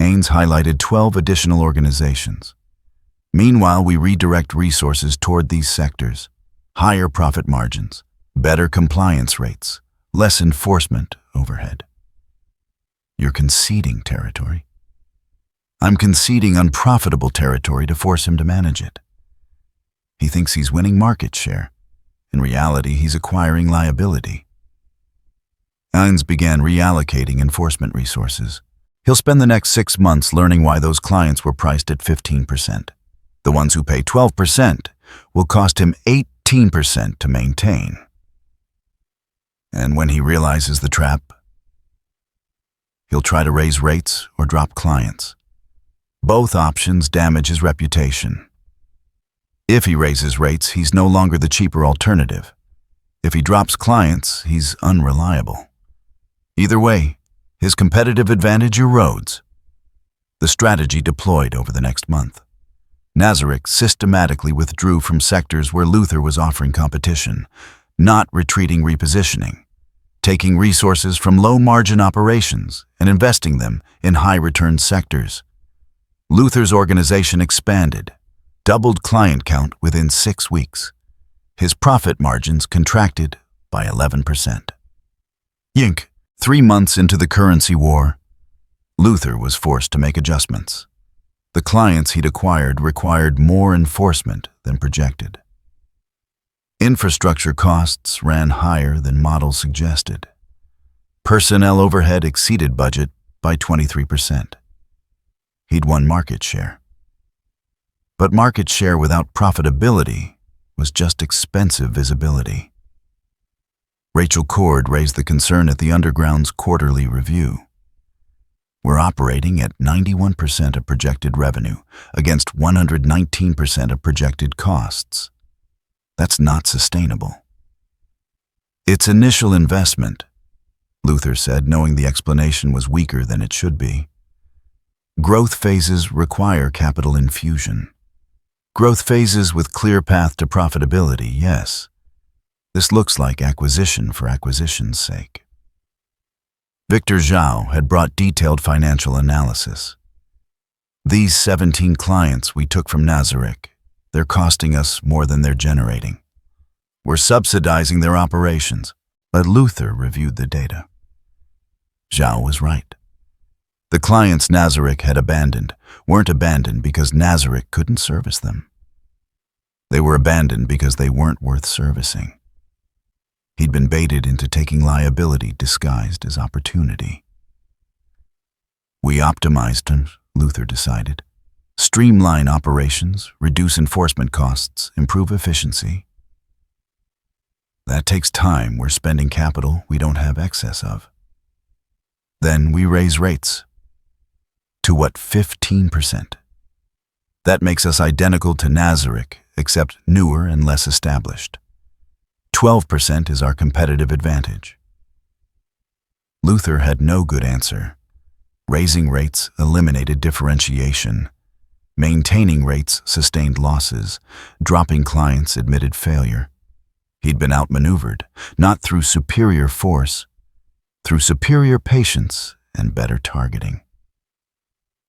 Ainz highlighted 12 additional organizations. Meanwhile, we redirect resources toward these sectors. Higher profit margins, better compliance rates, less enforcement overhead. You're conceding territory. I'm conceding unprofitable territory to force him to manage it. He thinks he's winning market share. In reality, he's acquiring liability. Ainz began reallocating enforcement resources. He'll spend the next 6 months learning why those clients were priced at 15%. The ones who pay 12% will cost him 18% to maintain. And when he realizes the trap, he'll try to raise rates or drop clients. Both options damage his reputation. If he raises rates, he's no longer the cheaper alternative. If he drops clients, he's unreliable. Either way, his competitive advantage erodes. The strategy deployed over the next month. Nazaric systematically withdrew from sectors where Luther was offering competition, not retreating repositioning, taking resources from low-margin operations and investing them in high-return sectors. Luther's organization expanded, doubled client count within 6 weeks. His profit margins contracted by 11%. Yink, 3 months into the currency war, Luther was forced to make adjustments. The clients he'd acquired required more enforcement than projected. Infrastructure costs ran higher than models suggested. Personnel overhead exceeded budget by 23%. He'd won market share. But market share without profitability was just expensive visibility. Rachel Cord raised the concern at the Underground's quarterly review. We're operating at 91% of projected revenue against 119% of projected costs. That's not sustainable. It's initial investment, Luther said, knowing the explanation was weaker than it should be. Growth phases require capital infusion. Growth phases with clear path to profitability, yes. This looks like acquisition for acquisition's sake. Victor Zhao had brought detailed financial analysis. These 17 clients we took from Nazaric, they're costing us more than they're generating. We're subsidizing their operations, but Luther reviewed the data. Zhao was right. The clients Nazaric had abandoned weren't abandoned because Nazaric couldn't service them. They were abandoned because they weren't worth servicing. He'd been baited into taking liability disguised as opportunity. We optimized him, Luther decided. Streamline operations, reduce enforcement costs, improve efficiency. That takes time. We're spending capital we don't have excess of. Then we raise rates. To what, 15%? That makes us identical to Nazarick, except newer and less established. 12% is our competitive advantage. Luther had no good answer. Raising rates eliminated differentiation. Maintaining rates sustained losses. Dropping clients admitted failure. He'd been outmaneuvered, not through superior force, through superior patience and better targeting.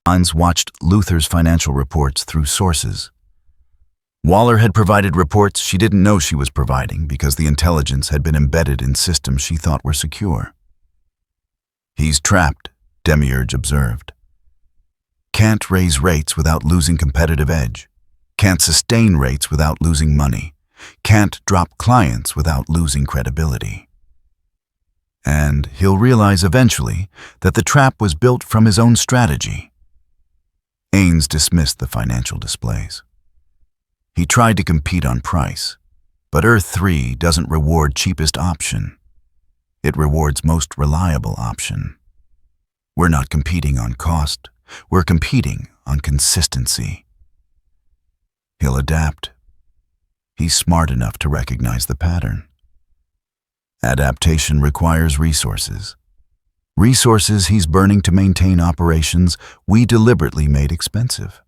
Ainz watched Luther's financial reports through sources. Waller had provided reports she didn't know she was providing because the intelligence had been embedded in systems she thought were secure. He's trapped, Demiurge observed. Can't raise rates without losing competitive edge. Can't sustain rates without losing money. Can't drop clients without losing credibility. And he'll realize eventually that the trap was built from his own strategy. Ainz dismissed the financial displays. He tried to compete on price, but Earth 3 doesn't reward cheapest option. It rewards most reliable option. We're not competing on cost, we're competing on consistency. He'll adapt. He's smart enough to recognize the pattern. Adaptation requires resources. Resources he's burning to maintain operations we deliberately made expensive.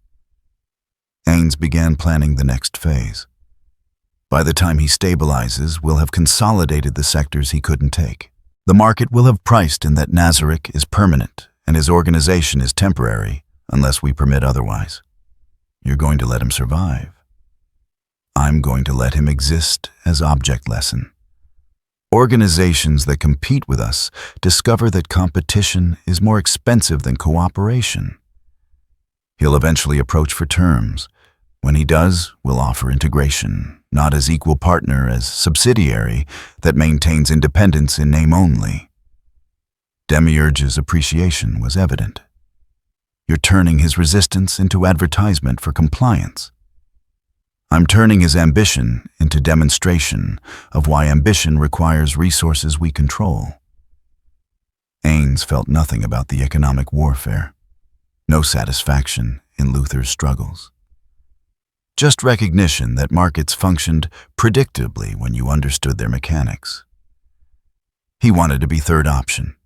Ainz began planning the next phase. By the time he stabilizes, we'll have consolidated the sectors he couldn't take. The market will have priced in that Nazarick is permanent and his organization is temporary unless we permit otherwise. You're going to let him survive. I'm going to let him exist as object lesson. Organizations that compete with us discover that competition is more expensive than cooperation. He'll eventually approach for terms. When he does, we'll offer integration, not as equal partner, as subsidiary that maintains independence in name only. Demiurge's appreciation was evident. You're turning his resistance into advertisement for compliance. I'm turning his ambition into demonstration of why ambition requires resources we control. Ainz felt nothing about the economic warfare. No satisfaction in Luther's struggles. Just recognition that markets functioned predictably when you understood their mechanics. He wanted to be third option.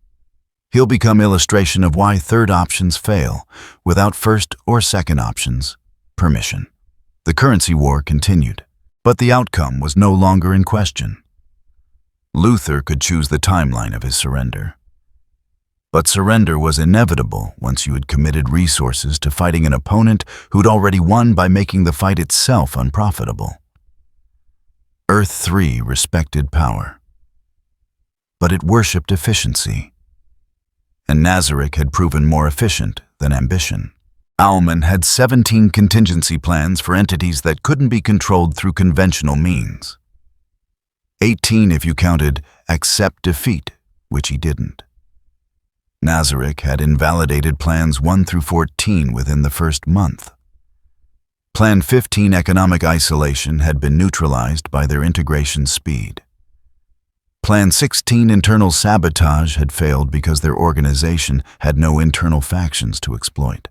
He'll become illustration of why third options fail without first or second options' permission. The currency war continued, but the outcome was no longer in question. Luther could choose the timeline of his surrender. But surrender was inevitable once you had committed resources to fighting an opponent who'd already won by making the fight itself unprofitable. Earth 3 respected power, but it worshipped efficiency. And Nazarick had proven more efficient than ambition. Ooal had 17 contingency plans for entities that couldn't be controlled through conventional means. 18 if you counted accept defeat, which he didn't. Nazarick had invalidated plans 1 through 14 within the first month. Plan 15 economic isolation had been neutralized by their integration speed. Plan 16 internal sabotage had failed because their organization had no internal factions to exploit.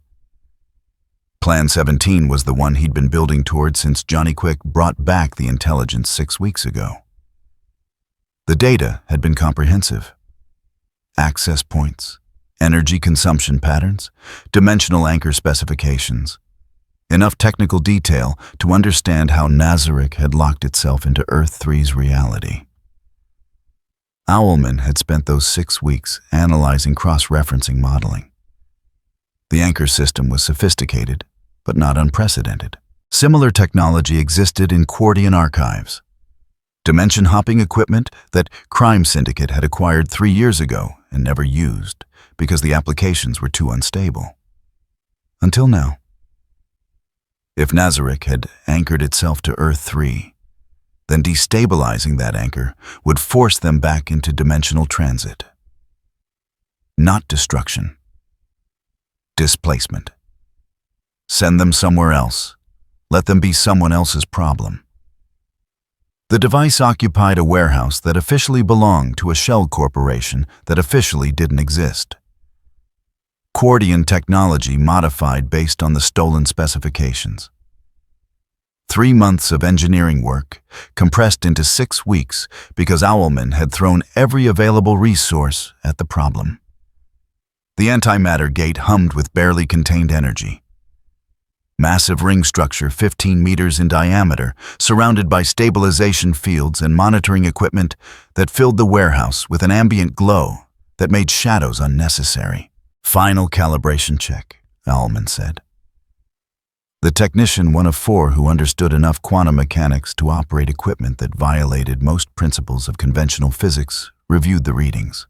Plan 17 was the one he'd been building toward since Johnny Quick brought back the intelligence 6 weeks ago. The data had been comprehensive. Access points, energy consumption patterns, dimensional anchor specifications. Enough technical detail to understand how Nazarick had locked itself into Earth 3's reality. Ooal had spent those 6 weeks analyzing cross-referencing modeling. The anchor system was sophisticated, but not unprecedented. Similar technology existed in Quartian archives. Dimension-hopping equipment that Crime Syndicate had acquired 3 years ago and never used because the applications were too unstable. Until now. If Nazarick had anchored itself to Earth 3, then destabilizing that anchor would force them back into dimensional transit. Not destruction. Displacement. Send them somewhere else. Let them be someone else's problem. The device occupied a warehouse that officially belonged to a shell corporation that officially didn't exist. Quardian technology modified based on the stolen specifications. 3 months of engineering work compressed into 6 weeks because Owlman had thrown every available resource at the problem. The antimatter gate hummed with barely contained energy. Massive ring structure 15 meters in diameter, surrounded by stabilization fields and monitoring equipment that filled the warehouse with an ambient glow that made shadows unnecessary. Final calibration check, Owlman said. The technician, one of 4 who understood enough quantum mechanics to operate equipment that violated most principles of conventional physics, reviewed the readings.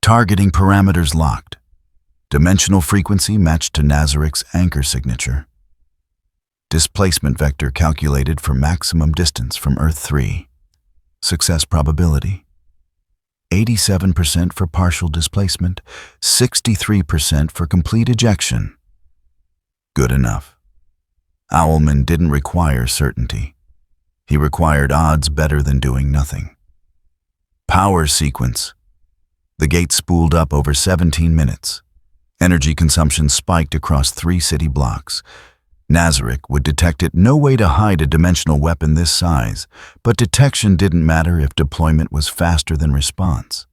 Targeting parameters locked. Dimensional frequency matched to Nazarik's anchor signature. Displacement vector calculated for maximum distance from Earth 3. Success probability: 87% for partial displacement, 63% for complete ejection. Good enough. Owlman didn't require certainty. He required odds better than doing nothing. Power sequence. The gate spooled up over 17 minutes. Energy consumption spiked across 3 city blocks. Nazarik would detect it. No way to hide a dimensional weapon this size, but detection didn't matter if deployment was faster than response.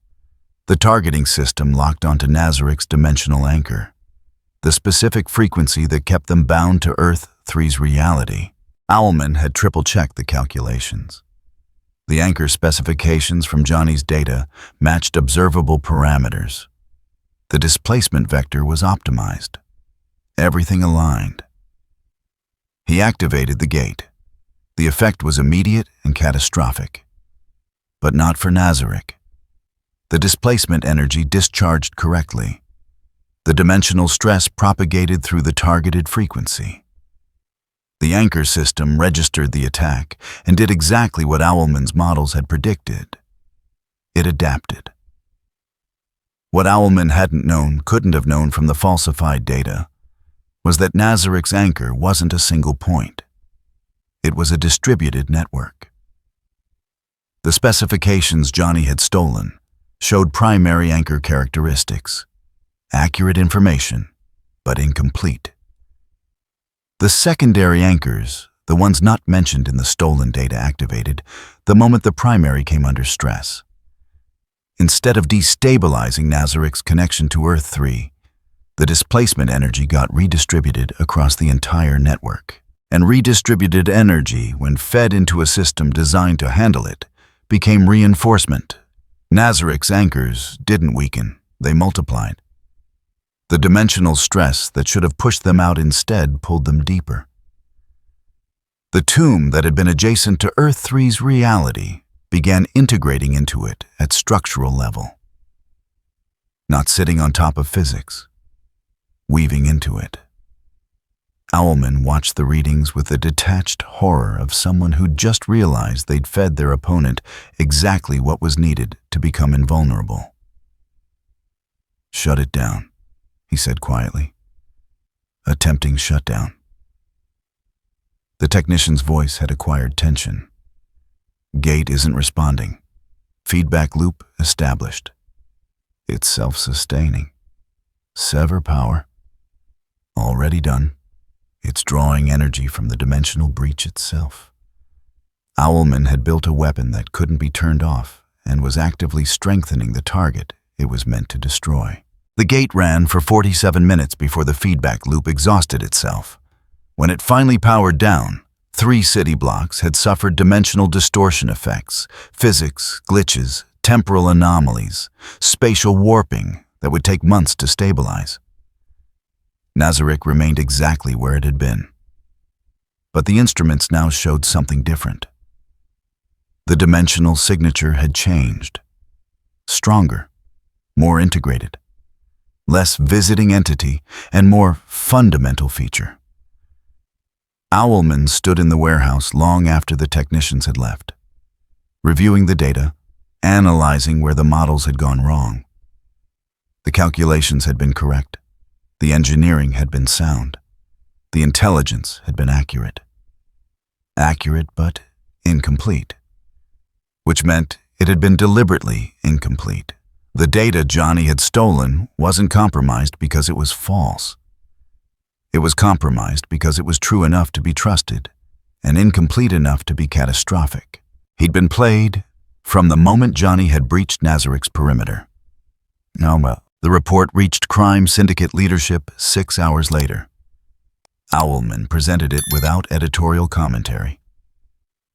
The targeting system locked onto Nazarik's dimensional anchor, the specific frequency that kept them bound to Earth 3's reality. Owlman had triple-checked the calculations. The anchor specifications from Johnny's data matched observable parameters. The displacement vector was optimized. Everything aligned. He activated the gate. The effect was immediate and catastrophic. But not for Nazarik. The displacement energy discharged correctly. The dimensional stress propagated through the targeted frequency. The anchor system registered the attack and did exactly what Owlman's models had predicted. It adapted. What Owlman hadn't known, couldn't have known from the falsified data, was that Nazarik's anchor wasn't a single point. It was a distributed network. The specifications Johnny had stolen showed primary anchor characteristics, accurate information, but incomplete. The secondary anchors, the ones not mentioned in the stolen data, activated the moment the primary came under stress. Instead of destabilizing Nazarik's connection to Earth 3, the displacement energy got redistributed across the entire network. And redistributed energy, when fed into a system designed to handle it, became reinforcement. Nazarik's anchors didn't weaken, they multiplied. The dimensional stress that should have pushed them out instead pulled them deeper. The tomb that had been adjacent to Earth 3's reality began integrating into it at structural level. Not sitting on top of physics, weaving into it. Owlman watched the readings with the detached horror of someone who'd just realized they'd fed their opponent exactly what was needed to become invulnerable. "Shut it down," he said quietly. "Attempting shutdown." The technician's voice had acquired tension. "Gate isn't responding. Feedback loop established. It's self-sustaining. Sever power. Already done. It's drawing energy from the dimensional breach itself." Owlman had built a weapon that couldn't be turned off and was actively strengthening the target it was meant to destroy. The gate ran for 47 minutes before the feedback loop exhausted itself. When it finally powered down, 3 city blocks had suffered dimensional distortion effects, physics, glitches, temporal anomalies, spatial warping that would take months to stabilize. Nazarik remained exactly where it had been. But the instruments now showed something different. The dimensional signature had changed. Stronger, more integrated, less visiting entity, and more fundamental feature. Owlman stood in the warehouse long after the technicians had left, reviewing the data, analyzing where the models had gone wrong. The calculations had been correct. The engineering had been sound. The intelligence had been accurate. Accurate but incomplete. Which meant it had been deliberately incomplete. The data Johnny had stolen wasn't compromised because it was false. It was compromised because it was true enough to be trusted and incomplete enough to be catastrophic. He'd been played from the moment Johnny had breached Nazarik's perimeter. The report reached Crime Syndicate leadership 6 hours later. Owlman presented it without editorial commentary.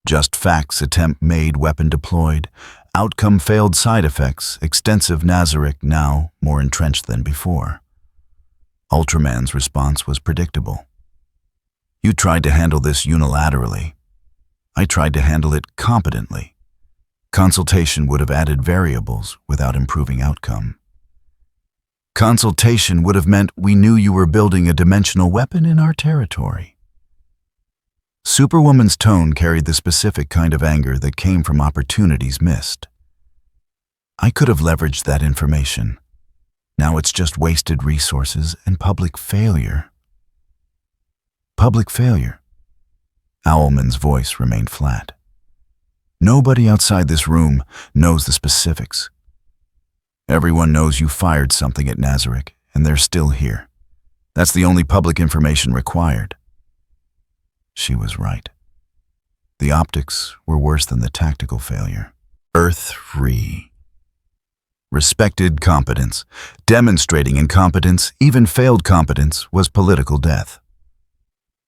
Just facts: attempt made, weapon deployed, outcome failed, side effects, extensive. Nazarik now more entrenched than before. Ultraman's response was predictable. You tried to handle this unilaterally. I tried to handle it competently. Consultation would have added variables without improving outcome. Consultation would have meant we knew you were building a dimensional weapon in our territory. Superwoman's tone carried the specific kind of anger that came from opportunities missed. I could have leveraged that information. Now it's just wasted resources and public failure. Public failure. Owlman's voice remained flat. Nobody outside this room knows the specifics. Everyone knows you fired something at Nazarik, and they're still here. That's the only public information required. She was right. The optics were worse than the tactical failure. Earth free. Respected competence. Demonstrating incompetence, even failed competence, was political death.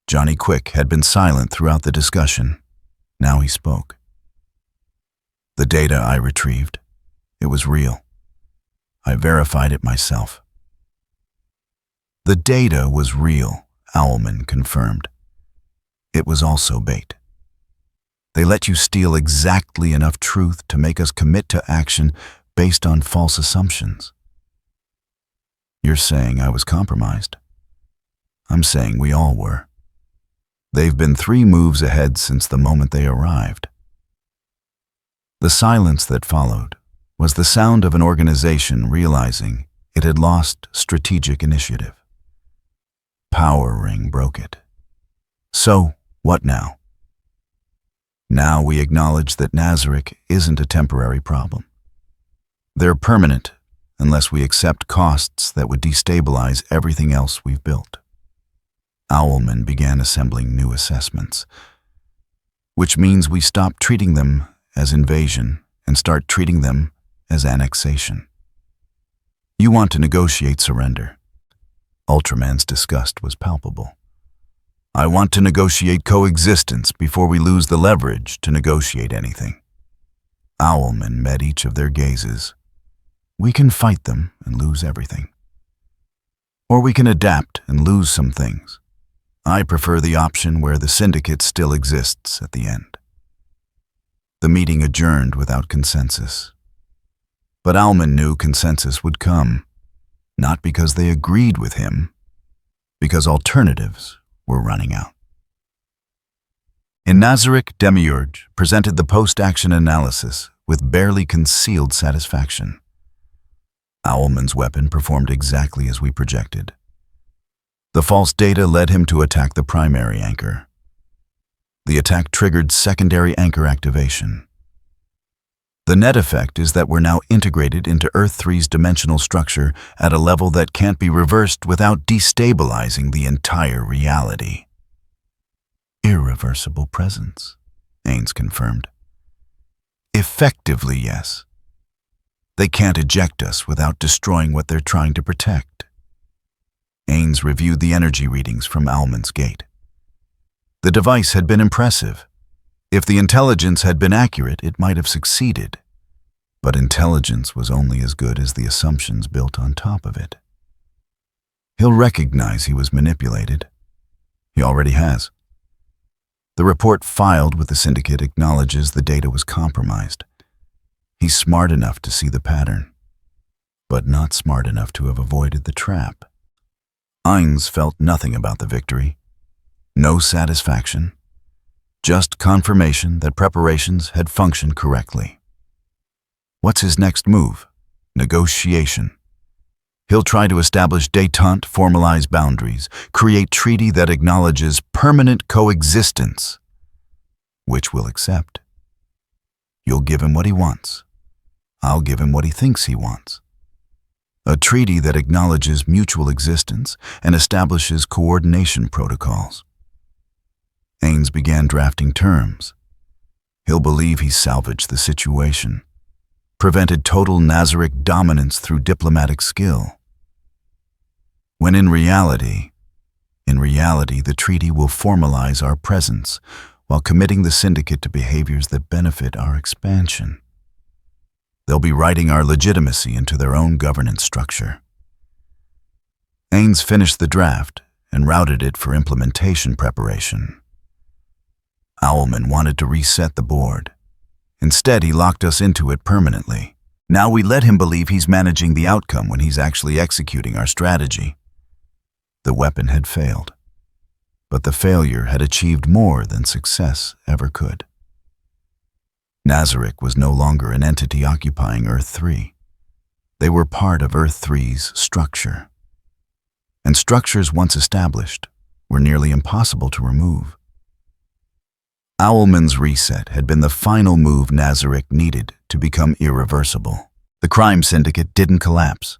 Johnny Quick had been silent throughout the discussion. Now he spoke. The data I retrieved, it was real. I verified it myself. The data was real, Owlman confirmed. It was also bait. They let you steal exactly enough truth to make us commit to action based on false assumptions. You're saying I was compromised. I'm saying we all were. They've been 3 moves ahead since the moment they arrived. The silence that followed was the sound of an organization realizing it had lost strategic initiative. Power Ring broke it. So, what now? Now we acknowledge that Nazarik isn't a temporary problem. They're permanent unless we accept costs that would destabilize everything else we've built. Owlman began assembling new assessments, which means we stop treating them as invasion and start treating them as annexation. You want to negotiate surrender. Ultraman's disgust was palpable. I want to negotiate coexistence before we lose the leverage to negotiate anything. Owlman met each of their gazes. We can fight them and lose everything. Or we can adapt and lose some things. I prefer the option where the Syndicate still exists at the end. The meeting adjourned without consensus. But Owlman knew consensus would come, not because they agreed with him, because alternatives were running out. In Nazarik, Demiurge presented the post-action analysis with barely concealed satisfaction. Owlman's weapon performed exactly as we projected. The false data led him to attack the primary anchor. The attack triggered secondary anchor activation. The net effect is that we're now integrated into Earth 3's dimensional structure at a level that can't be reversed without destabilizing the entire reality. Irreversible presence, Ainz confirmed. Effectively, yes. They can't eject us without destroying what they're trying to protect. Ainz reviewed the energy readings from Owlman's gate. The device had been impressive. If the intelligence had been accurate, it might have succeeded. But intelligence was only as good as the assumptions built on top of it. He'll recognize he was manipulated. He already has. The report filed with the Syndicate acknowledges the data was compromised. He's smart enough to see the pattern, but not smart enough to have avoided the trap. Ainz felt nothing about the victory. No satisfaction. Just confirmation that preparations had functioned correctly. What's his next move? Negotiation. He'll try to establish détente, formalize boundaries, create treaty that acknowledges permanent coexistence, which we'll accept. You'll give him what he wants. I'll give him what he thinks he wants. A treaty that acknowledges mutual existence and establishes coordination protocols. Ainz began drafting terms. He'll believe he salvaged the situation, prevented total Nazaric dominance through diplomatic skill. When in reality, the treaty will formalize our presence while committing the Syndicate to behaviors that benefit our expansion. They'll be writing our legitimacy into their own governance structure. Ainz finished the draft and routed it for implementation preparation. Owlman wanted to reset the board. Instead, he locked us into it permanently. Now we let him believe he's managing the outcome when he's actually executing our strategy. The weapon had failed, but the failure had achieved more than success ever could. Nazaric was no longer an entity occupying Earth-3. They were part of Earth-3's structure. And structures once established were nearly impossible to remove. Owlman's reset had been the final move Nazaric needed to become irreversible. The crime syndicate didn't collapse.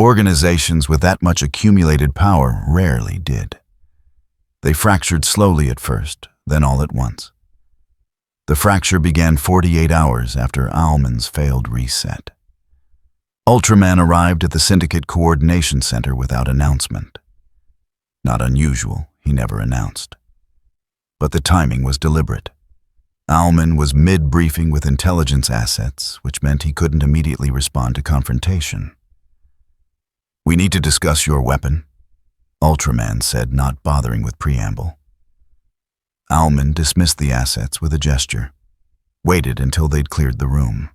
Organizations with that much accumulated power rarely did. They fractured slowly at first, then all at once. The fracture began 48 hours after Owlman's failed reset. Ultraman arrived at the Syndicate Coordination Center without announcement. Not unusual, he never announced. But the timing was deliberate. Owlman was mid-briefing with intelligence assets, which meant he couldn't immediately respond to confrontation. "We need to discuss your weapon," Ultraman said, not bothering with preamble. Owlman dismissed the assets with a gesture, waited until they'd cleared the room.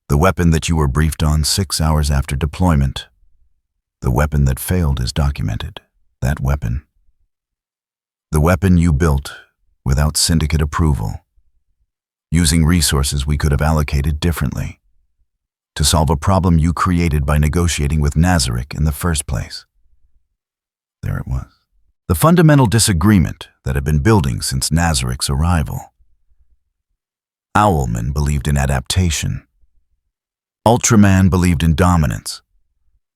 "The weapon that you were briefed on 6 hours after deployment, the weapon that failed is documented. That weapon. The weapon you built without Syndicate approval, using resources we could have allocated differently, to solve a problem you created by negotiating with Nazaric in the first place." There it was. The fundamental disagreement that had been building since Nazaric's arrival. Owlman believed in adaptation. Ultraman believed in dominance.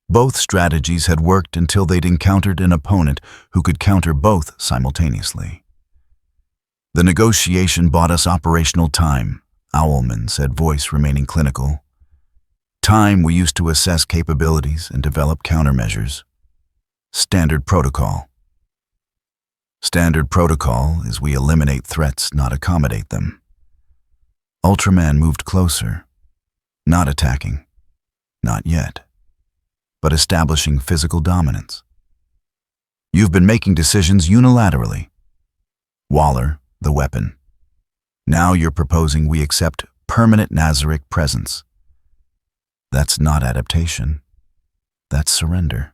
Both strategies had worked until they'd encountered an opponent who could counter both simultaneously. "The negotiation bought us operational time," Owlman said, voice remaining clinical. "Time we used to assess capabilities and develop countermeasures. Standard protocol. Standard protocol is we eliminate threats, not accommodate them." Ultraman moved closer, not attacking, not yet, but establishing physical dominance. "You've been making decisions unilaterally. Waller, the weapon. Now you're proposing we accept permanent Nazaric presence. That's not adaptation. That's surrender.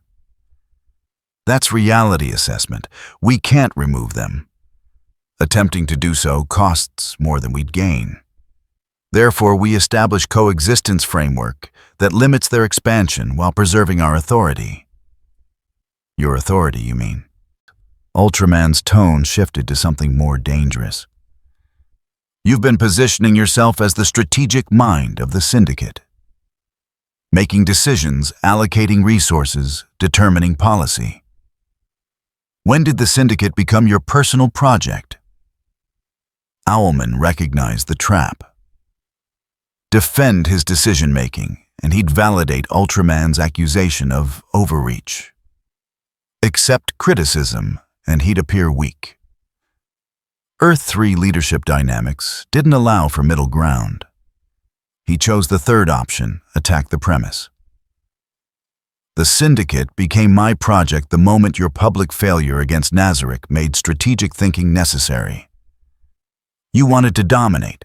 That's reality assessment. We can't remove them. Attempting to do so costs more than we'd gain. Therefore, we establish coexistence framework that limits their expansion while preserving our authority." "Your authority, you mean?" Ultraman's tone shifted to something more dangerous. "You've been positioning yourself as the strategic mind of the Syndicate. Making decisions, allocating resources, determining policy. When did the Syndicate become your personal project?" Owlman recognized the trap. Defend his decision-making, and he'd validate Ultraman's accusation of overreach. Accept criticism, and he'd appear weak. Earth-3 leadership dynamics didn't allow for middle ground. He chose the third option, attack the premise. "The Syndicate became my project the moment your public failure against Nazaric made strategic thinking necessary. You wanted to dominate.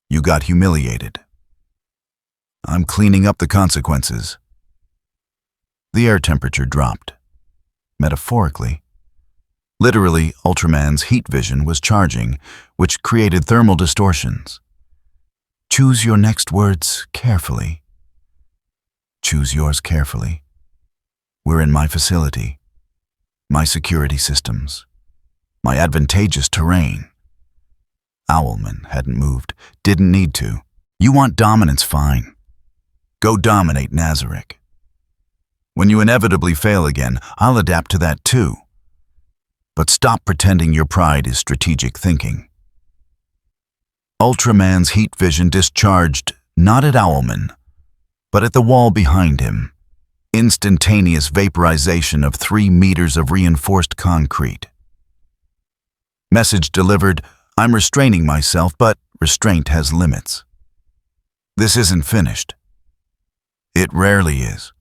You got humiliated. I'm cleaning up the consequences." The air temperature dropped. Metaphorically. Literally, Ultraman's heat vision was charging, which created thermal distortions. "Choose your next words carefully." Choose yours carefully. We're in my facility, my security systems, my advantageous terrain. Owlman hadn't moved, didn't need to. You want dominance, fine. Go dominate Nazarick. When you inevitably fail again, I'll adapt to that too. But stop pretending your pride is strategic thinking. Ultraman's heat vision discharged not at Owlman, but at the wall behind him. Instantaneous vaporization of 3 meters of reinforced concrete. Message delivered, I'm restraining myself, but restraint has limits. This isn't finished. It rarely is.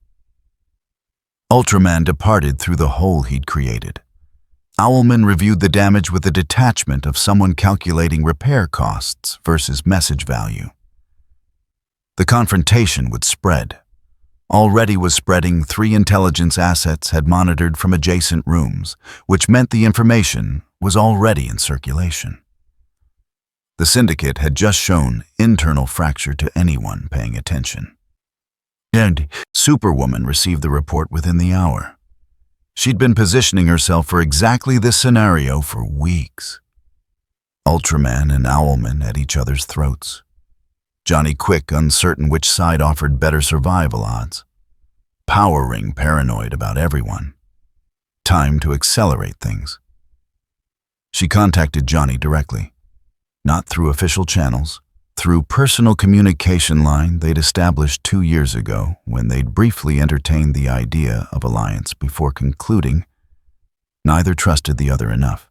Ultraman departed through the hole he'd created. Owlman reviewed the damage with the detachment of someone calculating repair costs versus message value. The confrontation would spread. Already was spreading. 3 intelligence assets had monitored from adjacent rooms, which meant the information was already in circulation. The Syndicate had just shown internal fracture to anyone paying attention. And Superwoman received the report within the hour. She'd been positioning herself for exactly this scenario for weeks. Ultraman and Owlman at each other's throats. Johnny Quick uncertain which side offered better survival odds. Power Ring paranoid about everyone. Time to accelerate things. She contacted Johnny directly. Not through official channels, through personal communication line they'd established 2 years ago when they'd briefly entertained the idea of alliance before concluding neither trusted the other enough.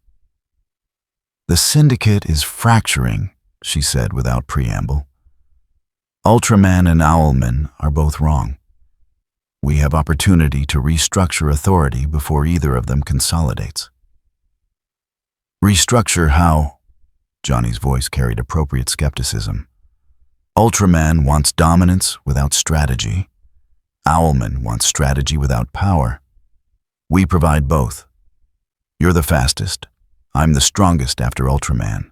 The Syndicate is fracturing, she said without preamble. Ultraman and Owlman are both wrong. We have opportunity to restructure authority before either of them consolidates. Restructure how? Johnny's voice carried appropriate skepticism. Ultraman wants dominance without strategy. Owlman wants strategy without power. We provide both. You're the fastest. I'm the strongest after Ultraman.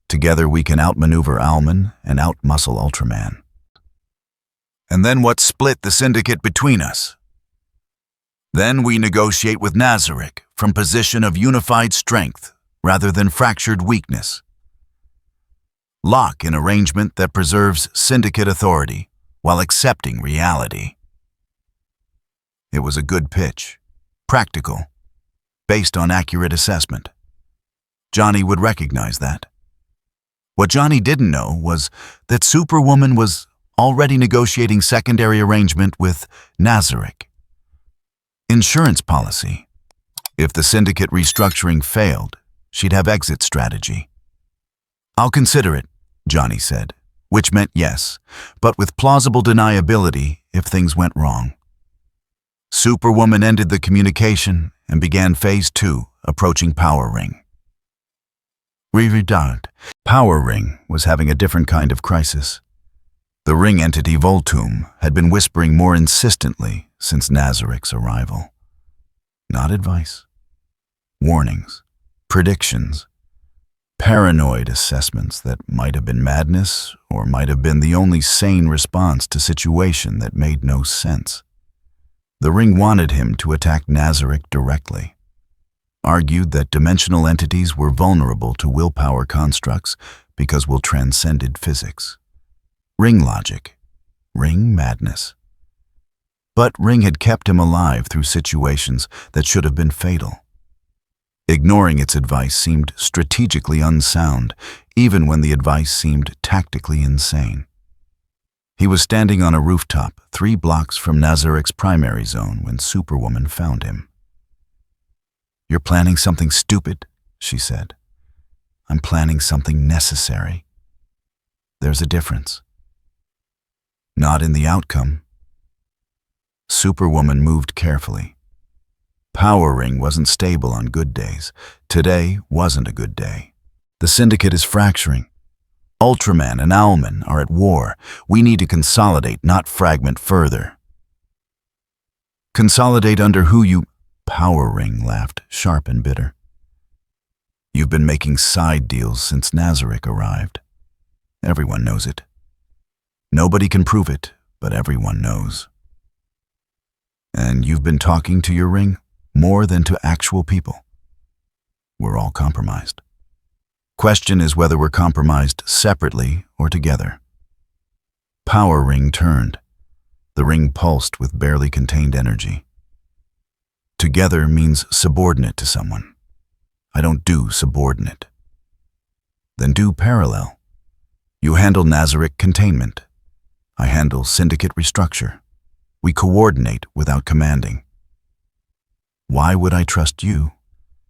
Together we can outmaneuver Owlman and outmuscle Ultraman. And then what split the Syndicate between us? Then we negotiate with Nazarick from position of unified strength rather than fractured weakness. Lock an arrangement that preserves Syndicate authority while accepting reality. It was a good pitch, practical, based on accurate assessment. Johnny would recognize that. What Johnny didn't know was that Superwoman was already negotiating secondary arrangement with Nazarick. Insurance policy. If the Syndicate restructuring failed, she'd have exit strategy. I'll consider it, Johnny said, which meant yes, but with plausible deniability if things went wrong. Superwoman ended the communication and began Phase 2, approaching Power Ring. Power Ring was having a different kind of crisis. The ring entity Voltum had been whispering more insistently since Nazarick's arrival. Not advice. Warnings. Predictions. Paranoid assessments that might have been madness or might have been the only sane response to situation that made no sense. The ring wanted him to attack Nazarick directly. Argued that dimensional entities were vulnerable to willpower constructs because Will transcended physics. Ring logic. Ring madness. But Ring had kept him alive through situations that should have been fatal. Ignoring its advice seemed strategically unsound, even when the advice seemed tactically insane. He was standing on a rooftop 3 blocks from Nazarick's primary zone when Superwoman found him. "You're planning something stupid," she said. "I'm planning something necessary. There's a difference." Not in the outcome. Superwoman moved carefully. Power Ring wasn't stable on good days. Today wasn't a good day. The Syndicate is fracturing. Ultraman and Owlman are at war. We need to consolidate, not fragment further. Consolidate under who you... Power Ring laughed, sharp and bitter. You've been making side deals since Nazarick arrived. Everyone knows it. Nobody can prove it, but everyone knows. And you've been talking to your ring more than to actual people. We're all compromised. Question is whether we're compromised separately or together. Power ring turned. The ring pulsed with barely contained energy. Together means subordinate to someone. I don't do subordinate. Then do parallel. You handle Nazarick containment. I handle Syndicate restructure. We coordinate without commanding. Why would I trust you?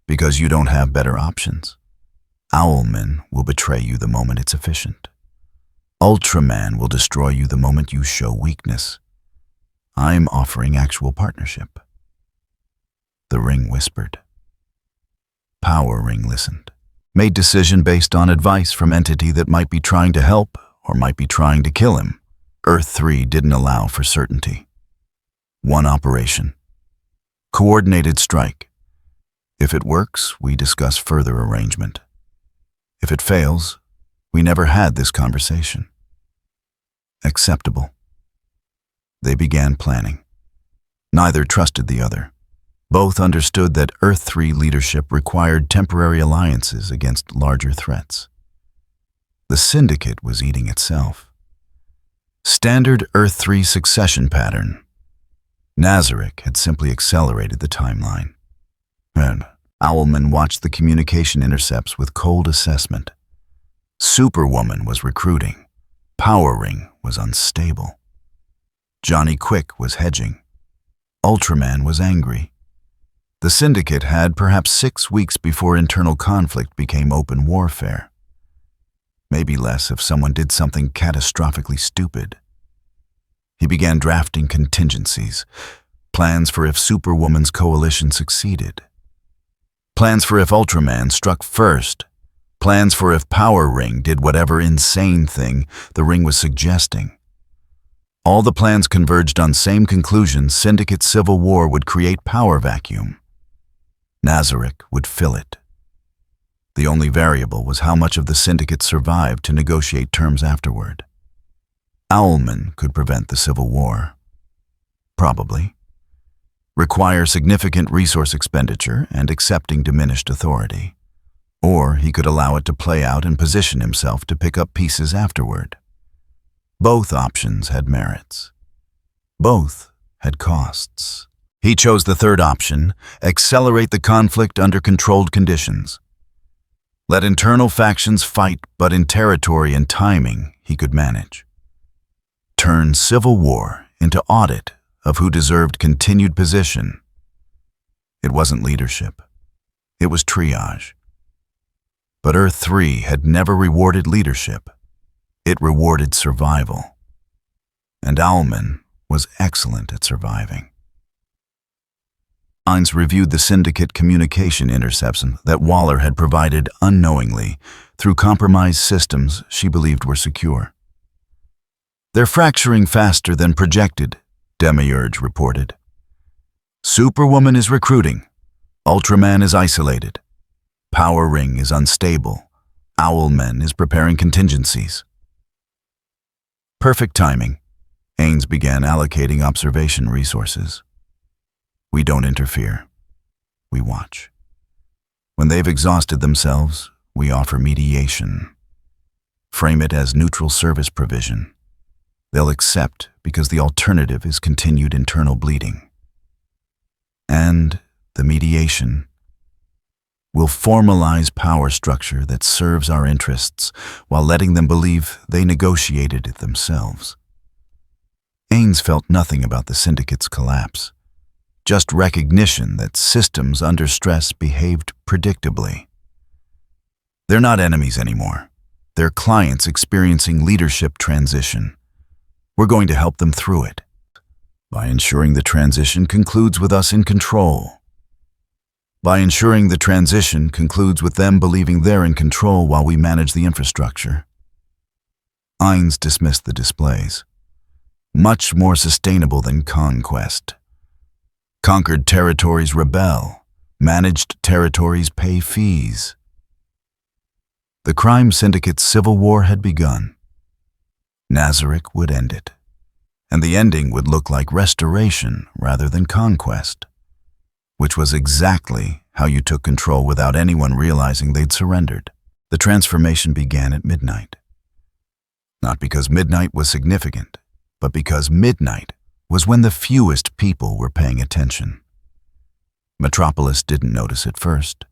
Because you don't have better options. Owlman will betray you the moment it's efficient. Ultraman will destroy you the moment you show weakness. I'm offering actual partnership. The ring whispered. Power ring listened. Made decision based on advice from entity that might be trying to help or might be trying to kill him. Earth 3 didn't allow for certainty. One operation. Coordinated strike. If it works, we discuss further arrangement. If it fails, we never had this conversation. Acceptable. They began planning. Neither trusted the other. Both understood that Earth 3 leadership required temporary alliances against larger threats. The Syndicate was eating itself. Standard Earth 3 succession pattern. Nazarick had simply accelerated the timeline. And Owlman watched the communication intercepts with cold assessment. Superwoman was recruiting. Power Ring was unstable. Johnny Quick was hedging. Ultraman was angry. The Syndicate had perhaps 6 weeks before internal conflict became open warfare. Maybe less if someone did something catastrophically stupid. He began drafting contingencies, plans for if Superwoman's coalition succeeded, plans for if Ultraman struck first, plans for if Power Ring did whatever insane thing the ring was suggesting. All the plans converged on same conclusion: Syndicate civil war would create power vacuum. Nazarick would fill it. The only variable was how much of the Syndicate survived to negotiate terms afterward. Owlman could prevent the civil war. Probably. Require significant resource expenditure and accepting diminished authority. Or he could allow it to play out and position himself to pick up pieces afterward. Both options had merits. Both had costs. He chose the third option: accelerate the conflict under controlled conditions. Let internal factions fight, but in territory and timing he could manage. Turn civil war into audit of who deserved continued position. It wasn't leadership. It was triage. But Earth 3 had never rewarded leadership. It rewarded survival. And Owlman was excellent at surviving. Ainz reviewed the Syndicate communication intercepts that Waller had provided unknowingly through compromised systems she believed were secure. They're fracturing faster than projected, Demiurge reported. Superwoman is recruiting. Ultraman is isolated. Power Ring is unstable. Owlman is preparing contingencies. Perfect timing. Ainz began allocating observation resources. We don't interfere. We watch. When they've exhausted themselves, we offer mediation. Frame it as neutral service provision. They'll accept because the alternative is continued internal bleeding. And the mediation will formalize power structure that serves our interests while letting them believe they negotiated it themselves. Ainz felt nothing about the Syndicate's collapse. Just recognition that systems under stress behaved predictably. They're not enemies anymore. They're clients experiencing leadership transition. We're going to help them through it by ensuring the transition concludes with us in control. By ensuring the transition concludes with them believing they're in control while we manage the infrastructure. Ainz dismissed the displays. Much more sustainable than conquest. Conquered territories rebel. Managed territories pay fees. The crime syndicate's civil war had begun. Nazarick would end it. and the ending would look like restoration rather than conquest, which was exactly how you took control without anyone realizing they'd surrendered. The transformation began at midnight. Not because midnight was significant, but because midnight was when the fewest people were paying attention. Metropolis didn't notice at first.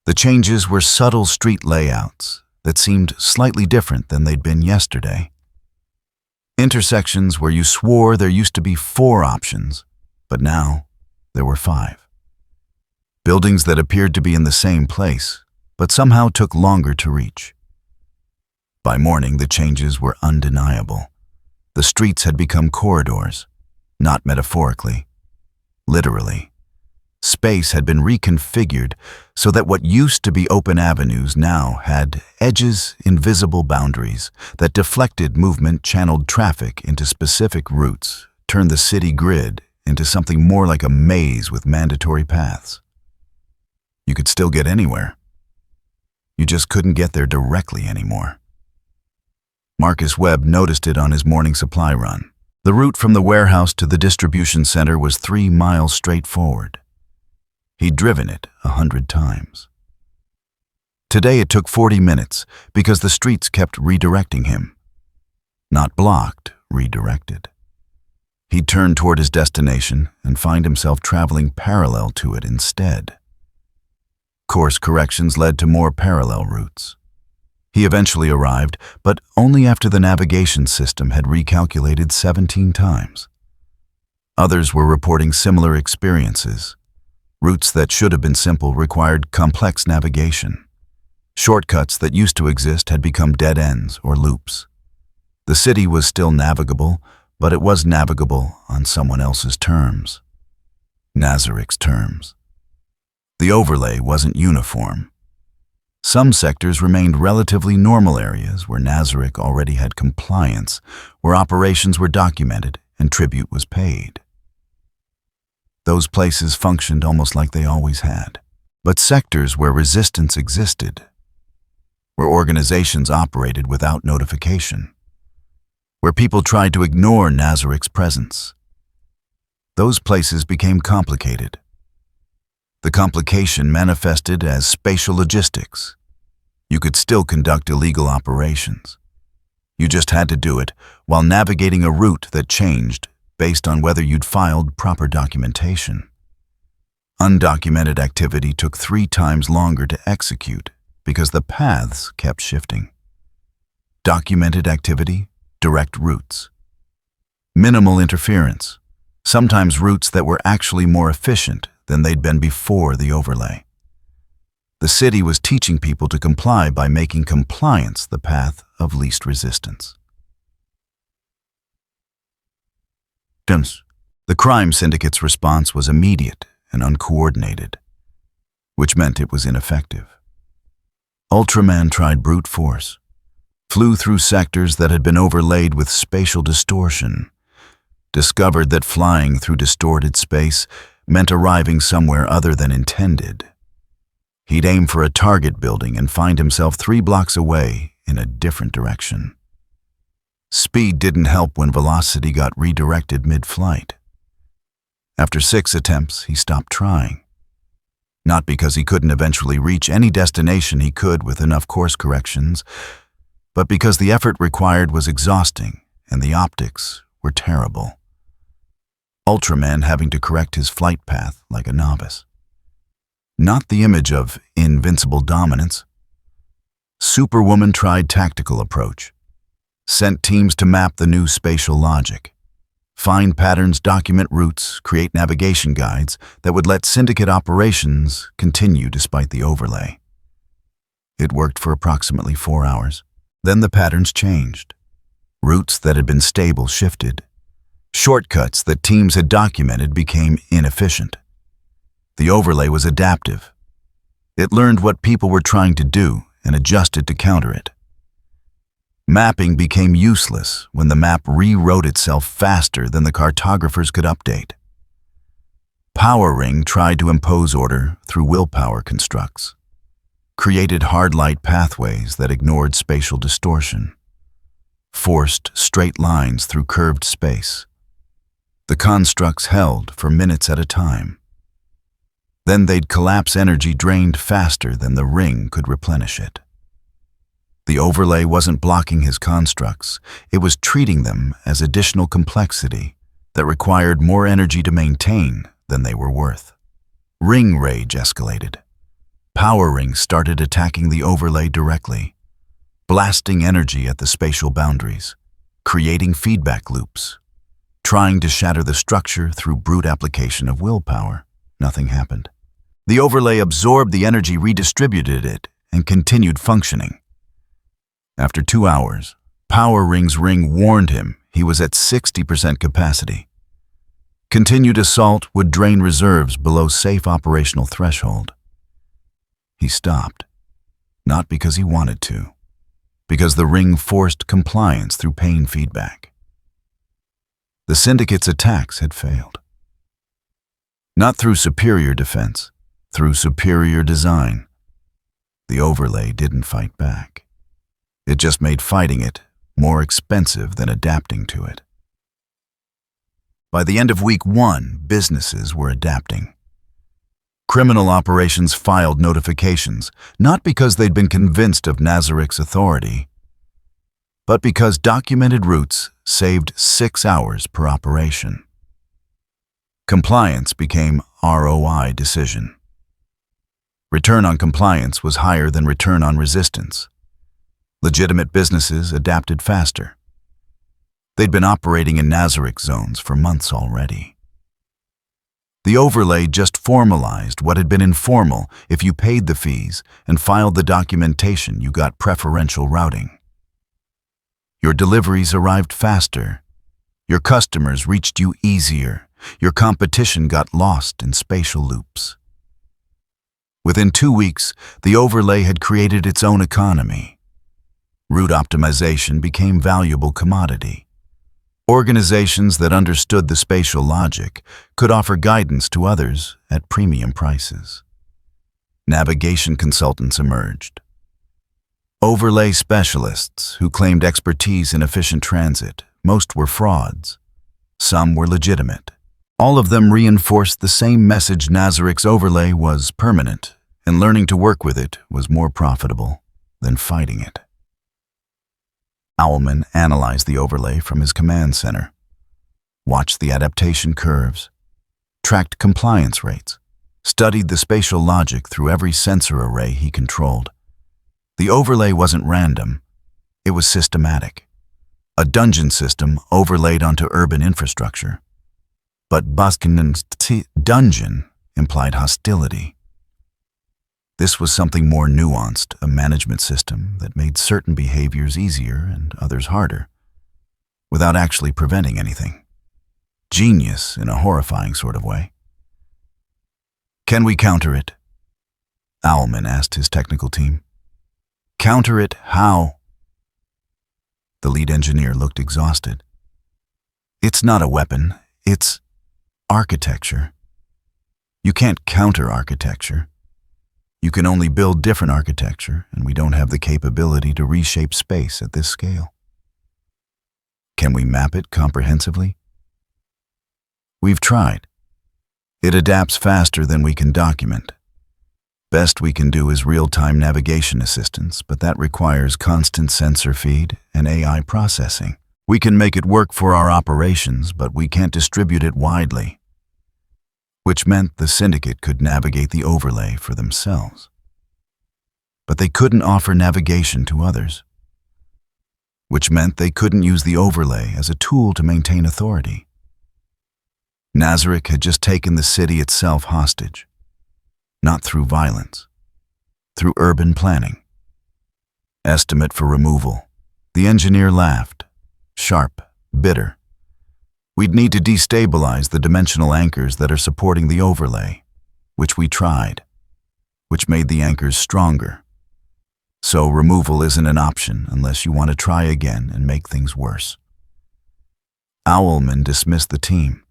The changes were subtle street layouts that seemed slightly different than they'd been yesterday. Intersections where you swore there used to be 4 options, but now there were 5. Buildings that appeared to be in the same place, but somehow took longer to reach. By morning, the changes were undeniable. The streets had become corridors, not metaphorically, literally. Space had been reconfigured so that what used to be open avenues now had edges, invisible boundaries that deflected movement, channeled traffic into specific routes, turned the city grid into something more like a maze with mandatory paths. You could still get anywhere. You just couldn't get there directly anymore. Marcus Webb noticed it on his morning supply run. The route from the warehouse to the distribution center was 3 miles straight forward. He'd driven it 100 times. Today it took 40 minutes because the streets kept redirecting him. Not blocked, redirected. He'd turn toward his destination and find himself traveling parallel to it instead. Course corrections led to more parallel routes. He eventually arrived, but only after the navigation system had recalculated 17 times. Others were reporting similar experiences. Routes that should have been simple required complex navigation. Shortcuts that used to exist had become dead ends or loops. The city was still navigable, but it was navigable on someone else's terms. Nazarik's terms. The overlay wasn't uniform. Some sectors remained relatively normal areas where Nazarik already had compliance, where operations were documented and tribute was paid. Those places functioned almost like they always had. But sectors where resistance existed, where organizations operated without notification, where people tried to ignore Nazarik's presence, those places became complicated. The complication manifested as spatial logistics. You could still conduct illegal operations. You just had to do it while navigating a route that changed based on whether you'd filed proper documentation. Undocumented activity took 3 times longer to execute because the paths kept shifting. Documented activity, direct routes. Minimal interference, sometimes routes that were actually more efficient than they'd been before the overlay. The city was teaching people to comply by making compliance the path of least resistance. The crime syndicate's response was immediate and uncoordinated, which meant it was ineffective. Ultraman tried brute force, flew through sectors that had been overlaid with spatial distortion, discovered that flying through distorted space meant arriving somewhere other than intended. He'd aim for a target building and find himself 3 blocks away in a different direction. Speed didn't help when velocity got redirected mid-flight. After 6 attempts, he stopped trying. Not because he couldn't eventually reach any destination he could with enough course corrections, but because the effort required was exhausting and the optics were terrible. Ultraman having to correct his flight path like a novice. Not the image of invincible dominance. Superwoman tried tactical approach. Sent teams to map the new spatial logic. Find patterns, document routes, create navigation guides that would let Syndicate operations continue despite the overlay. It worked for approximately 4 hours. Then the patterns changed. Routes that had been stable shifted. Shortcuts that teams had documented became inefficient. The overlay was adaptive. It learned what people were trying to do and adjusted to counter it. Mapping became useless when the map rewrote itself faster than the cartographers could update. Power Ring tried to impose order through willpower constructs, created hard light pathways that ignored spatial distortion. forced straight lines through curved space. The constructs held for minutes at a time. Then they'd collapse, energy drained faster than the ring could replenish it. The overlay wasn't blocking his constructs, it was treating them as additional complexity that required more energy to maintain than they were worth. Ring rage escalated. Power rings started attacking the overlay directly, blasting energy at the spatial boundaries, creating feedback loops, trying to shatter the structure through brute application of willpower. Nothing happened. The overlay absorbed the energy, redistributed it, and continued functioning. After 2 hours, Power Ring's ring warned him he was at 60% capacity. Continued assault would drain reserves below safe operational threshold. He stopped, not because he wanted to, because the ring forced compliance through pain feedback. The Syndicate's attacks had failed. Not through superior defense, through superior design. The overlay didn't fight back. It just made fighting it more expensive than adapting to it. By the end of week 1, businesses were adapting. Criminal operations filed notifications, not because they'd been convinced of Nazarik's authority, but because documented routes saved 6 hours per operation. Compliance became ROI decision. Return on compliance was higher than return on resistance. Legitimate businesses adapted faster. They'd been operating in Nazarik zones for months already. The overlay just formalized what had been informal. If you paid the fees and filed the documentation, you got preferential routing. Your deliveries arrived faster. Your customers reached you easier. Your competition got lost in spatial loops. Within 2 weeks, the overlay had created its own economy. Route optimization became valuable commodity. Organizations that understood the spatial logic could offer guidance to others at premium prices. Navigation consultants emerged. Overlay specialists who claimed expertise in efficient transit. Most were frauds. Some were legitimate. All of them reinforced the same message: Nazarik's overlay was permanent, and learning to work with it was more profitable than fighting it. Owlman analyzed the overlay from his command center, watched the adaptation curves, tracked compliance rates, studied the spatial logic through every sensor array he controlled. The overlay wasn't random, it was systematic. A dungeon system overlaid onto urban infrastructure. But Baskinen's dungeon implied hostility. This was something more nuanced, a management system that made certain behaviors easier and others harder, without actually preventing anything. Genius in a horrifying sort of way. Can we counter it? Owlman asked his technical team. Counter it how? The lead engineer looked exhausted. It's not a weapon, it's architecture. You can't counter architecture. You can only build different architecture, and we don't have the capability to reshape space at this scale. Can we map it comprehensively? We've tried. It adapts faster than we can document. Best we can do is real-time navigation assistance, but that requires constant sensor feed and AI processing. We can make it work for our operations, but we can't distribute it widely, which meant the Syndicate could navigate the overlay for themselves. But they couldn't offer navigation to others, which meant they couldn't use the overlay as a tool to maintain authority. Nazarik had just taken the city itself hostage, not through violence, through urban planning. Estimate for removal. The engineer laughed, sharp, bitter. We'd need to destabilize the dimensional anchors that are supporting the overlay, which we tried, which made the anchors stronger. So removal isn't an option unless you want to try again and make things worse. Owlman dismissed the team,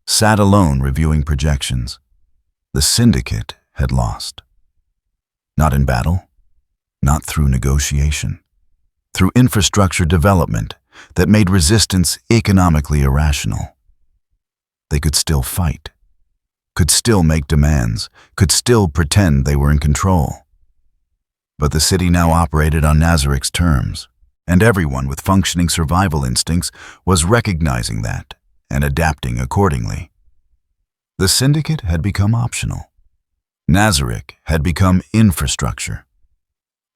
sat alone reviewing projections. The Syndicate had lost. Not in battle, not through negotiation. Through infrastructure development, that made resistance economically irrational. They could still fight, could still make demands, could still pretend they were in control. But the city now operated on Nazarik's terms, and everyone with functioning survival instincts was recognizing that and adapting accordingly. The Syndicate had become optional. Nazarik had become infrastructure.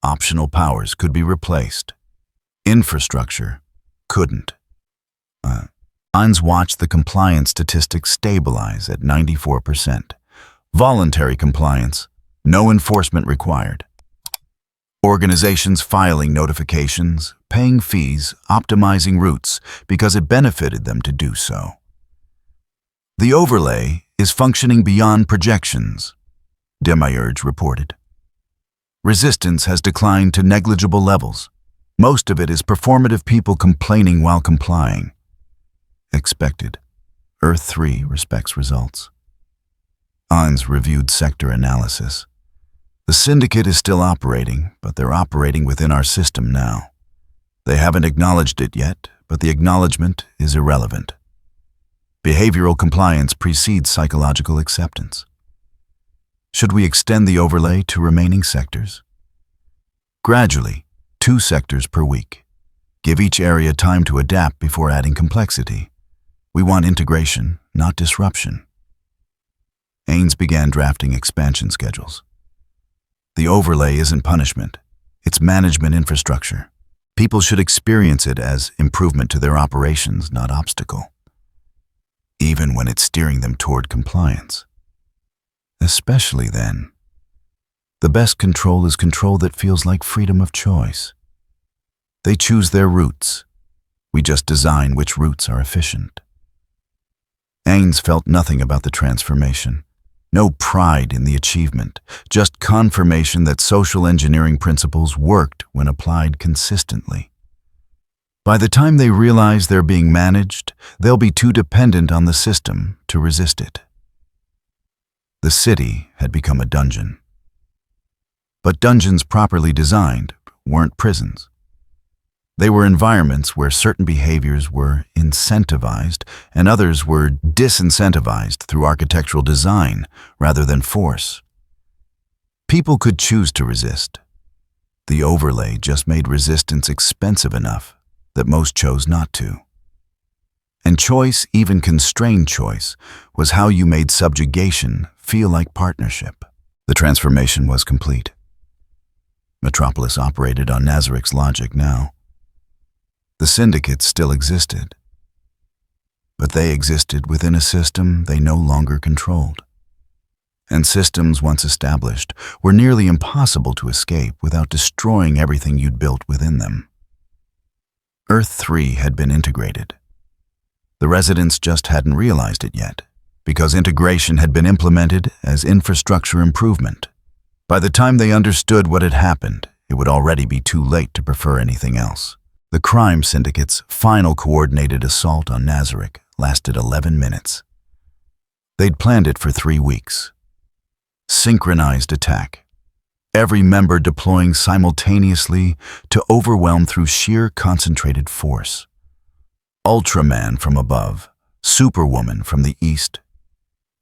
Optional powers could be replaced. Infrastructure couldn't. Ainz watched the compliance statistics stabilize at 94%. Voluntary compliance, no enforcement required. Organizations filing notifications, paying fees, optimizing routes because it benefited them to do so. The overlay is functioning beyond projections, Demiurge reported. Resistance has declined to negligible levels. Most of it is performative people complaining while complying. Expected. Earth 3 respects results. Ainz reviewed sector analysis. The Syndicate is still operating, but they're operating within our system now. They haven't acknowledged it yet, but the acknowledgement is irrelevant. Behavioral compliance precedes psychological acceptance. Should we extend the overlay to remaining sectors? Gradually, 2 sectors per week. Give each area time to adapt before adding complexity. We want integration, not disruption. Ainz began drafting expansion schedules. The overlay isn't punishment. It's management infrastructure. People should experience it as improvement to their operations, not obstacle. Even when it's steering them toward compliance. Especially then. The best control is control that feels like freedom of choice. They choose their routes. We just design which routes are efficient. Ainz felt nothing about the transformation. No pride in the achievement, just confirmation that social engineering principles worked when applied consistently. By the time they realize they're being managed, they'll be too dependent on the system to resist it. The city had become a dungeon. But dungeons properly designed weren't prisons. They were environments where certain behaviors were incentivized and others were disincentivized through architectural design rather than force. People could choose to resist. The overlay just made resistance expensive enough that most chose not to. And choice, even constrained choice, was how you made subjugation feel like partnership. The transformation was complete. Metropolis operated on Nazarik's logic now. The Syndicate still existed, but they existed within a system they no longer controlled. And systems once established were nearly impossible to escape without destroying everything you'd built within them. Earth 3 had been integrated. The residents just hadn't realized it yet, because integration had been implemented as infrastructure improvement. By the time they understood what had happened, it would already be too late to prefer anything else. The crime syndicate's final coordinated assault on Nazarik lasted 11 minutes. They'd planned it for 3 weeks. Synchronized attack. Every member deploying simultaneously to overwhelm through sheer concentrated force. Ultraman from above, Superwoman from the east.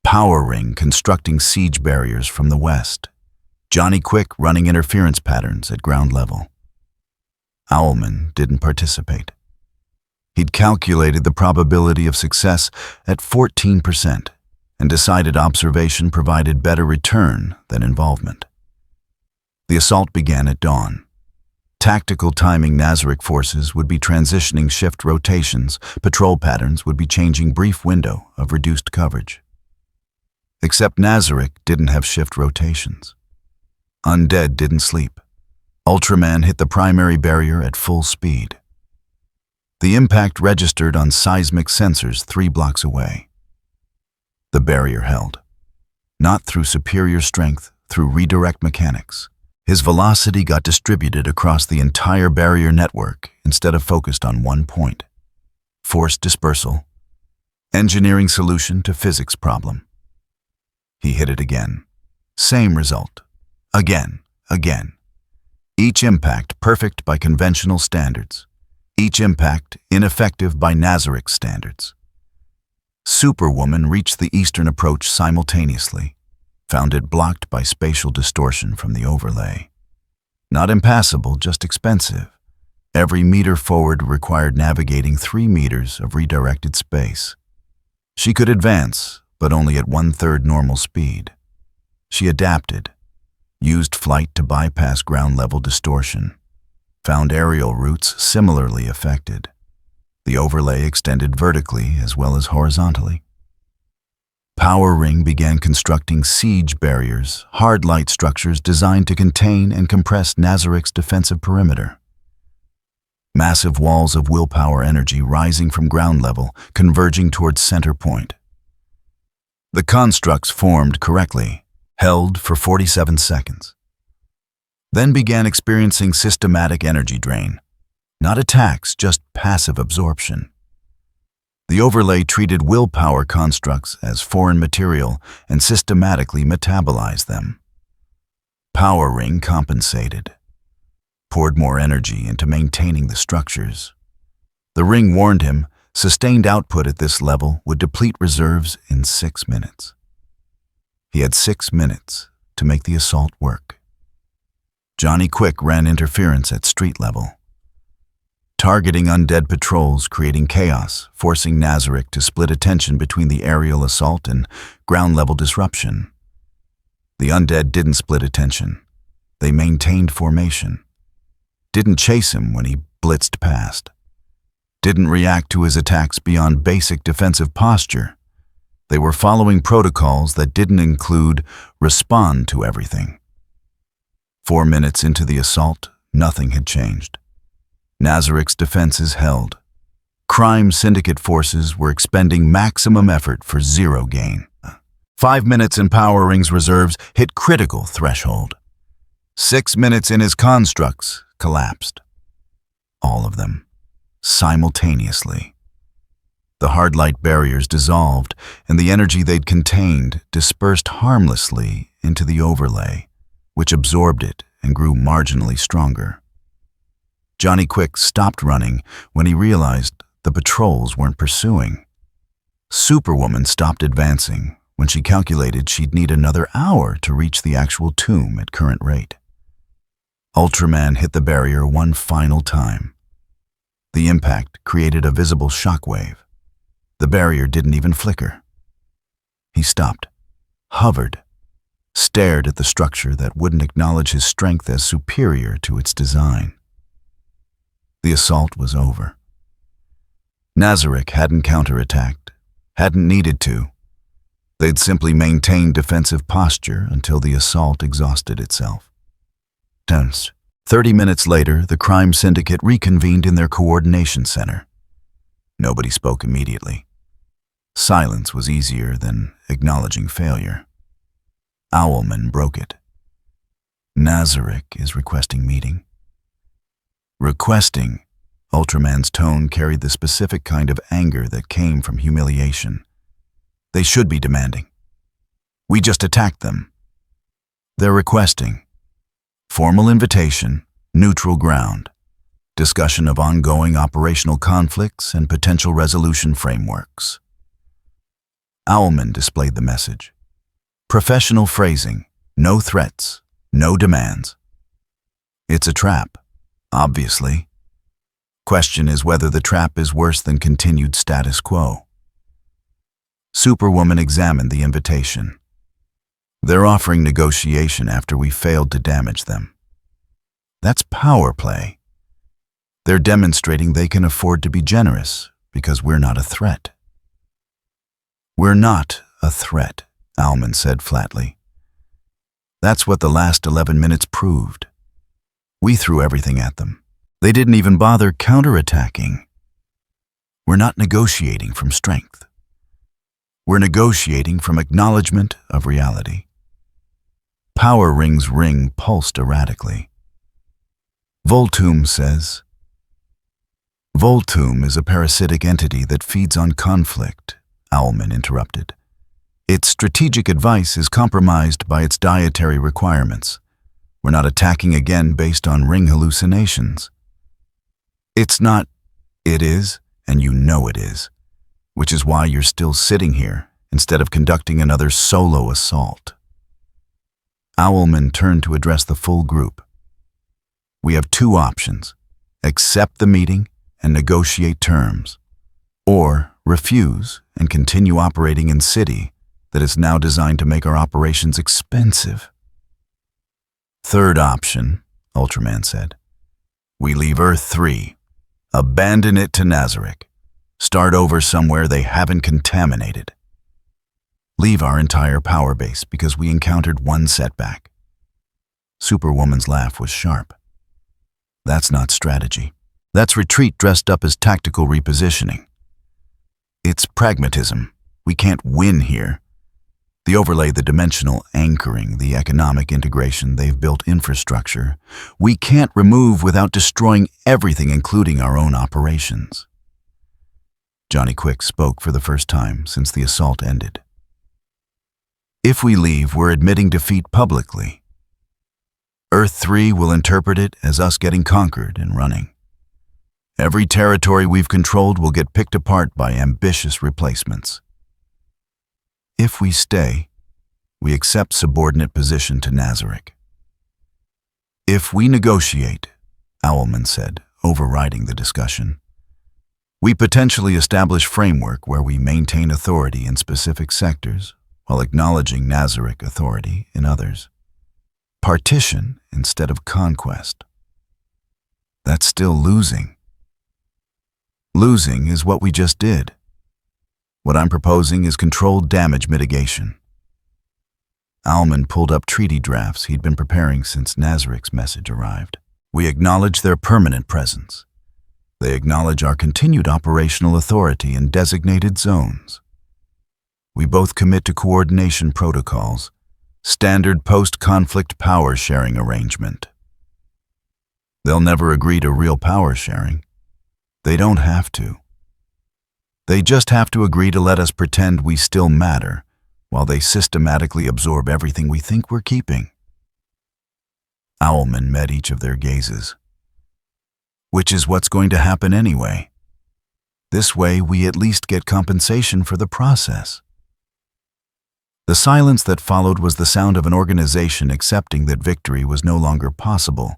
Power Ring constructing siege barriers from the west. Johnny Quick running interference patterns at ground level. Owlman didn't participate. He'd calculated the probability of success at 14% and decided observation provided better return than involvement. The assault began at dawn. Tactical timing Nazarik forces would be transitioning shift rotations, patrol patterns would be changing brief window of reduced coverage. Except Nazarik didn't have shift rotations. Undead didn't sleep. Ultraman hit the primary barrier at full speed. The impact registered on seismic sensors 3 blocks away. The barrier held. Not through superior strength, through redirect mechanics. His velocity got distributed across the entire barrier network instead of focused on one point. Force dispersal. Engineering solution to physics problem. He hit it again. Same result. Again. Each impact perfect by conventional standards. each impact ineffective by Nazareth standards. Superwoman reached the eastern approach simultaneously, found it blocked by spatial distortion from the overlay. Not impassable, just expensive. Every meter forward required navigating 3 meters of redirected space. She could advance, but only at 1/3 normal speed. She adapted, used flight to bypass ground-level distortion, found aerial routes similarly affected. The overlay extended vertically as well as horizontally. Power Ring began constructing siege barriers, hard light structures designed to contain and compress Nazareth's defensive perimeter. Massive walls of willpower energy rising from ground level, converging towards center point. The constructs formed correctly, held for 47 seconds. Then began experiencing systematic energy drain. Not attacks, just passive absorption. The overlay treated willpower constructs as foreign material and systematically metabolized them. Power Ring compensated, poured more energy into maintaining the structures. The ring warned him sustained output at this level would deplete reserves in 6 minutes. He had 6 minutes to make the assault work. Johnny Quick ran interference at street level, targeting undead patrols, creating chaos, forcing Nazareth to split attention between the aerial assault and ground-level disruption. The undead didn't split attention. They maintained formation. Didn't chase him when he blitzed past. Didn't react to his attacks beyond basic defensive posture. They were following protocols that didn't include respond to everything. 4 minutes into the assault, nothing had changed. Nazareth's defenses held. Crime Syndicate forces were expending maximum effort for 0 gain. 5 minutes in Power Ring's reserves hit critical threshold. 6 minutes in his constructs collapsed. All of them, simultaneously. The hard light barriers dissolved, and the energy they'd contained dispersed harmlessly into the overlay, which absorbed it and grew marginally stronger. Johnny Quick stopped running when he realized the patrols weren't pursuing. Superwoman stopped advancing when she calculated she'd need another hour to reach the actual tomb at current rate. Ultraman hit the barrier one final time. The impact created a visible shockwave. The barrier didn't even flicker. He stopped, hovered, stared at the structure that wouldn't acknowledge his strength as superior to its design. The assault was over. Nazareth hadn't counterattacked, hadn't needed to. They'd simply maintained defensive posture until the assault exhausted itself. 30 minutes later, the Crime Syndicate reconvened in their coordination center. Nobody spoke immediately. Silence was easier than acknowledging failure. Owlman broke it. Nazareth is requesting meeting. Requesting. Ultraman's tone carried the specific kind of anger that came from humiliation. They should be demanding. We just attacked them. They're requesting. Formal invitation, neutral ground, discussion of ongoing operational conflicts and potential resolution frameworks. Owlman displayed the message. Professional phrasing, no threats, no demands. It's a trap, obviously. Question is whether the trap is worse than continued status quo. Superwoman examined the invitation. They're offering negotiation after we failed to damage them. That's power play. They're demonstrating they can afford to be generous because we're not a threat. We're not a threat, Owlman said flatly. That's what the last 11 minutes proved. We threw everything at them. They didn't even bother counterattacking. We're not negotiating from strength. We're negotiating from acknowledgement of reality. Power Ring's ring pulsed erratically. Voltum says, Voltum is a parasitic entity that feeds on conflict, Owlman interrupted. Its strategic advice is compromised by its dietary requirements. We're not attacking again based on ring hallucinations. It's not, It is, and you know it is, which is why you're still sitting here instead of conducting another solo assault. Owlman turned to address the full group. We have two options: accept the meeting and negotiate terms, or refuse and continue operating in city that is now designed to make our operations expensive. Third option, Ultraman said. We leave Earth 3, abandon it to Nazarick, start over somewhere they haven't contaminated. Leave our entire power base because we encountered one setback. Superwoman's laugh was sharp. That's not strategy. That's retreat dressed up as tactical repositioning. It's pragmatism. We can't win here. The overlay, the dimensional anchoring, the economic integration, they've built infrastructure. We can't remove without destroying everything, including our own operations. Johnny Quick spoke for the first time since the assault ended. If we leave, we're admitting defeat publicly. Earth 3 will interpret it as us getting conquered and running. Every territory we've controlled will get picked apart by ambitious replacements. If we stay, we accept subordinate position to Nazarick. If we negotiate, Owlman said, overriding the discussion, we potentially establish framework where we maintain authority in specific sectors while acknowledging Nazarick authority in others. Partition instead of conquest. That's still losing. Losing is what we just did. What I'm proposing is controlled damage mitigation. Owlman pulled up treaty drafts he'd been preparing since Nazarick's message arrived. We acknowledge their permanent presence. They acknowledge our continued operational authority in designated zones. We both commit to coordination protocols, standard post-conflict power sharing arrangement. They'll never agree to real power sharing. They don't have to. They just have to agree to let us pretend we still matter while they systematically absorb everything we think we're keeping. Owlman met each of their gazes. Which is what's going to happen anyway. This way, we at least get compensation for the process. The silence that followed was the sound of an organization accepting that victory was no longer possible,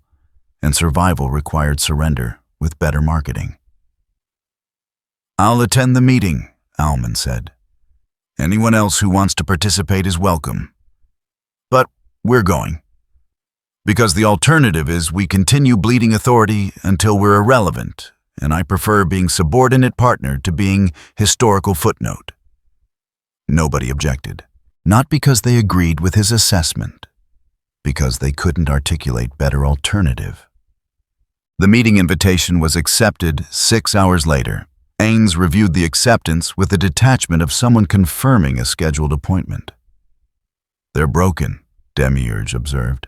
and survival required surrender with better marketing. I'll attend the meeting, Owlman said. Anyone else who wants to participate is welcome. But we're going. Because the alternative is we continue bleeding authority until we're irrelevant, and I prefer being subordinate partner to being historical footnote. Nobody objected. Not because they agreed with his assessment, because they couldn't articulate better alternative. The meeting invitation was accepted 6 hours later. Ainz reviewed the acceptance with the detachment of someone confirming a scheduled appointment. They're broken, Demiurge observed.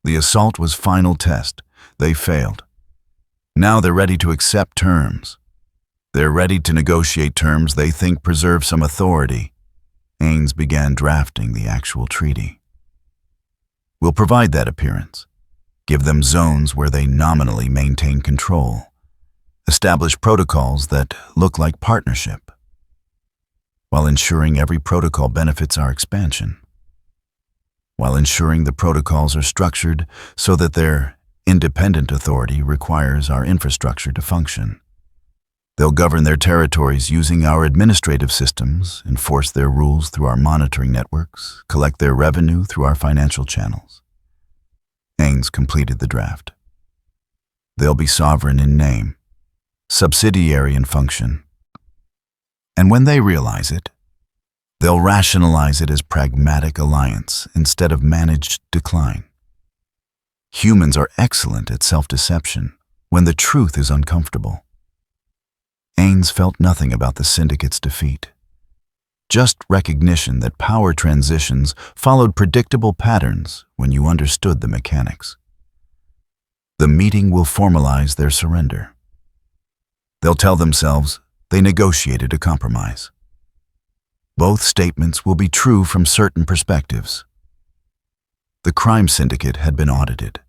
The assault was final test. They failed. Now they're ready to accept terms. They're ready to negotiate terms they think preserve some authority. Ainz began drafting the actual treaty. We'll provide that appearance. Give them zones where they nominally maintain control. Establish protocols that look like partnership, while ensuring every protocol benefits our expansion, while ensuring the protocols are structured so that their independent authority requires our infrastructure to function. They'll govern their territories using our administrative systems, enforce their rules through our monitoring networks, collect their revenue through our financial channels. Ainz completed the draft. They'll be sovereign in name, subsidiary in function. And when they realize it, they'll rationalize it as pragmatic alliance instead of managed decline. Humans are excellent at self-deception when the truth is uncomfortable. Ainz felt nothing about the Syndicate's defeat. Just recognition that power transitions followed predictable patterns when you understood the mechanics. The meeting will formalize their surrender. They'll tell themselves they negotiated a compromise. Both statements will be true from certain perspectives. The crime syndicate had been audited.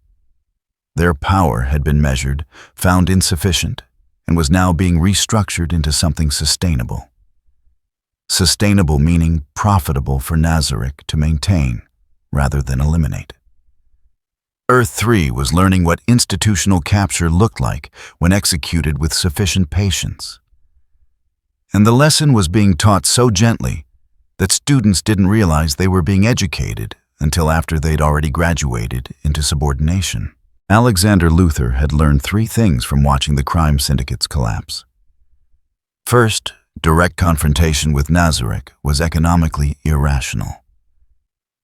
Their power had been measured, found insufficient, and was now being restructured into something sustainable. Sustainable meaning profitable for Nazarick to maintain rather than eliminate. Earth 3 was learning what institutional capture looked like when executed with sufficient patience. And the lesson was being taught so gently that students didn't realize they were being educated until after they'd already graduated into subordination. Alexander Luthor had learned 3 things from watching the crime syndicates collapse. First, direct confrontation with Nazarick was economically irrational.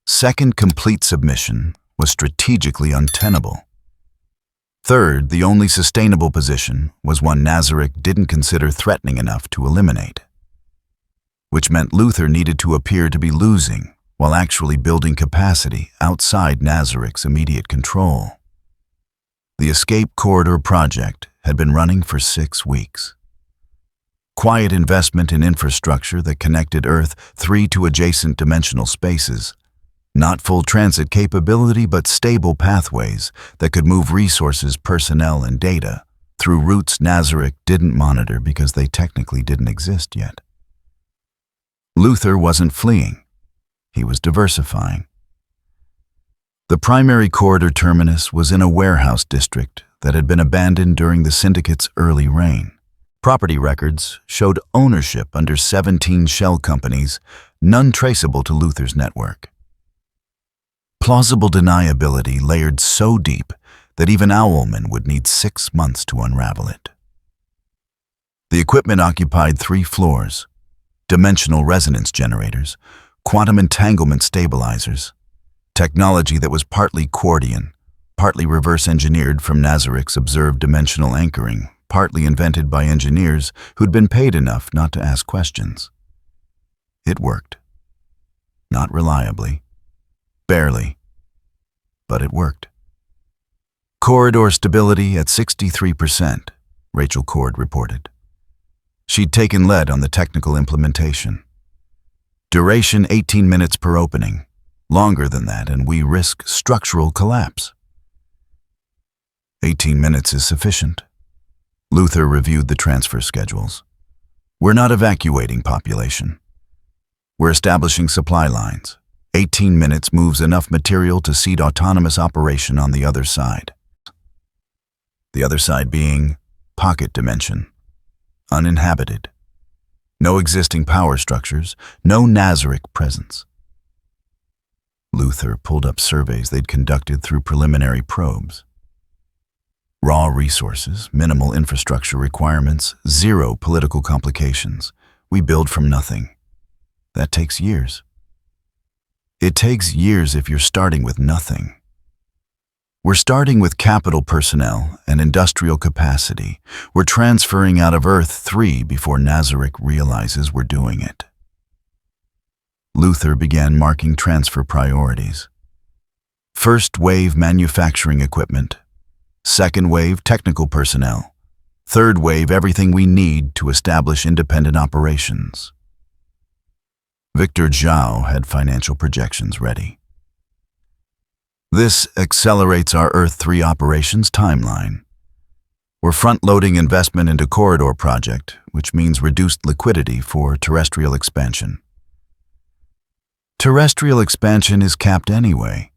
Second, complete submission was strategically untenable. Third, the only sustainable position was one Nazarick didn't consider threatening enough to eliminate, which meant Luthor needed to appear to be losing while actually building capacity outside Nazarick's immediate control. The Escape Corridor project had been running for 6 weeks. Quiet investment in infrastructure that connected Earth 3 to adjacent dimensional spaces. Not full transit capability, but stable pathways that could move resources, personnel, and data through routes Nazarick didn't monitor because they technically didn't exist yet. Luthor wasn't fleeing. He was diversifying. The primary corridor terminus was in a warehouse district that had been abandoned during the Syndicate's early reign. Property records showed ownership under 17 shell companies, none traceable to Luthor's network. Plausible deniability layered so deep that even Owlman would need 6 months to unravel it. The equipment occupied 3 floors: dimensional resonance generators, quantum entanglement stabilizers, technology that was partly Quardian, partly reverse-engineered from Nazarick's observed dimensional anchoring, partly invented by engineers who'd been paid enough not to ask questions. It worked. Not reliably. Barely. But it worked. Corridor stability at 63%, Rachel Cord reported. She'd taken lead on the technical implementation. Duration 18 minutes per opening. Longer than that, and we risk structural collapse. 18 minutes is sufficient. Luthor reviewed the transfer schedules. We're not evacuating population. We're establishing supply lines. 18 minutes moves enough material to seed autonomous operation on the other side. The other side being pocket dimension. Uninhabited. No existing power structures, no Nazarick presence. Luthor pulled up surveys they'd conducted through preliminary probes. Raw resources, minimal infrastructure requirements, 0 political complications. We build from nothing. That takes years. It takes years if you're starting with nothing. We're starting with capital personnel and industrial capacity. We're transferring out of Earth 3 before Nazarick realizes we're doing it. Luthor began marking transfer priorities. First wave manufacturing equipment. Second wave technical personnel. Third wave everything we need to establish independent operations. Victor Zhao had financial projections ready. This accelerates our Earth 3 operations timeline. We're front-loading investment into Corridor Project, which means reduced liquidity for terrestrial expansion. Terrestrial expansion is capped anyway.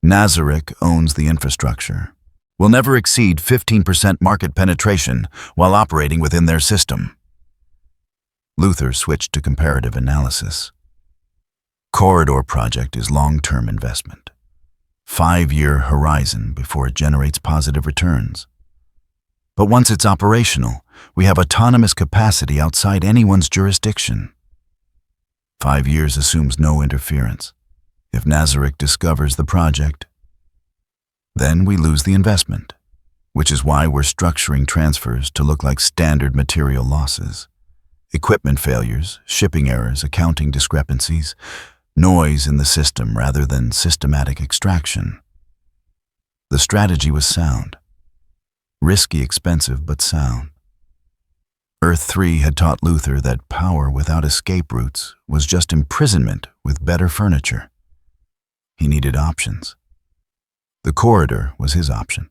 Nazarick owns the infrastructure. We'll never exceed 15% market penetration while operating within their system. Luthor switched to comparative analysis. Corridor Project is long-term investment. 5-year horizon before it generates positive returns. But once it's operational, we have autonomous capacity outside anyone's jurisdiction. 5 years assumes no interference. If Nazarick discovers the project, then we lose the investment, which is why we're structuring transfers to look like standard material losses. Equipment failures, shipping errors, accounting discrepancies, noise in the system rather than systematic extraction. The strategy was sound. Risky, expensive, but sound. Earth 3 had taught Luthor that power without escape routes was just imprisonment with better furniture. He needed options. The corridor was his option.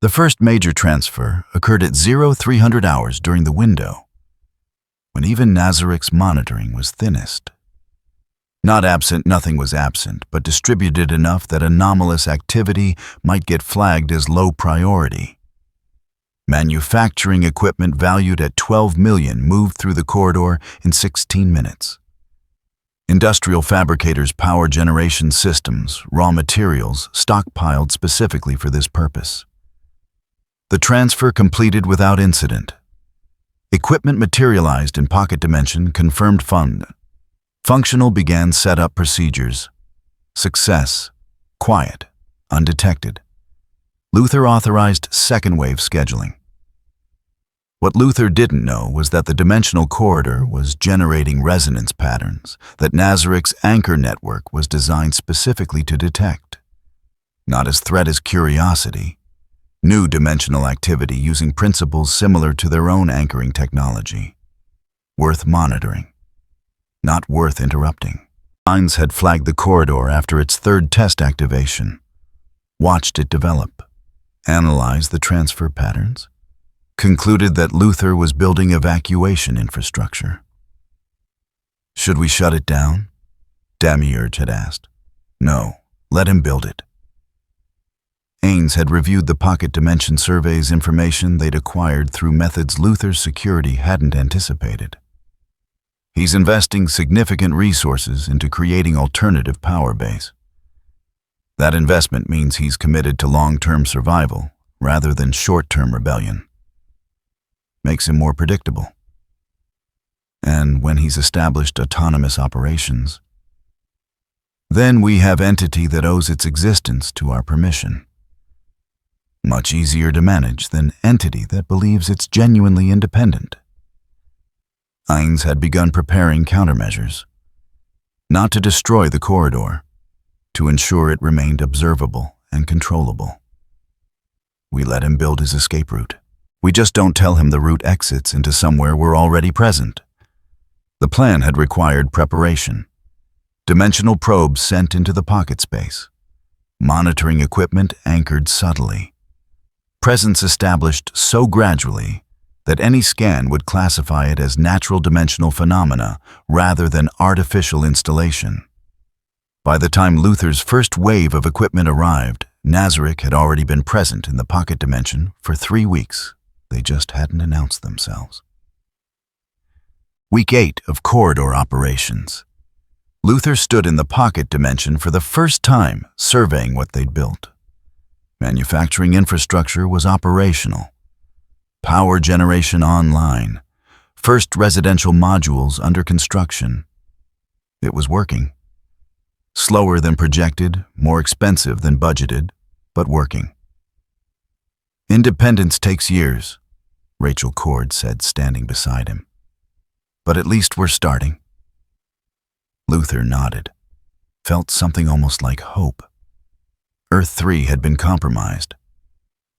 The first major transfer occurred at 0300 hours during the window, when even Nazarik's monitoring was thinnest. Not absent, nothing was absent, but distributed enough that anomalous activity might get flagged as low priority. Manufacturing equipment valued at $12 million moved through the corridor in 16 minutes. Industrial fabricators' power generation systems, raw materials, stockpiled specifically for this purpose. The transfer completed without incident. Equipment materialized in pocket dimension, confirmed fund. Functional began set-up procedures. Success. Quiet. Undetected. Luther authorized second-wave scheduling. What Luther didn't know was that the dimensional corridor was generating resonance patterns that Nazarik's anchor network was designed specifically to detect. Not as threat as curiosity. New dimensional activity using principles similar to their own anchoring technology. Worth monitoring. Not worth interrupting. Ainz had flagged the corridor after its third test activation. Watched it develop. Analyzed the transfer patterns. Concluded that Luther was building evacuation infrastructure. Should we shut it down? Demiurge had asked. No, let him build it. Ainz had reviewed the pocket dimension survey's information they'd acquired through methods Luther's security hadn't anticipated. He's investing significant resources into creating alternative power base. That investment means he's committed to long-term survival rather than short-term rebellion. Makes him more predictable. And when he's established autonomous operations, then we have entity that owes its existence to our permission. Much easier to manage than entity that believes it's genuinely independent. Ainz had begun preparing countermeasures, not to destroy the corridor, to ensure it remained observable and controllable. We let him build his escape route. We just don't tell him the route exits into somewhere we're already present. The plan had required preparation. Dimensional probes sent into the pocket space. Monitoring equipment anchored subtly. Presence established so gradually that any scan would classify it as natural dimensional phenomena rather than artificial installation. By the time Luther's first wave of equipment arrived, Nazarik had already been present in the pocket dimension for 3 weeks. They just hadn't announced themselves. Week 8 of corridor operations. Luther stood in the pocket dimension for the first time, surveying what they'd built. Manufacturing infrastructure was operational. Power generation online. First residential modules under construction. It was working. Slower than projected, more expensive than budgeted, but working. Independence takes years, Rachel Cord said, standing beside him. But at least we're starting. Luther nodded, felt something almost like hope. Earth 3 had been compromised.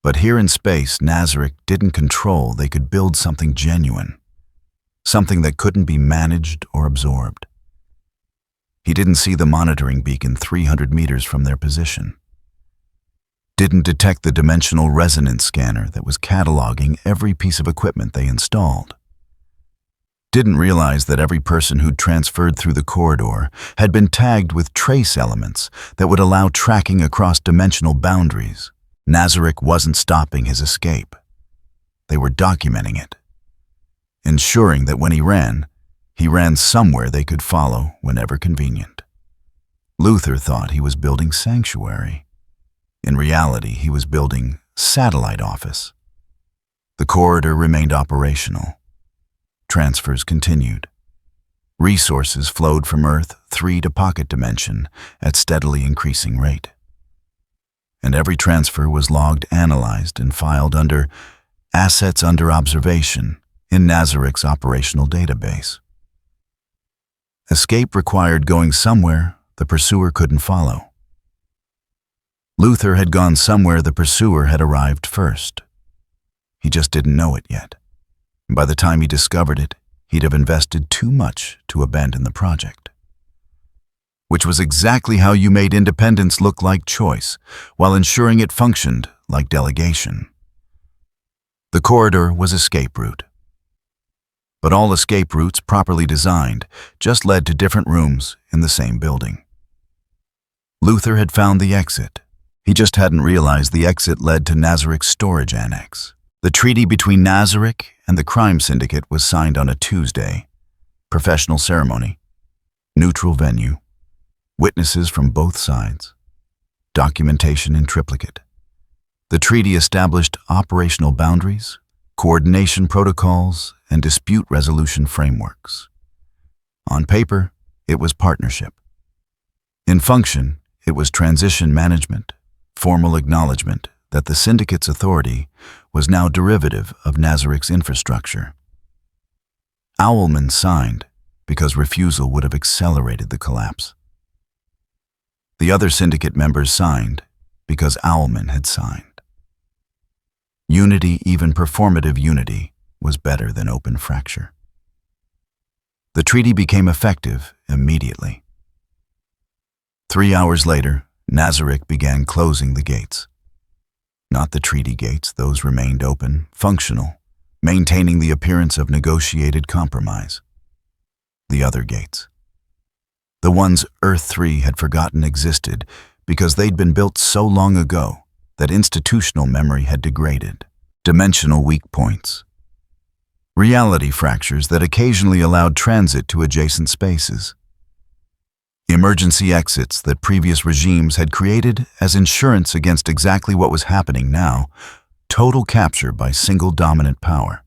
But here in space, Nazarik didn't control they could build something genuine, something that couldn't be managed or absorbed. He didn't see the monitoring beacon 300 meters from their position. Didn't detect the dimensional resonance scanner that was cataloging every piece of equipment they installed. Didn't realize that every person who'd transferred through the corridor had been tagged with trace elements that would allow tracking across dimensional boundaries. Nazarik wasn't stopping his escape. They were documenting it, ensuring that when he ran somewhere they could follow whenever convenient. Luther thought he was building sanctuary. In reality, he was building satellite office. The corridor remained operational. Transfers continued. Resources flowed from Earth 3 to pocket dimension at steadily increasing rate. And every transfer was logged, analyzed, and filed under Assets Under Observation in Nazarik's operational database. Escape required going somewhere the pursuer couldn't follow. Luther had gone somewhere the pursuer had arrived first. He just didn't know it yet. By the time he discovered it, he'd have invested too much to abandon the project. Which was exactly how you made independence look like choice, while ensuring it functioned like delegation. The corridor was escape route. But all escape routes properly designed just led to different rooms in the same building. Luther had found the exit. He just hadn't realized the exit led to Nazarik's storage annex. The treaty between Nazarik and the crime syndicate was signed on a Tuesday. Professional ceremony. Neutral venue. Witnesses from both sides. Documentation in triplicate. The treaty established operational boundaries, coordination protocols, and dispute resolution frameworks. On paper, it was partnership. In function, it was transition management, formal acknowledgement that the syndicate's authority was now derivative of Nazarik's infrastructure. Owlman signed because refusal would have accelerated the collapse. The other syndicate members signed because Owlman had signed. Unity, even performative unity, was better than open fracture. The treaty became effective immediately. 3 hours later, Nazarik began closing the gates. Not the treaty gates, those remained open, functional, maintaining the appearance of negotiated compromise. The other gates. The ones Earth-3 had forgotten existed because they'd been built so long ago that institutional memory had degraded. Dimensional weak points. Reality fractures that occasionally allowed transit to adjacent spaces. Emergency exits that previous regimes had created as insurance against exactly what was happening now, total capture by single dominant power.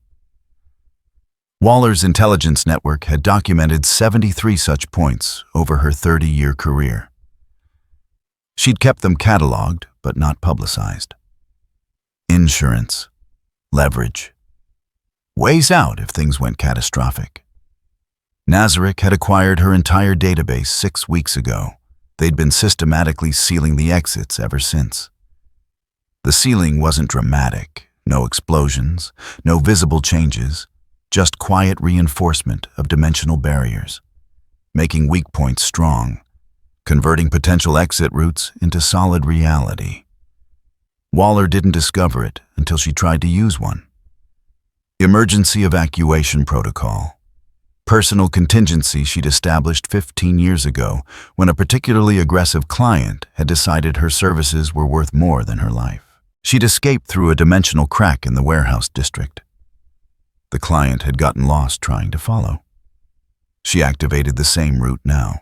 Waller's intelligence network had documented 73 such points over her 30-year career. She'd kept them cataloged, but not publicized. Insurance. Leverage. Ways out if things went catastrophic. Nazarik had acquired her entire database 6 weeks ago. They'd been systematically sealing the exits ever since. The sealing wasn't dramatic, no explosions, no visible changes, just quiet reinforcement of dimensional barriers, making weak points strong, converting potential exit routes into solid reality. Waller didn't discover it until she tried to use one. Emergency evacuation protocol. Personal contingency she'd established 15 years ago when a particularly aggressive client had decided her services were worth more than her life. She'd escaped through a dimensional crack in the warehouse district. The client had gotten lost trying to follow. She activated the same route now.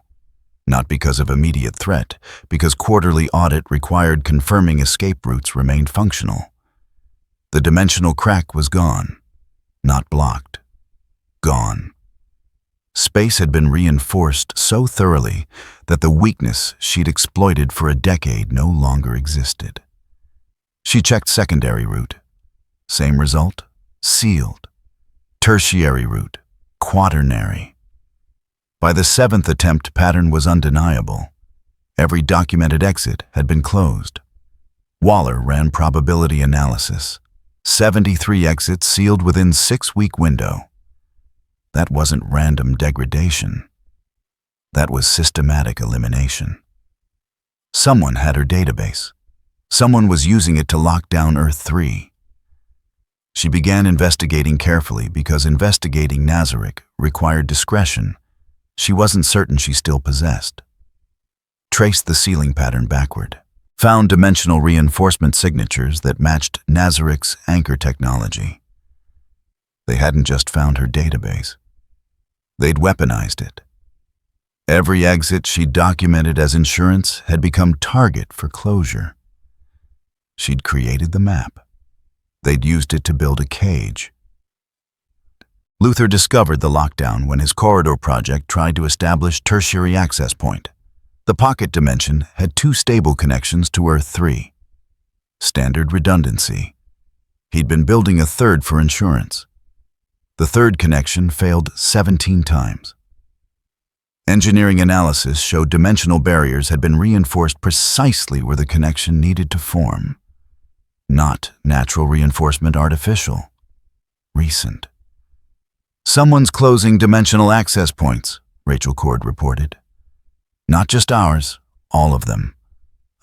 Not because of immediate threat, because quarterly audit required confirming escape routes remained functional. The dimensional crack was gone, not blocked. Gone. Space had been reinforced so thoroughly that the weakness she'd exploited for a decade no longer existed. She checked secondary route. Same result, sealed. Tertiary route, quaternary. By the 7th attempt, pattern was undeniable. Every documented exit had been closed. Waller ran probability analysis. 73 exits sealed within 6-week window. That wasn't random degradation. That was systematic elimination. Someone had her database. Someone was using it to lock down Earth-3. She began investigating carefully because investigating Nazarik required discretion she wasn't certain she still possessed. Traced the sealing pattern backward. Found dimensional reinforcement signatures that matched Nazarik's anchor technology. They hadn't just found her database. They'd weaponized it. Every exit she documented as insurance had become target for closure. She'd created the map. They'd used it to build a cage. Luther discovered the lockdown when his corridor project tried to establish tertiary access point. The pocket dimension had 2 stable connections to Earth-3. Standard redundancy. He'd been building a third for insurance. The third connection failed 17 times. Engineering analysis showed dimensional barriers had been reinforced precisely where the connection needed to form. Not natural reinforcement artificial. Recent. Someone's closing dimensional access points, Rachel Cord reported. Not just ours, all of them.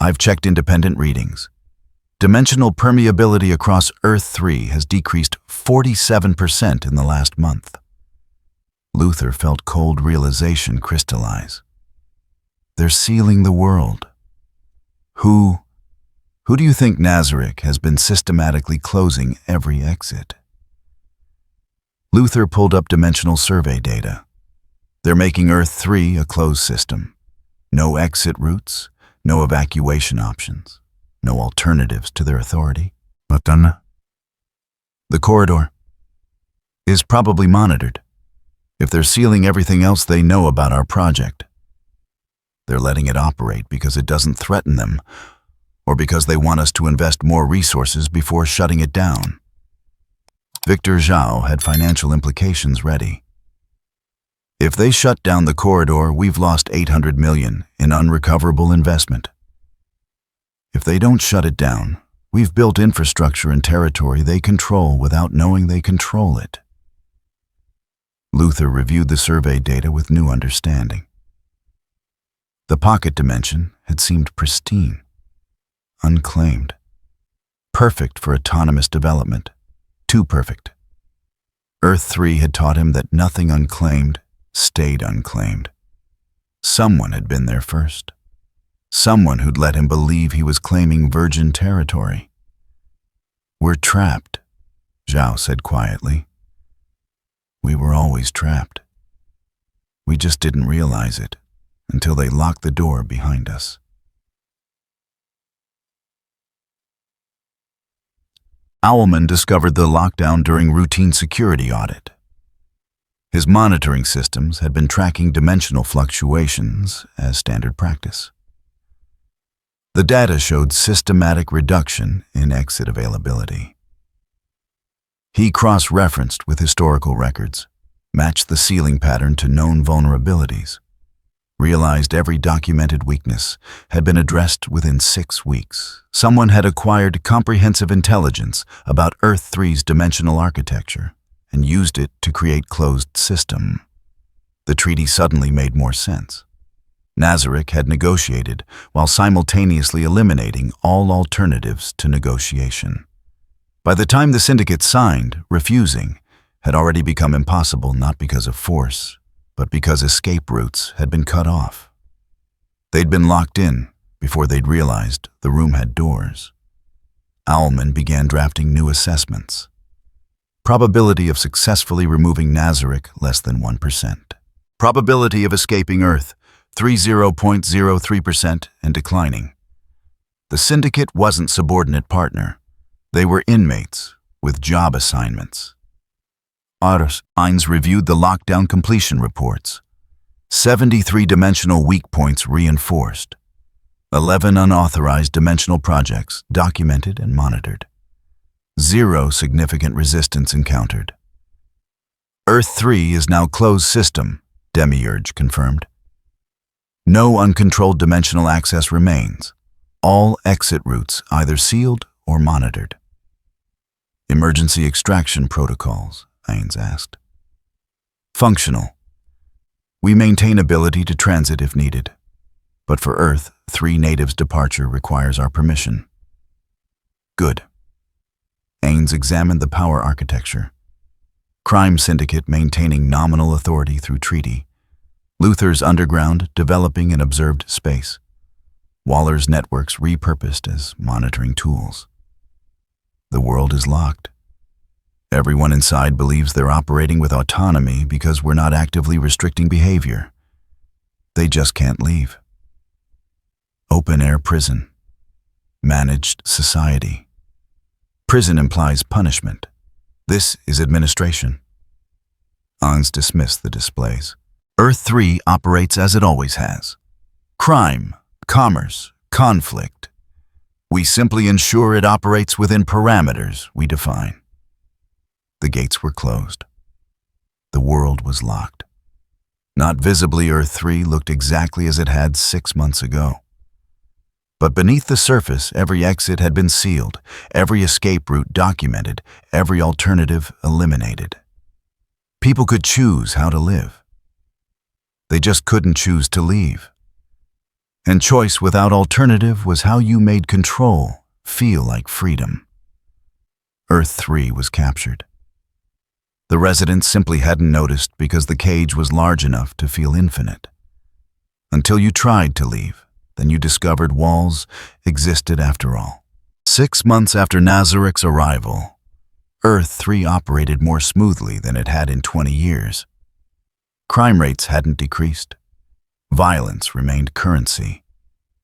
I've checked independent readings. Dimensional permeability across Earth 3 has decreased 47% in the last month. Luther felt cold realization crystallize. They're sealing the world. Who do you think Nazarick has been systematically closing every exit? Luther pulled up dimensional survey data. They're making Earth 3 a closed system. No exit routes, no evacuation options, no alternatives to their authority. But then, the corridor is probably monitored. If they're sealing everything else they know about our project, they're letting it operate because it doesn't threaten them, or because they want us to invest more resources before shutting it down. Victor Zhao had financial implications ready. If they shut down the corridor, we've lost 800 million in unrecoverable investment. If they don't shut it down, we've built infrastructure and territory they control without knowing they control it. Luther reviewed the survey data with new understanding. The pocket dimension had seemed pristine, unclaimed, perfect for autonomous development, too perfect. Earth 3 had taught him that nothing unclaimed stayed unclaimed. Someone had been there first. Someone who'd let him believe he was claiming virgin territory. We're trapped, Zhao said quietly. We were always trapped. We just didn't realize it until they locked the door behind us. Owlman discovered the lockdown during routine security audit. His monitoring systems had been tracking dimensional fluctuations as standard practice. The data showed systematic reduction in exit availability. He cross-referenced with historical records, matched the sealing pattern to known vulnerabilities, realized every documented weakness had been addressed within 6 weeks. Someone had acquired comprehensive intelligence about Earth 3's dimensional architecture and used it to create closed system. The treaty suddenly made more sense. Nazarick had negotiated while simultaneously eliminating all alternatives to negotiation. By the time the Syndicate signed, refusing had already become impossible not because of force, but because escape routes had been cut off. They'd been locked in before they'd realized the room had doors. Owlman began drafting new assessments. Probability of successfully removing Nazarick less than 1%. Probability of escaping Earth 30.03% and declining. The Syndicate wasn't subordinate partner. They were inmates with job assignments. Ainz reviewed the lockdown completion reports. 73 dimensional weak points reinforced. 11 unauthorized dimensional projects documented and monitored. 0 significant resistance encountered. Earth 3 is now closed system, Demiurge confirmed. No uncontrolled dimensional access remains. All exit routes either sealed or monitored. Emergency extraction protocols, Ainz asked. Functional. We maintain ability to transit if needed, but for Earth, 3 natives' departure requires our permission. Good. Ainz examined the power architecture. Crime Syndicate maintaining nominal authority through treaty. Luther's underground developing an observed space. Waller's networks repurposed as monitoring tools. The world is locked. Everyone inside believes they're operating with autonomy because we're not actively restricting behavior. They just can't leave. Open-air prison. Managed society. Prison implies punishment. This is administration. Ainz dismissed the displays. Earth 3 operates as it always has. Crime, commerce, conflict. We simply ensure it operates within parameters we define. The gates were closed. The world was locked. Not visibly, Earth 3 looked exactly as it had 6 months ago. But beneath the surface, every exit had been sealed, every escape route documented, every alternative eliminated. People could choose how to live. They just couldn't choose to leave. And choice without alternative was how you made control feel like freedom. Earth 3 was captured. The residents simply hadn't noticed because the cage was large enough to feel infinite. Until you tried to leave, then you discovered walls existed after all. 6 months after Nazarek's arrival, Earth 3 operated more smoothly than it had in 20 years. Crime rates hadn't decreased. Violence remained currency.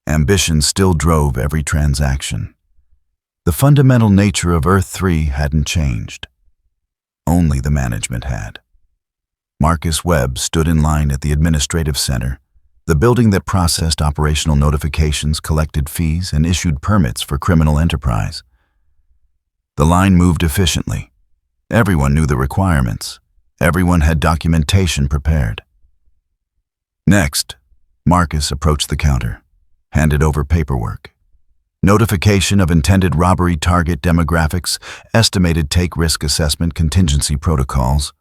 Ambition still drove every transaction. The fundamental nature of Earth 3 hadn't changed. Only the management had. Marcus Webb stood in line at the administrative center, the building that processed operational notifications, collected fees, and issued permits for criminal enterprise. The line moved efficiently. Everyone knew the requirements. Everyone had documentation prepared. Next, Marcus approached the counter, handed over paperwork. Notification of intended robbery target demographics, estimated take-risk assessment contingency protocols.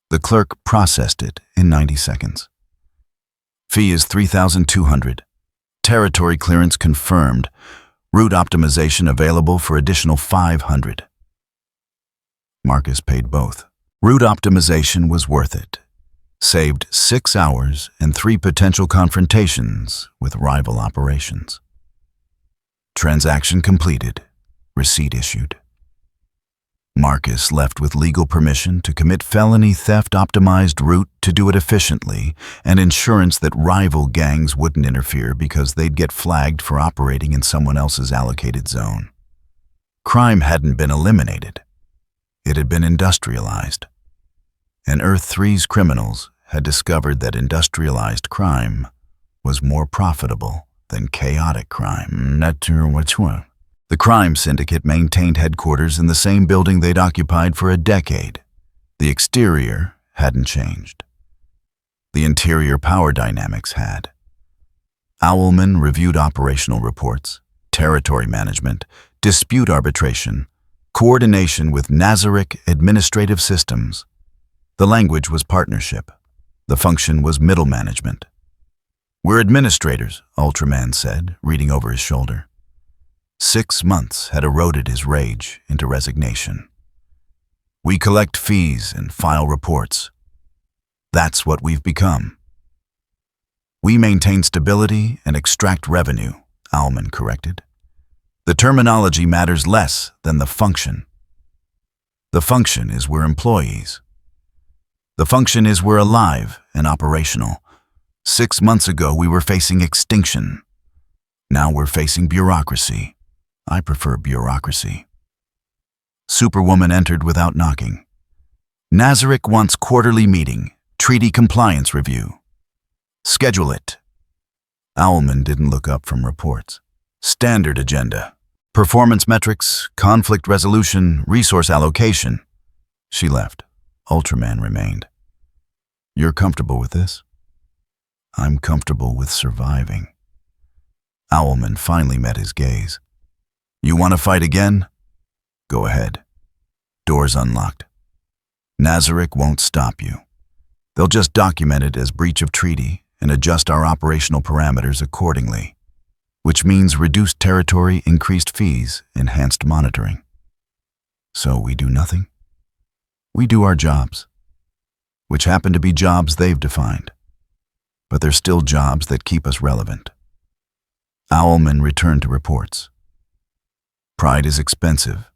The clerk processed it in 90 seconds. Fee is $3,200. Territory clearance confirmed. Route optimization available for additional $500. Marcus paid both. Route optimization was worth it. Saved 6 hours and 3 potential confrontations with rival operations. Transaction completed. Receipt issued. Marcus left with legal permission to commit felony theft optimized route to do it efficiently and insurance that rival gangs wouldn't interfere because they'd get flagged for operating in someone else's allocated zone. Crime hadn't been eliminated. It had been industrialized. And Earth 3's criminals had discovered that industrialized crime was more profitable than chaotic crime. Not sure which one. The crime syndicate maintained headquarters in the same building they'd occupied for a decade. The exterior hadn't changed. The interior power dynamics had. Owlman reviewed operational reports, territory management, dispute arbitration, coordination with Nazarek administrative systems. The language was partnership. The function was middle management. "We're administrators," Ultraman said, reading over his shoulder. 6 months had eroded his rage into resignation. "We collect fees and file reports. That's what we've become." "We maintain stability and extract revenue," Owlman corrected. "The terminology matters less than the function. The function is we're employees. The function is we're alive and operational. 6 months ago, we were facing extinction. Now we're facing bureaucracy. I prefer bureaucracy." Superwoman entered without knocking. "Nazarek wants quarterly meeting, treaty compliance review." "Schedule it." Owlman didn't look up from reports. "Standard agenda. Performance metrics, conflict resolution, resource allocation." She left. Ultraman remained. "You're comfortable with this?" "I'm comfortable with surviving." Owlman finally met his gaze. "You want to fight again? Go ahead. Doors unlocked. Nazarek won't stop you. They'll just document it as breach of treaty and adjust our operational parameters accordingly, which means reduced territory, increased fees, enhanced monitoring. So we do nothing? We do our jobs, which happen to be jobs they've defined, but they're still jobs that keep us relevant." Owlman returned to reports. "Pride is expensive.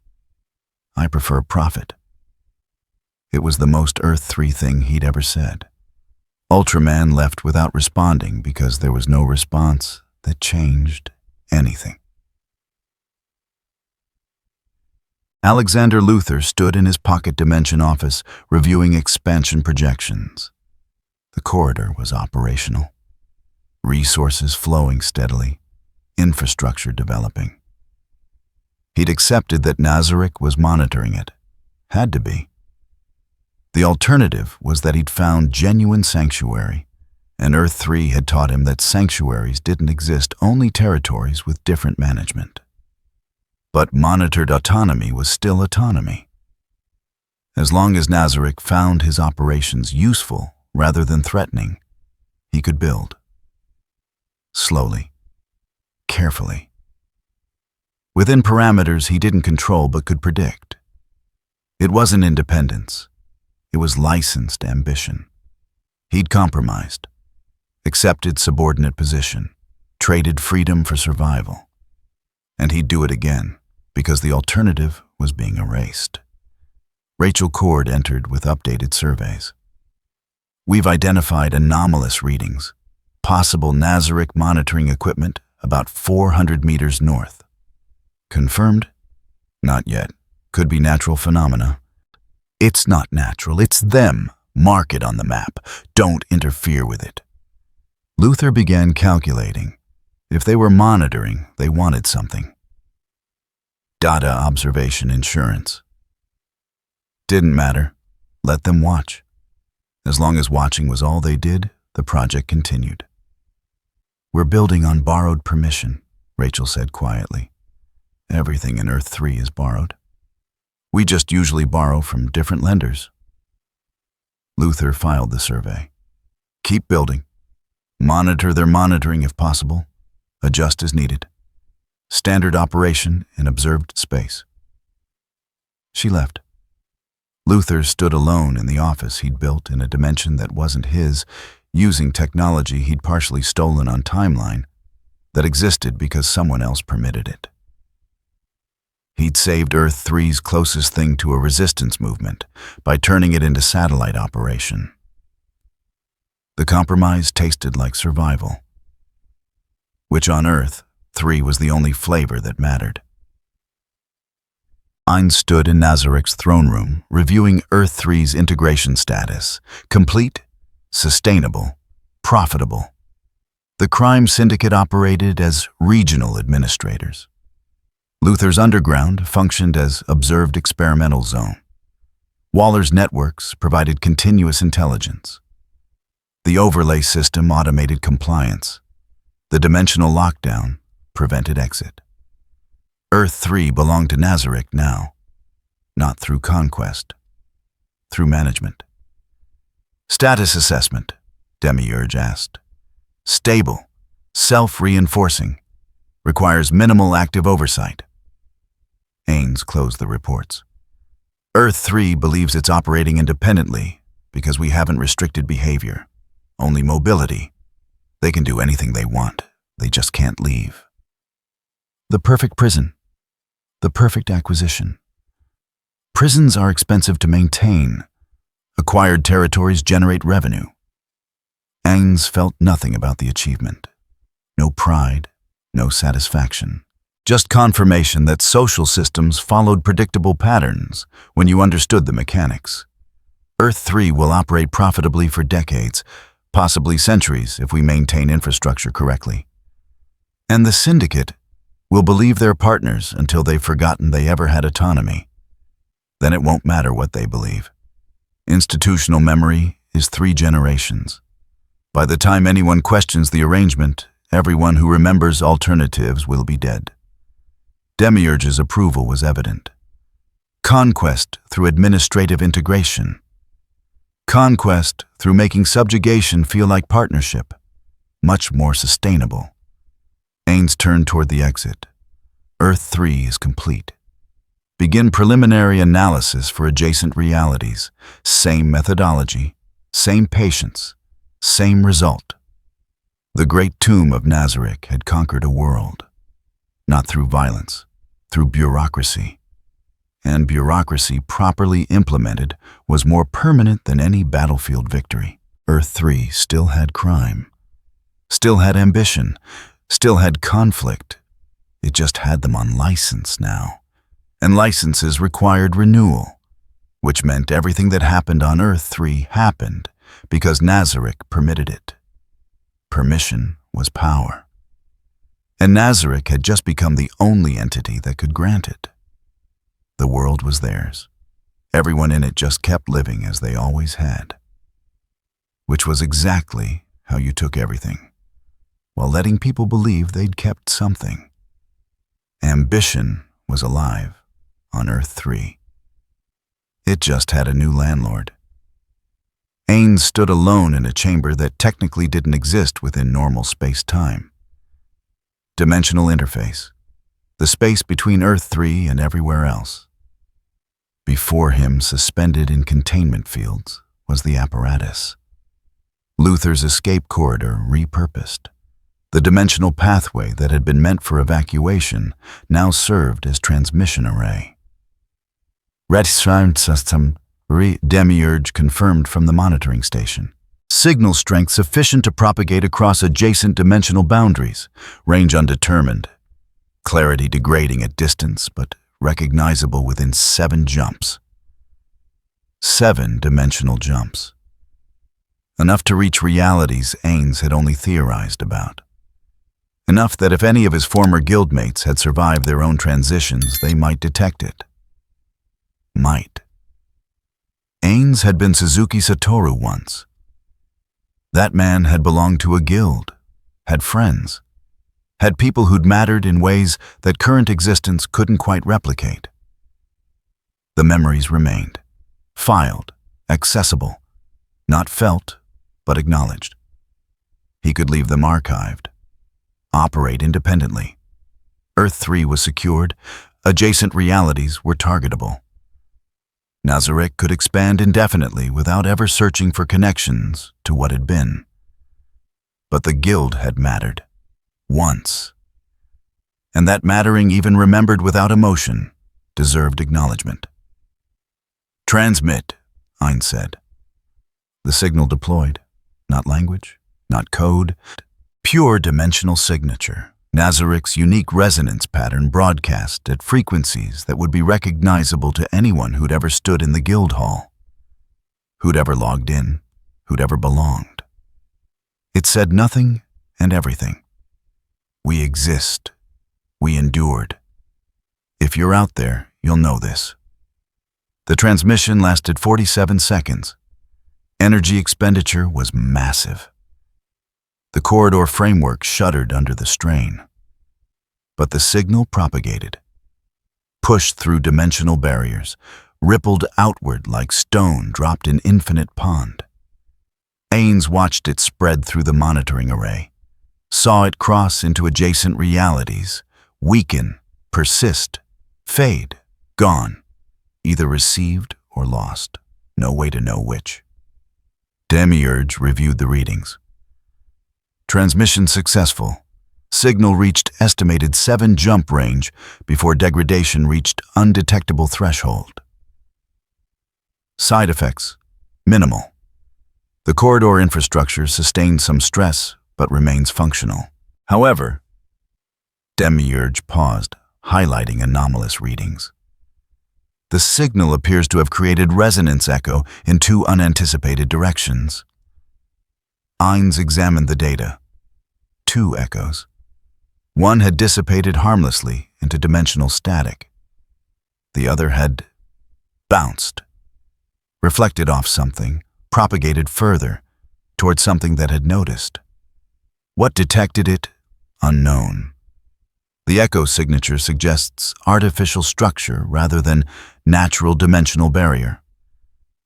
I prefer profit." It was the most Earth 3 thing he'd ever said. Ultraman left without responding because there was no response that changed anything. Alexander Luthor stood in his pocket dimension office, reviewing expansion projections. The corridor was operational. Resources flowing steadily, infrastructure developing. He'd accepted that Nazarek was monitoring it. Had to be. The alternative was that he'd found genuine sanctuary, and Earth 3 had taught him that sanctuaries didn't exist, only territories with different management. But monitored autonomy was still autonomy. As long as Nazarek found his operations useful rather than threatening, he could build. Slowly, carefully. within parameters he didn't control but could predict. It wasn't independence. It was licensed ambition. He'd compromised, accepted subordinate position, traded freedom for survival. And he'd do it again, because the alternative was being erased. Rachel Cord entered with updated surveys. We've identified anomalous readings, possible Nazarick monitoring equipment about 400 meters north. Confirmed? Not yet. Could be natural phenomena. It's not natural, it's them. Mark it on the map. Don't interfere with it. Luther began calculating. If they were monitoring, they wanted something. Data observation insurance. Didn't matter. Let them watch. As long as watching was all they did, the project continued. We're building on borrowed permission, Rachel said quietly. Everything in Earth 3 is borrowed. We just usually borrow from different lenders. Luther filed the survey. Keep building. Monitor their monitoring if possible. Adjust as needed. Standard operation in observed space. She left. Luther stood alone in the office he'd built in a dimension that wasn't his, using technology he'd partially stolen on Timeline that existed because someone else permitted it. He'd saved Earth 3's closest thing to a resistance movement by turning it into satellite operation. The compromise tasted like survival, which on Earth 3 was the only flavor that mattered. Ainz stood in Nazarick's throne room, reviewing Earth 3's integration status. Complete, sustainable, profitable. The crime syndicate operated as regional administrators. Luther's underground functioned as observed experimental zone. Waller's networks provided continuous intelligence. The overlay system automated compliance. The dimensional lockdown prevented exit. Earth 3 belonged to Nazarick now, not through conquest, through management. Status assessment, Demiurge asked. Stable, self-reinforcing, requires minimal active oversight. Ainz closed the reports. Earth 3 believes it's operating independently because we haven't restricted behavior, only mobility. They can do anything they want, they just can't leave. The perfect prison. The perfect acquisition. Prisons are expensive to maintain. Acquired territories generate revenue. Ainz felt nothing about the achievement. No pride, no satisfaction. Just confirmation that social systems followed predictable patterns when you understood the mechanics. Earth 3 will operate profitably for decades, possibly centuries if we maintain infrastructure correctly. And the Syndicate will believe they're partners until they've forgotten they ever had autonomy. Then it won't matter what they believe. Institutional memory is 3 generations. By the time anyone questions the arrangement, everyone who remembers alternatives will be dead. Demiurge's approval was evident. Conquest through administrative integration. Conquest through making subjugation feel like partnership, much more sustainable. Ainz turned toward the exit. Earth 3 is complete. Begin preliminary analysis for adjacent realities. Same methodology, same patience, same result. The great tomb of Nazarick had conquered a world. Not through violence, through bureaucracy. And bureaucracy properly implemented was more permanent than any battlefield victory. Earth 3 still had crime, still had ambition, still had conflict. It just had them on license now. And licenses required renewal, which meant everything that happened on Earth 3 happened because Nazarick permitted it. Permission was power. And Nazarick had just become the only entity that could grant it. The world was theirs. Everyone in it just kept living as they always had. Which was exactly how you took everything, while letting people believe they'd kept something. Ambition was alive on Earth 3. It just had a new landlord. Ainz stood alone in a chamber that technically didn't exist within normal space-time. Dimensional interface. the space between Earth 3 and everywhere else. Before him, suspended in containment fields, was the apparatus. Luther's escape corridor repurposed. The dimensional pathway that had been meant for evacuation now served as transmission array. Demiurge confirmed from the monitoring station. Signal strength sufficient to propagate across adjacent dimensional boundaries, range undetermined. Clarity degrading at distance, but recognizable within 7 jumps. 7 dimensional jumps. Enough to reach realities Ainz had only theorized about. Enough that if any of his former guildmates had survived their own transitions, they might detect it. Might. Ainz had been Suzuki Satoru once. That man had belonged to a guild, had friends, had people who'd mattered in ways that current existence couldn't quite replicate. The memories remained, filed, accessible, not felt, but acknowledged. He could leave them archived, operate independently. Earth 3 was secured, adjacent realities were targetable. Nazarick could expand indefinitely without ever searching for connections to what had been. But the guild had mattered. Once. And that mattering, even remembered without emotion, deserved acknowledgement. "Transmit," Ainz said. The signal deployed. Not language, not code, pure dimensional signature. Nazarick's unique resonance pattern broadcast at frequencies that would be recognizable to anyone who'd ever stood in the guild hall, who'd ever logged in, who'd ever belonged. It said nothing and everything. We exist. We endured. If you're out there, you'll know this. The transmission lasted 47 seconds. Energy expenditure was massive. The corridor framework shuddered under the strain. But the signal propagated, pushed through dimensional barriers, rippled outward like stone dropped in infinite pond. Ainz watched it spread through the monitoring array, saw it cross into adjacent realities, weaken, persist, fade, gone, either received or lost, no way to know which. Demiurge reviewed the readings. Transmission successful. Signal reached estimated 7 jump range before degradation reached undetectable threshold. Side effects, minimal. The corridor infrastructure sustained some stress but remains functional. However, Demiurge paused, highlighting anomalous readings. The signal appears to have created resonance echo in 2 unanticipated directions. Ainz examined the data. 2 echoes. One had dissipated harmlessly into dimensional static. The other had bounced, reflected off something, propagated further, toward something that had noticed. What detected it? Unknown. The echo signature suggests artificial structure rather than natural dimensional barrier.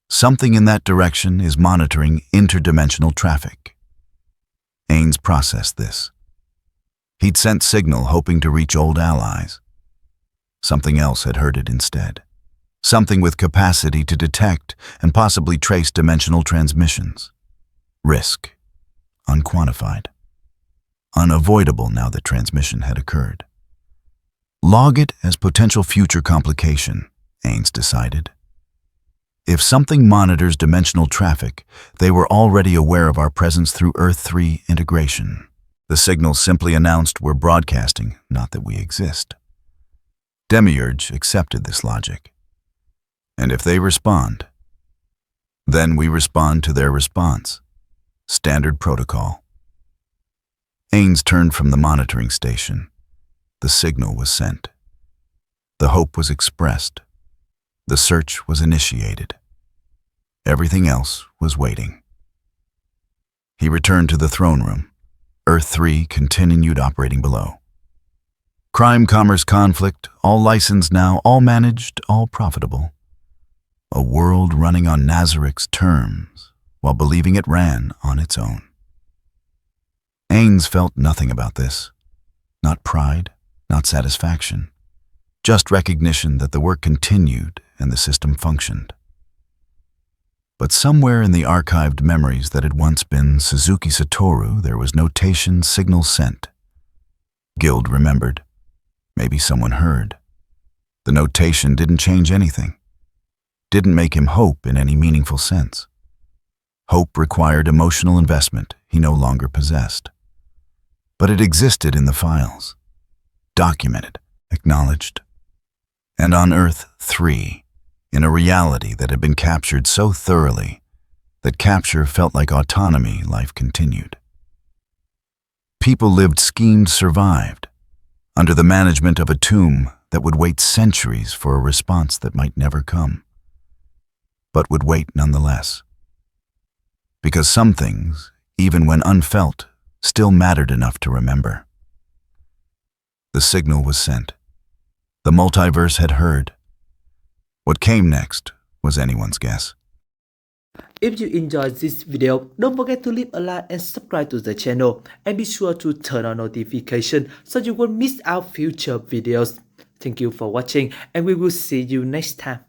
Something in that direction is monitoring interdimensional traffic. Ainz processed this. He'd sent signal hoping to reach old allies. Something else had heard it instead. Something with capacity to detect and possibly trace dimensional transmissions. Risk. Unquantified. Unavoidable now that transmission had occurred. Log it as potential future complication, Ainz decided. If something monitors dimensional traffic, they were already aware of our presence through Earth 3 integration. The signal simply announced we're broadcasting, not that we exist. Demiurge accepted this logic. And if they respond, then we respond to their response. Standard protocol. Ainz turned from the monitoring station. The signal was sent. The hope was expressed. The search was initiated. Everything else was waiting. He returned to the throne room. Earth 3 continued operating below. Crime, commerce, conflict, all licensed now, all managed, all profitable. A world running on Nazarick's terms, while believing it ran on its own. Ainz felt nothing about this. Not pride, not satisfaction, just recognition that the work continued and the system functioned. But somewhere in the archived memories that had once been Suzuki Satoru, there was notation signal sent. Guild remembered. Maybe someone heard. The notation didn't change anything. Didn't make him hope in any meaningful sense. Hope required emotional investment he no longer possessed. But it existed in the files. Documented, acknowledged. And on Earth 3, in a reality that had been captured so thoroughly that capture felt like autonomy, life continued. People lived schemed, survived, under the management of a tomb that would wait centuries for a response that might never come, but would wait nonetheless. Because some things, even when unfelt, still mattered enough to remember. The signal was sent. The multiverse had heard. What came next was anyone's guess. If you enjoyed this video, don't forget to leave a like and subscribe to the channel, and be sure to turn on notification so you won't miss out future videos. Thank you for watching, and we will see you next time.